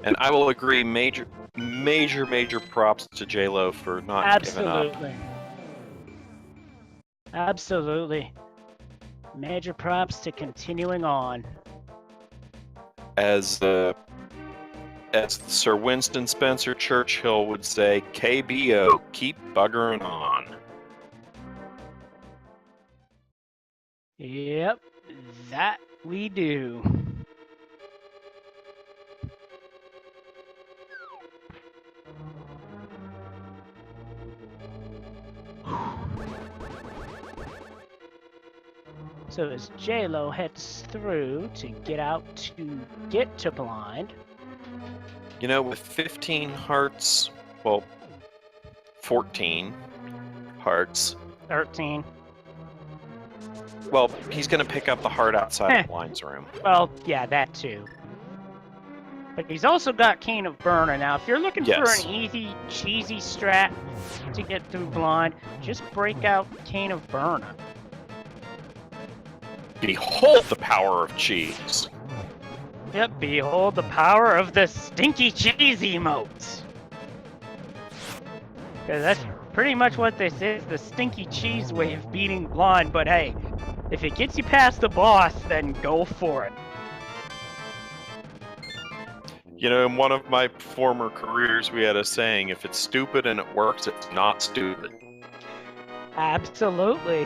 And I will agree, major props to Jaylow for not giving up. Absolutely. Major props to continuing on. As Sir Winston Spencer Churchill would say, KBO, keep buggering on. Yep, that we do. So as Jaylow heads through to get to blind. You know, with 15 hearts, well, 14 hearts. 13. Well, he's going to pick up the heart outside of Blind's room. Well, yeah, that too. But he's also got Cane of Burner. Now, if you're looking for an easy, cheesy strat to get through blind, just break out Cane of Burner. Behold the power of cheese. Yep, behold the power of the stinky cheese emotes. Because that's pretty much what this is, the stinky cheese way of beating blind, but hey, if it gets you past the boss, then go for it. You know, in one of my former careers, we had a saying, if it's stupid and it works, it's not stupid. Absolutely.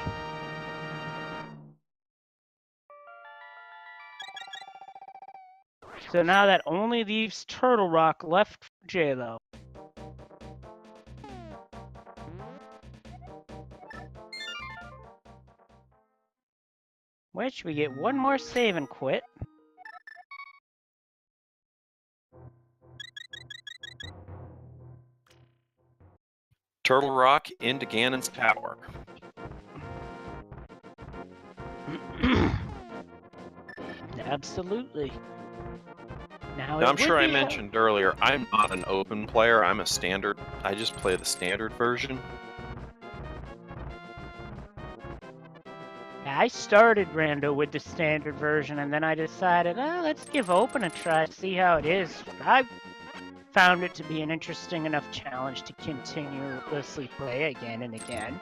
So now that only leaves Turtle Rock left for Jaylow. Which we get one more save and quit. Turtle Rock into Ganon's Tower. Absolutely. Now, I'm sure I mentioned earlier, I'm not an open player, I'm a standard. I just play the standard version. I started Rando with the standard version, and then I decided, let's give open a try, see how it is. I found it to be an interesting enough challenge to continuously play again and again.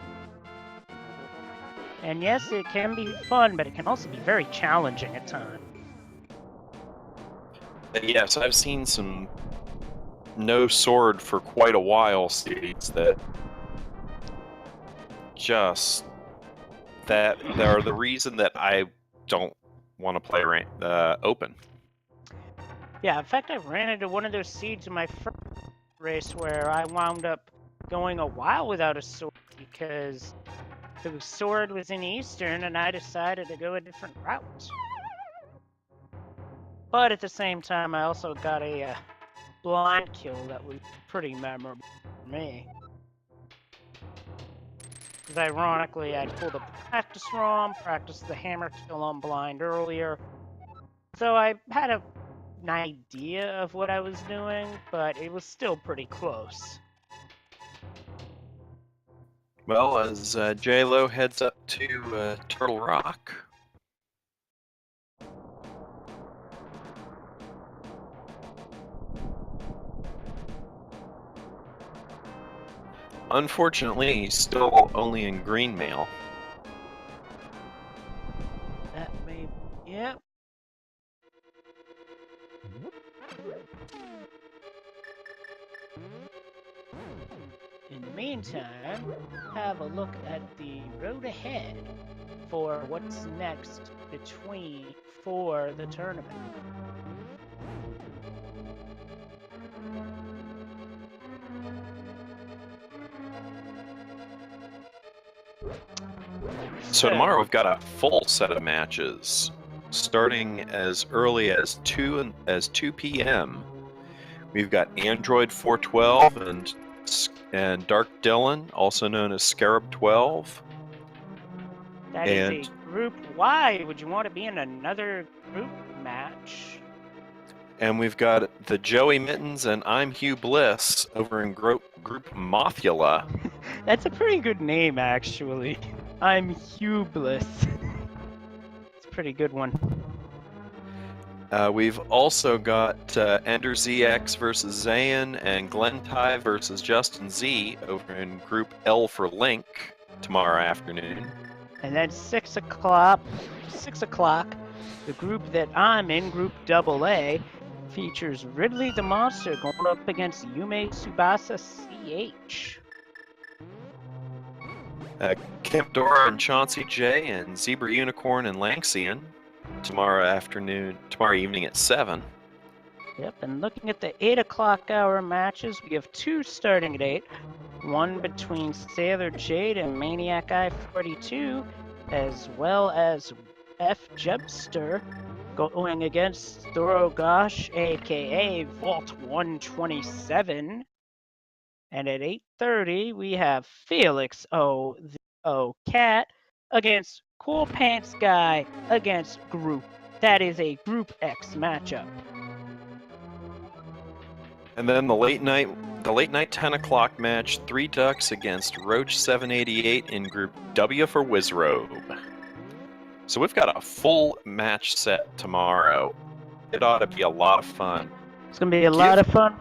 And yes, it can be fun, but it can also be very challenging at times. Yes, I've seen some no sword for quite a while series that just that are the reason that I don't want to play open. Yeah, in fact, I ran into one of those seeds in my first race where I wound up going a while without a sword because the sword was in Eastern and I decided to go a different route. But at the same time, I also got a blind kill that was pretty memorable for me. Because ironically, I pulled a practice ROM, practiced the hammer kill on blind earlier. So I had an idea of what I was doing, but it was still pretty close. Well, as Jaylow heads up to Turtle Rock. Unfortunately, he's still only in green mail. That may... Yep. In the meantime, have a look at the road ahead for what's next for the tournament. So tomorrow we've got a full set of matches, starting as early as 2 p.m. We've got Android 412 and Dark Dylan, also known as Scarab 12. That is a group. Why would you want to be in another group match? And we've got the Joey Mittens and I'm Hugh Bliss over in group Mothula. That's a pretty good name, actually. I'm Hugh Bliss. It's a pretty good one. We've also got Ender ZX versus Zayn and Glenn Ty versus Justin Z over in Group L for Link tomorrow afternoon. And then 6 o'clock, the group that I'm in, Group AA, features Ridley the Monster going up against Yume Tsubasa CH. Kemp Dora and Chauncey J and Zebra Unicorn and Lanxian tomorrow evening at 7. Yep, and looking at the 8 o'clock hour matches, we have 2 starting at 8. One between Sailor Jade and Maniac I-42, as well as F. Jebster going against Thorogosh, aka Vault 127. And at 8:30, we have Felix O. the O. Cat against Cool Pants Guy against Group. That is a Group X matchup. And then the late night 10 o'clock match, 3 Ducks against Roach 788 in Group W for Wizrobe. So we've got a full match set tomorrow. It ought to be a lot of fun. It's going to be a lot of fun.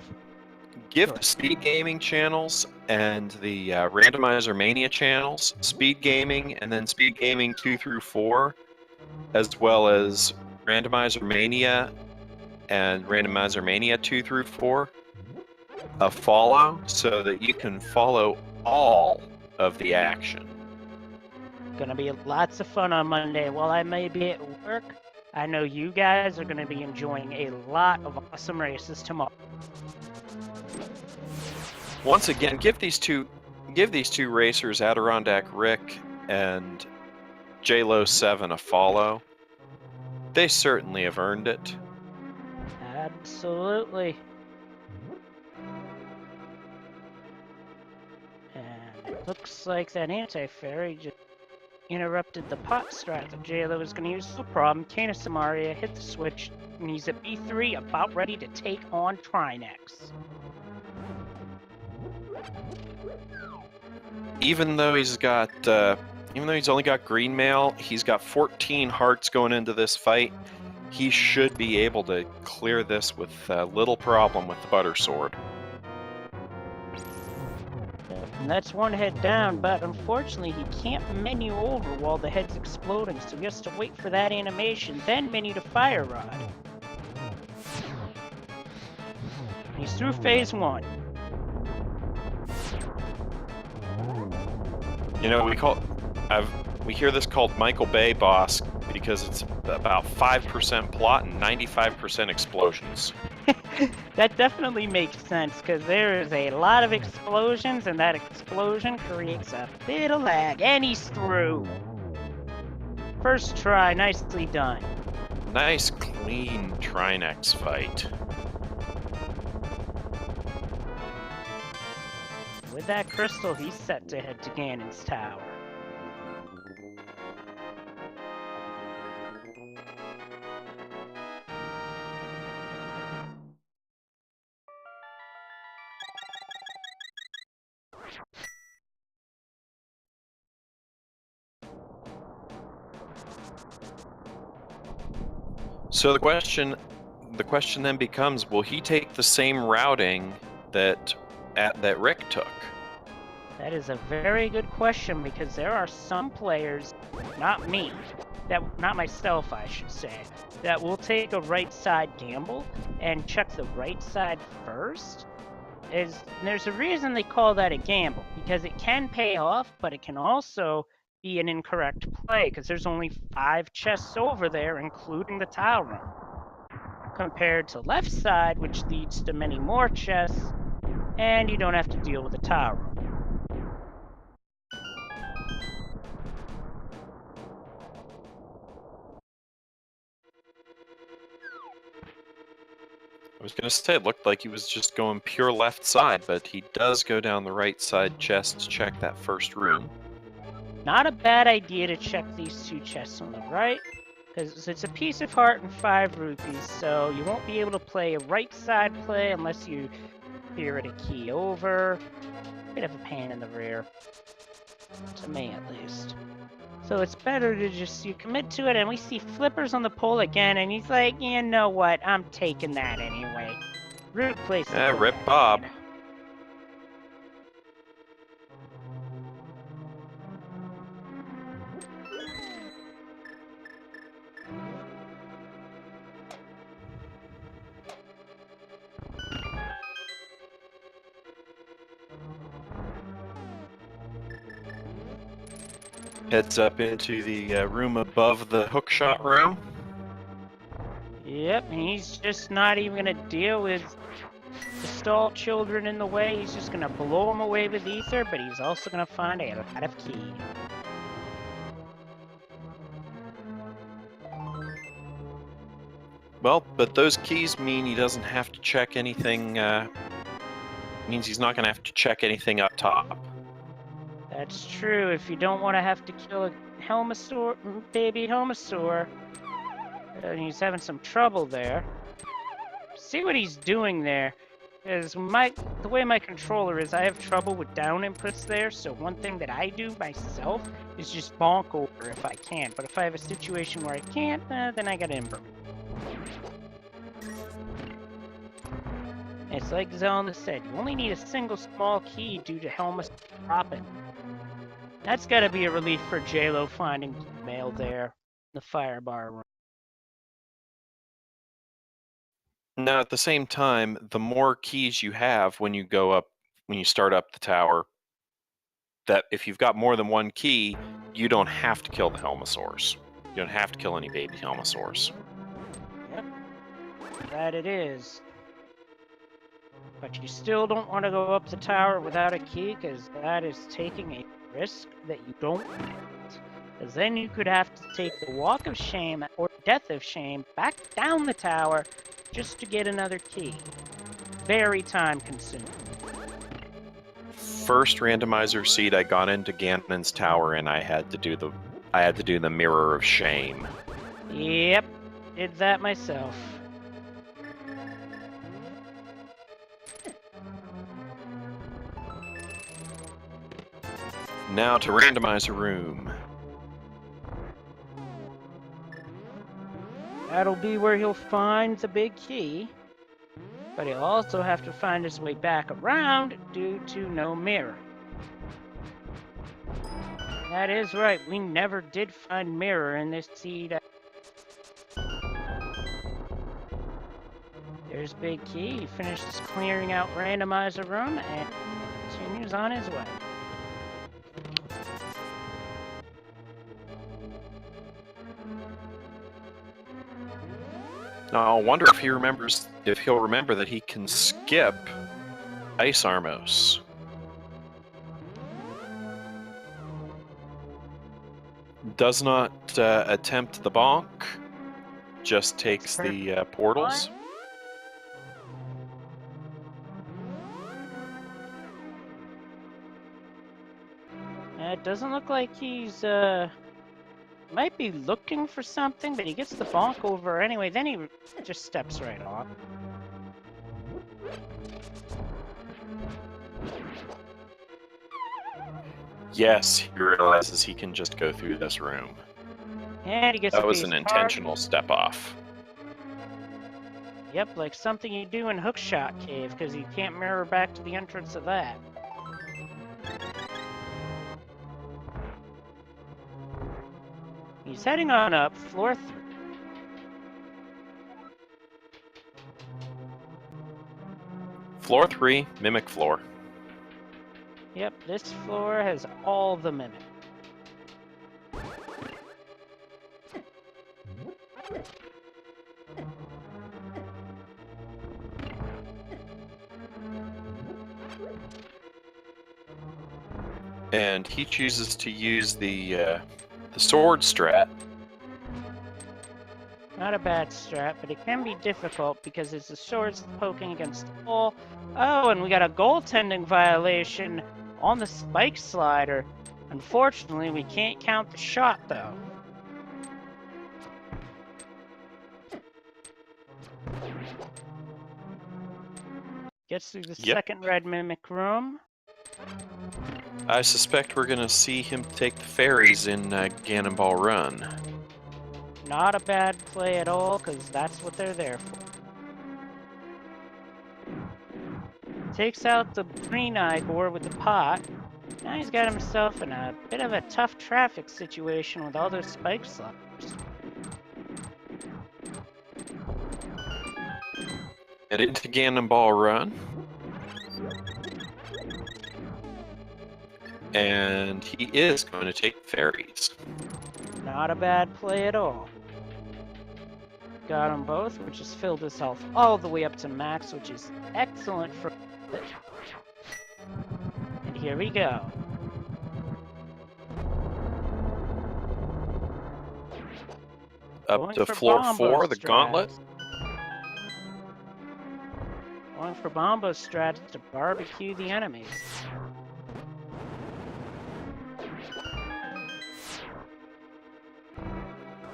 Give the Speed Gaming channels and the Randomizer Mania channels, Speed Gaming and then Speed Gaming 2 through 4, as well as Randomizer Mania and Randomizer Mania 2 through 4, a follow so that you can follow all of the action. Gonna be lots of fun on Monday. While I may be at work, I know you guys are gonna be enjoying a lot of awesome races tomorrow. Once again, give these two racers, AdirondackRick and Jaylow7, a follow. They certainly have earned it. Absolutely. And it looks like that anti-fairy just interrupted the pot strat that Jaylow was going to use. No problem. Kana Samaria hit the switch, and he's at B3, about ready to take on Trinex. Even though he's only got green mail, he's got 14 hearts going into this fight. He should be able to clear this with little problem with the butter sword. And that's one head down, but unfortunately he can't menu over while the head's exploding, so he has to wait for that animation, then menu to Fire Rod. He's through phase 1. You know, we hear this called Michael Bay boss because it's about 5% plot and 95% explosions. That definitely makes sense, because there is a lot of explosions, and that explosion creates a bit of lag, and he's through. First try, nicely done. Nice, clean Trinex fight. With that crystal, he's set to head to Ganon's tower. So the question then becomes, will he take the same routing that Rick took? That is a very good question, because there are some players, not me, not myself I should say, that will take a right side gamble and check the right side first. There's a reason they call that a gamble, because it can pay off, but it can also be an incorrect play, because there's only 5 chests over there, including the tile room, compared to left side, which leads to many more chests, and you don't have to deal with the tile room. I was going to say, it looked like he was just going pure left side, but he does go down the right side chest to check that first room. Not a bad idea to check these 2 chests on the right, because it's a piece of heart and 5 rupees, so you won't be able to play a right side play unless you spirit a key over. Bit of a pain in the rear, to me at least. So it's better to just, you commit to it, and we see Flippers on the pole again, and he's like, you know what, I'm taking that anyway. Root place. Rip Bob. Heads up into the room above the hookshot room. Yep, and he's just not even gonna deal with the stall children in the way. He's just gonna blow them away with ether, but he's also gonna find a lot of keys. Well, but those keys mean he doesn't have to check anything, means he's not going to have to check anything up top. That's true. If you don't want to have to kill a Helmasaur, baby Helmasaur, and he's having some trouble there. See what he's doing there. Is the way my controller is, I have trouble with down inputs there, so one thing that I do myself is just bonk over if I can. But if I have a situation where I can't, then I gotta invert. It's like Zelda said, you only need a single small key due to helmets dropping. That's gotta be a relief for Jaylow finding mail there in the fire bar room. Now, at the same time, the more keys you have when you start up the tower, that if you've got more than one key, you don't have to kill the Helmosaurs. You don't have to kill any baby Helmosaurs. Yep, that it is. But you still don't want to go up the tower without a key, because that is taking a risk that you don't want. Because then you could have to take the Walk of Shame or Death of Shame back down the tower just to get another key. Very time consuming. First randomizer seed, I got into Ganon's tower and I had to do the Mirror of Shame. Yep, did that myself. Now to randomizer room. That'll be where he'll find the big key. But he'll also have to find his way back around due to no mirror. That is right, we never did find mirror in this seed. There's big key. He finishes clearing out randomizer room and continues on his way. Now, I wonder if he'll remember that he can skip Ice Armos. Does not attempt the bonk, just takes the portals. It doesn't look like he's might be looking for something, but he gets the bonk over anyway, then he just steps right off. Yes, he realizes he can just go through this room. And he gets That a was piece an of intentional step off. Yep, like something you do in Hookshot Cave, because you can't mirror back to the entrance of that. He's heading on up, floor 3. Floor 3, Mimic Floor. Yep, this floor has all the mimic. And he chooses to use the sword strat. Not a bad strat, but it can be difficult because it's the swords poking against the wall. Oh, and we got a goaltending violation on the spike slider. Unfortunately, we can't count the shot, though. Gets through the second red mimic room. I suspect we're going to see him take the fairies in Cannonball Run. Not a bad play at all, because that's what they're there for. Takes out the green Igor with the pot. Now he's got himself in a bit of a tough traffic situation with all those spike sliders. Get into Cannonball Run. And he is going to take fairies. Not a bad play at all. Got them both, which has filled his health all the way up to max, which is excellent for... And here we go. Up to floor 4, the gauntlet. Going for Bombo strats to barbecue the enemies.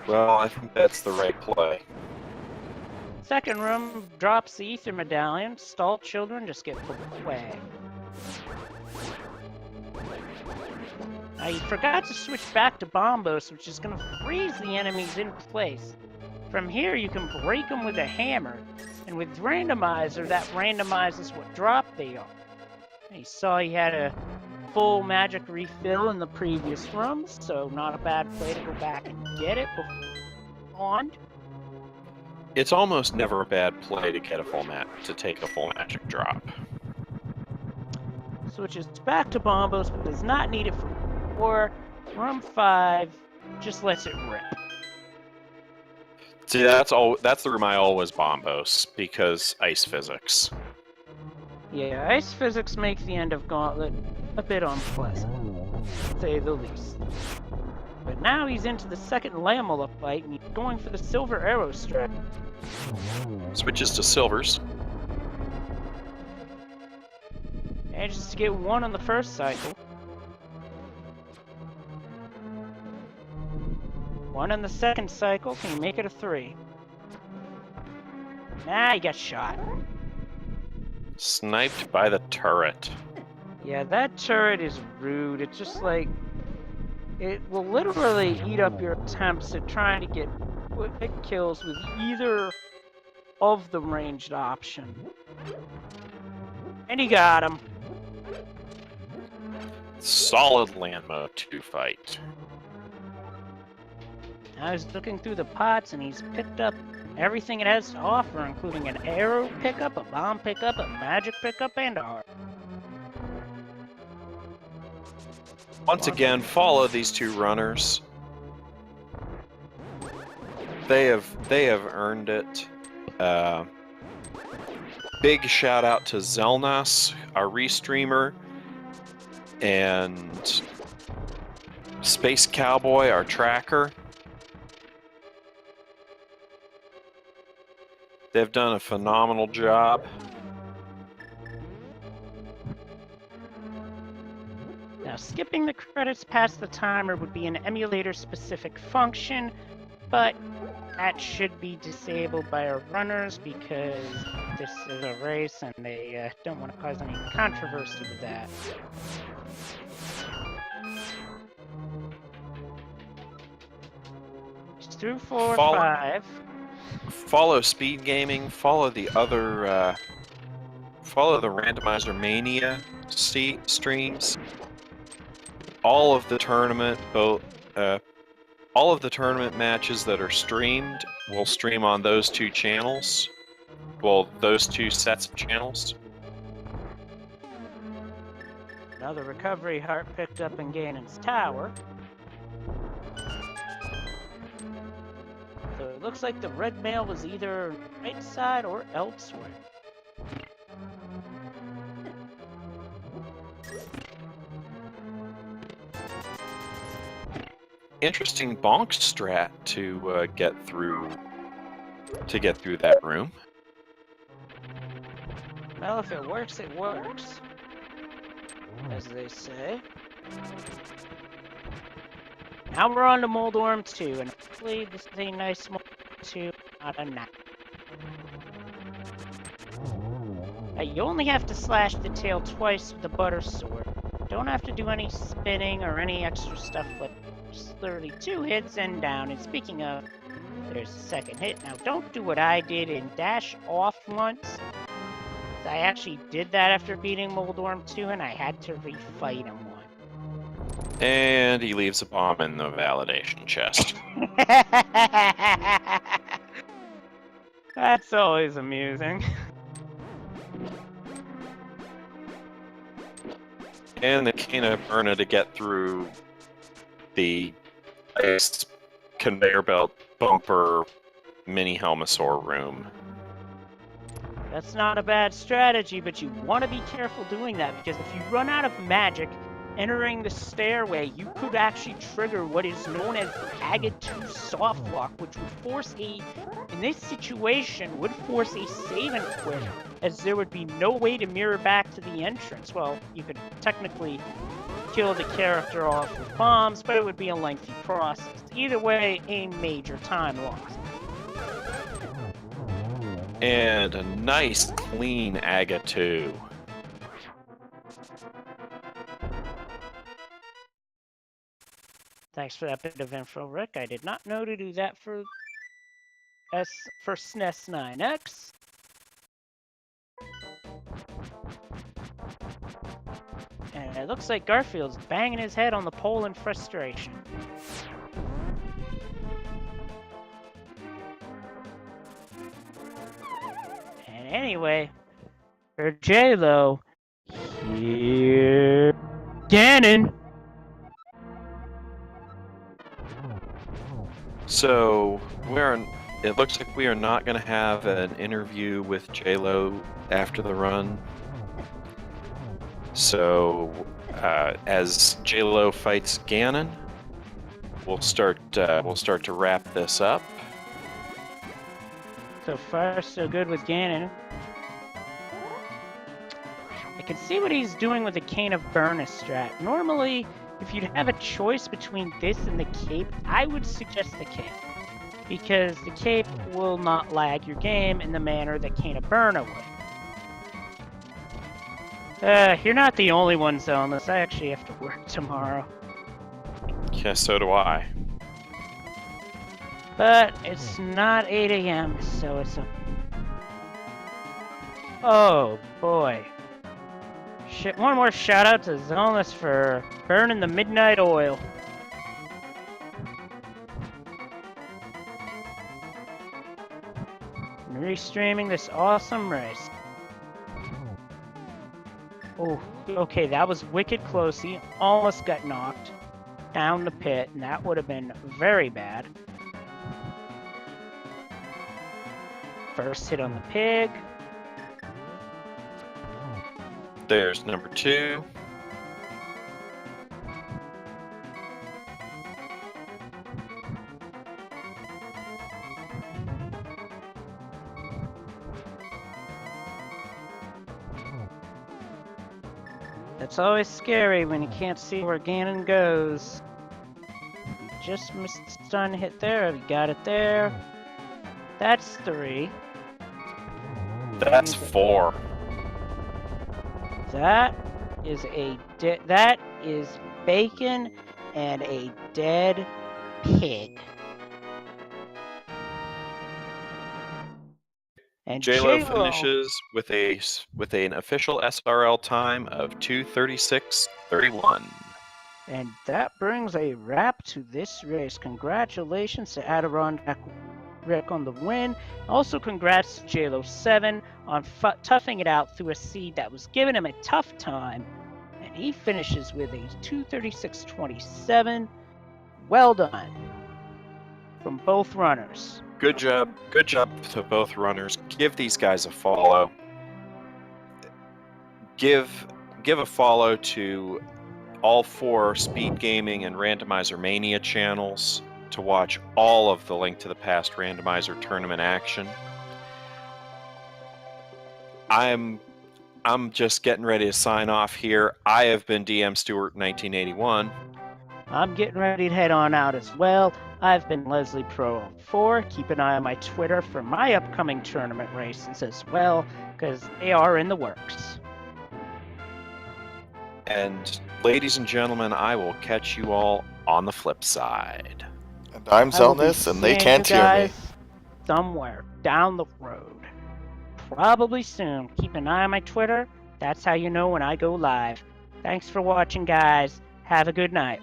Well, I think that's the right play. Second room drops the ether medallion. Stalled children just get put away. Now you forgot to switch back to Bombos, which is going to freeze the enemies in place. From here you can break them with a hammer, And with Randomizer, that randomizes what drop they are. You saw he had a full magic refill in the previous room, so not a bad play to go back and get it before on. It's almost never a bad play to get a to take a full magic drop. Switches back to Bombos, but does not need it for 4. Room 5 just lets it rip. See, that's the room I always bombos, because ice physics. Yeah, ice physics make the end of Gauntlet a bit unpleasant, to say the least. But now he's into the second Lamela fight, and he's going for the silver arrow strike. Switches to silvers. Manages to get 1 on the first cycle. 1 on the second cycle. Can you make it a 3? Nah, he got shot. Sniped by the turret. Yeah, that turret is rude. It's just like... it will literally eat up your attempts at trying to get quick kills with either of the ranged option. And he got him. Solid land mode 2 fight. Now he's looking through the pots and he's picked up everything it has to offer, including an arrow pickup, a bomb pickup, a magic pickup, and a heart. Once again, follow these 2 runners. They have earned it. Big shout out to Zelnas, our restreamer, and Space Cowboy, our tracker. They've done a phenomenal job. Now, skipping the credits past the timer would be an emulator-specific function, but that should be disabled by our runners because this is a race and they don't want to cause any controversy with that. It's through 4 or 5. Follow Speed Gaming. Follow the other. Follow the Randomizer Mania streams. All of the tournament, all of the tournament matches that are streamed will stream on those 2 channels. Well, those 2 sets of channels. Another recovery heart picked up in Ganon's tower. So it looks like the red mail was either right side or elsewhere. Interesting bonk strat to get through that room. Well, if it works, it works, as they say. Now we're on to Moldorm 2, and hopefully this is a nice Moldorm 2, not a 9. Now you only have to slash the tail twice with the butter sword. Don't have to do any spinning or any extra stuff like just literally 2 hits and down. And speaking of, there's a second hit. Now don't do what I did and dash off once. I actually did that after beating Moldorm 2 and I had to refight him one. And he leaves a bomb in the validation chest. That's always amusing. And the Kana Burna to get through the ice conveyor belt bumper mini Helmasaur room. That's not a bad strategy, but you want to be careful doing that because if you run out of magic entering the stairway, you could actually trigger what is known as Aga 2 soft lock, which would force in this situation, would force a save and quit, as there would be no way to mirror back to the entrance. Well, you could technically kill the character off with bombs, but it would be a lengthy process. Either way, a major time loss. And a nice, clean Aga 2. Thanks for that bit of info, Rick. I did not know to do that for SNES 9X. It looks like Garfield's banging his head on the pole in frustration. And anyway, for Jaylow, here, Ganon. So it looks like we are not going to have an interview with Jaylow after the run. So as Jaylow fights Ganon, we'll start to wrap this up. So far, so good with Ganon. I can see what he's doing with the Cane of Burnus strat. Normally, if you'd have a choice between this and the cape, I would suggest the cape. Because the cape will not lag your game in the manner that Cane of Burna would. You're not the only ones on this. I actually have to work tomorrow. Yeah, so do I. But it's not 8 a.m., so it's a... Oh, boy. One more shout out to Zoneless for burning the midnight oil. Restreaming this awesome race. Oh, okay, that was wicked close. He almost got knocked down the pit, and that would have been very bad. First hit on the pig. There's number 2. That's always scary when you can't see where Ganon goes. Just missed the stun hit there. You got it there. That's 3. That's 4. That is bacon and a dead pig. And Jaylow finishes with an official SRL time of 2:36:31. And that brings a wrap to this race. Congratulations to AdirondackRick on the win. Also, congrats to Jaylow7 on toughing it out through a seed that was giving him a tough time. And he finishes with a 2:36:27. Well done from both runners. Good job to both runners. Give these guys a follow. Give a follow to all 4 Speed Gaming and Randomizer Mania channels to watch all of the Link to the Past Randomizer tournament action. I'm just getting ready to sign off here. I have been DM Stewart 1981. I'm getting ready to head on out as well. I've been Leslie Pro 04. Keep an eye on my Twitter for my upcoming tournament races as well, because they are in the works. And ladies and gentlemen, I will catch you all on the flip side. And I'm Zelness, and they can't hear me. Somewhere down the road. Probably soon. Keep an eye on my Twitter. That's how you know when I go live. Thanks for watching, guys. Have a good night.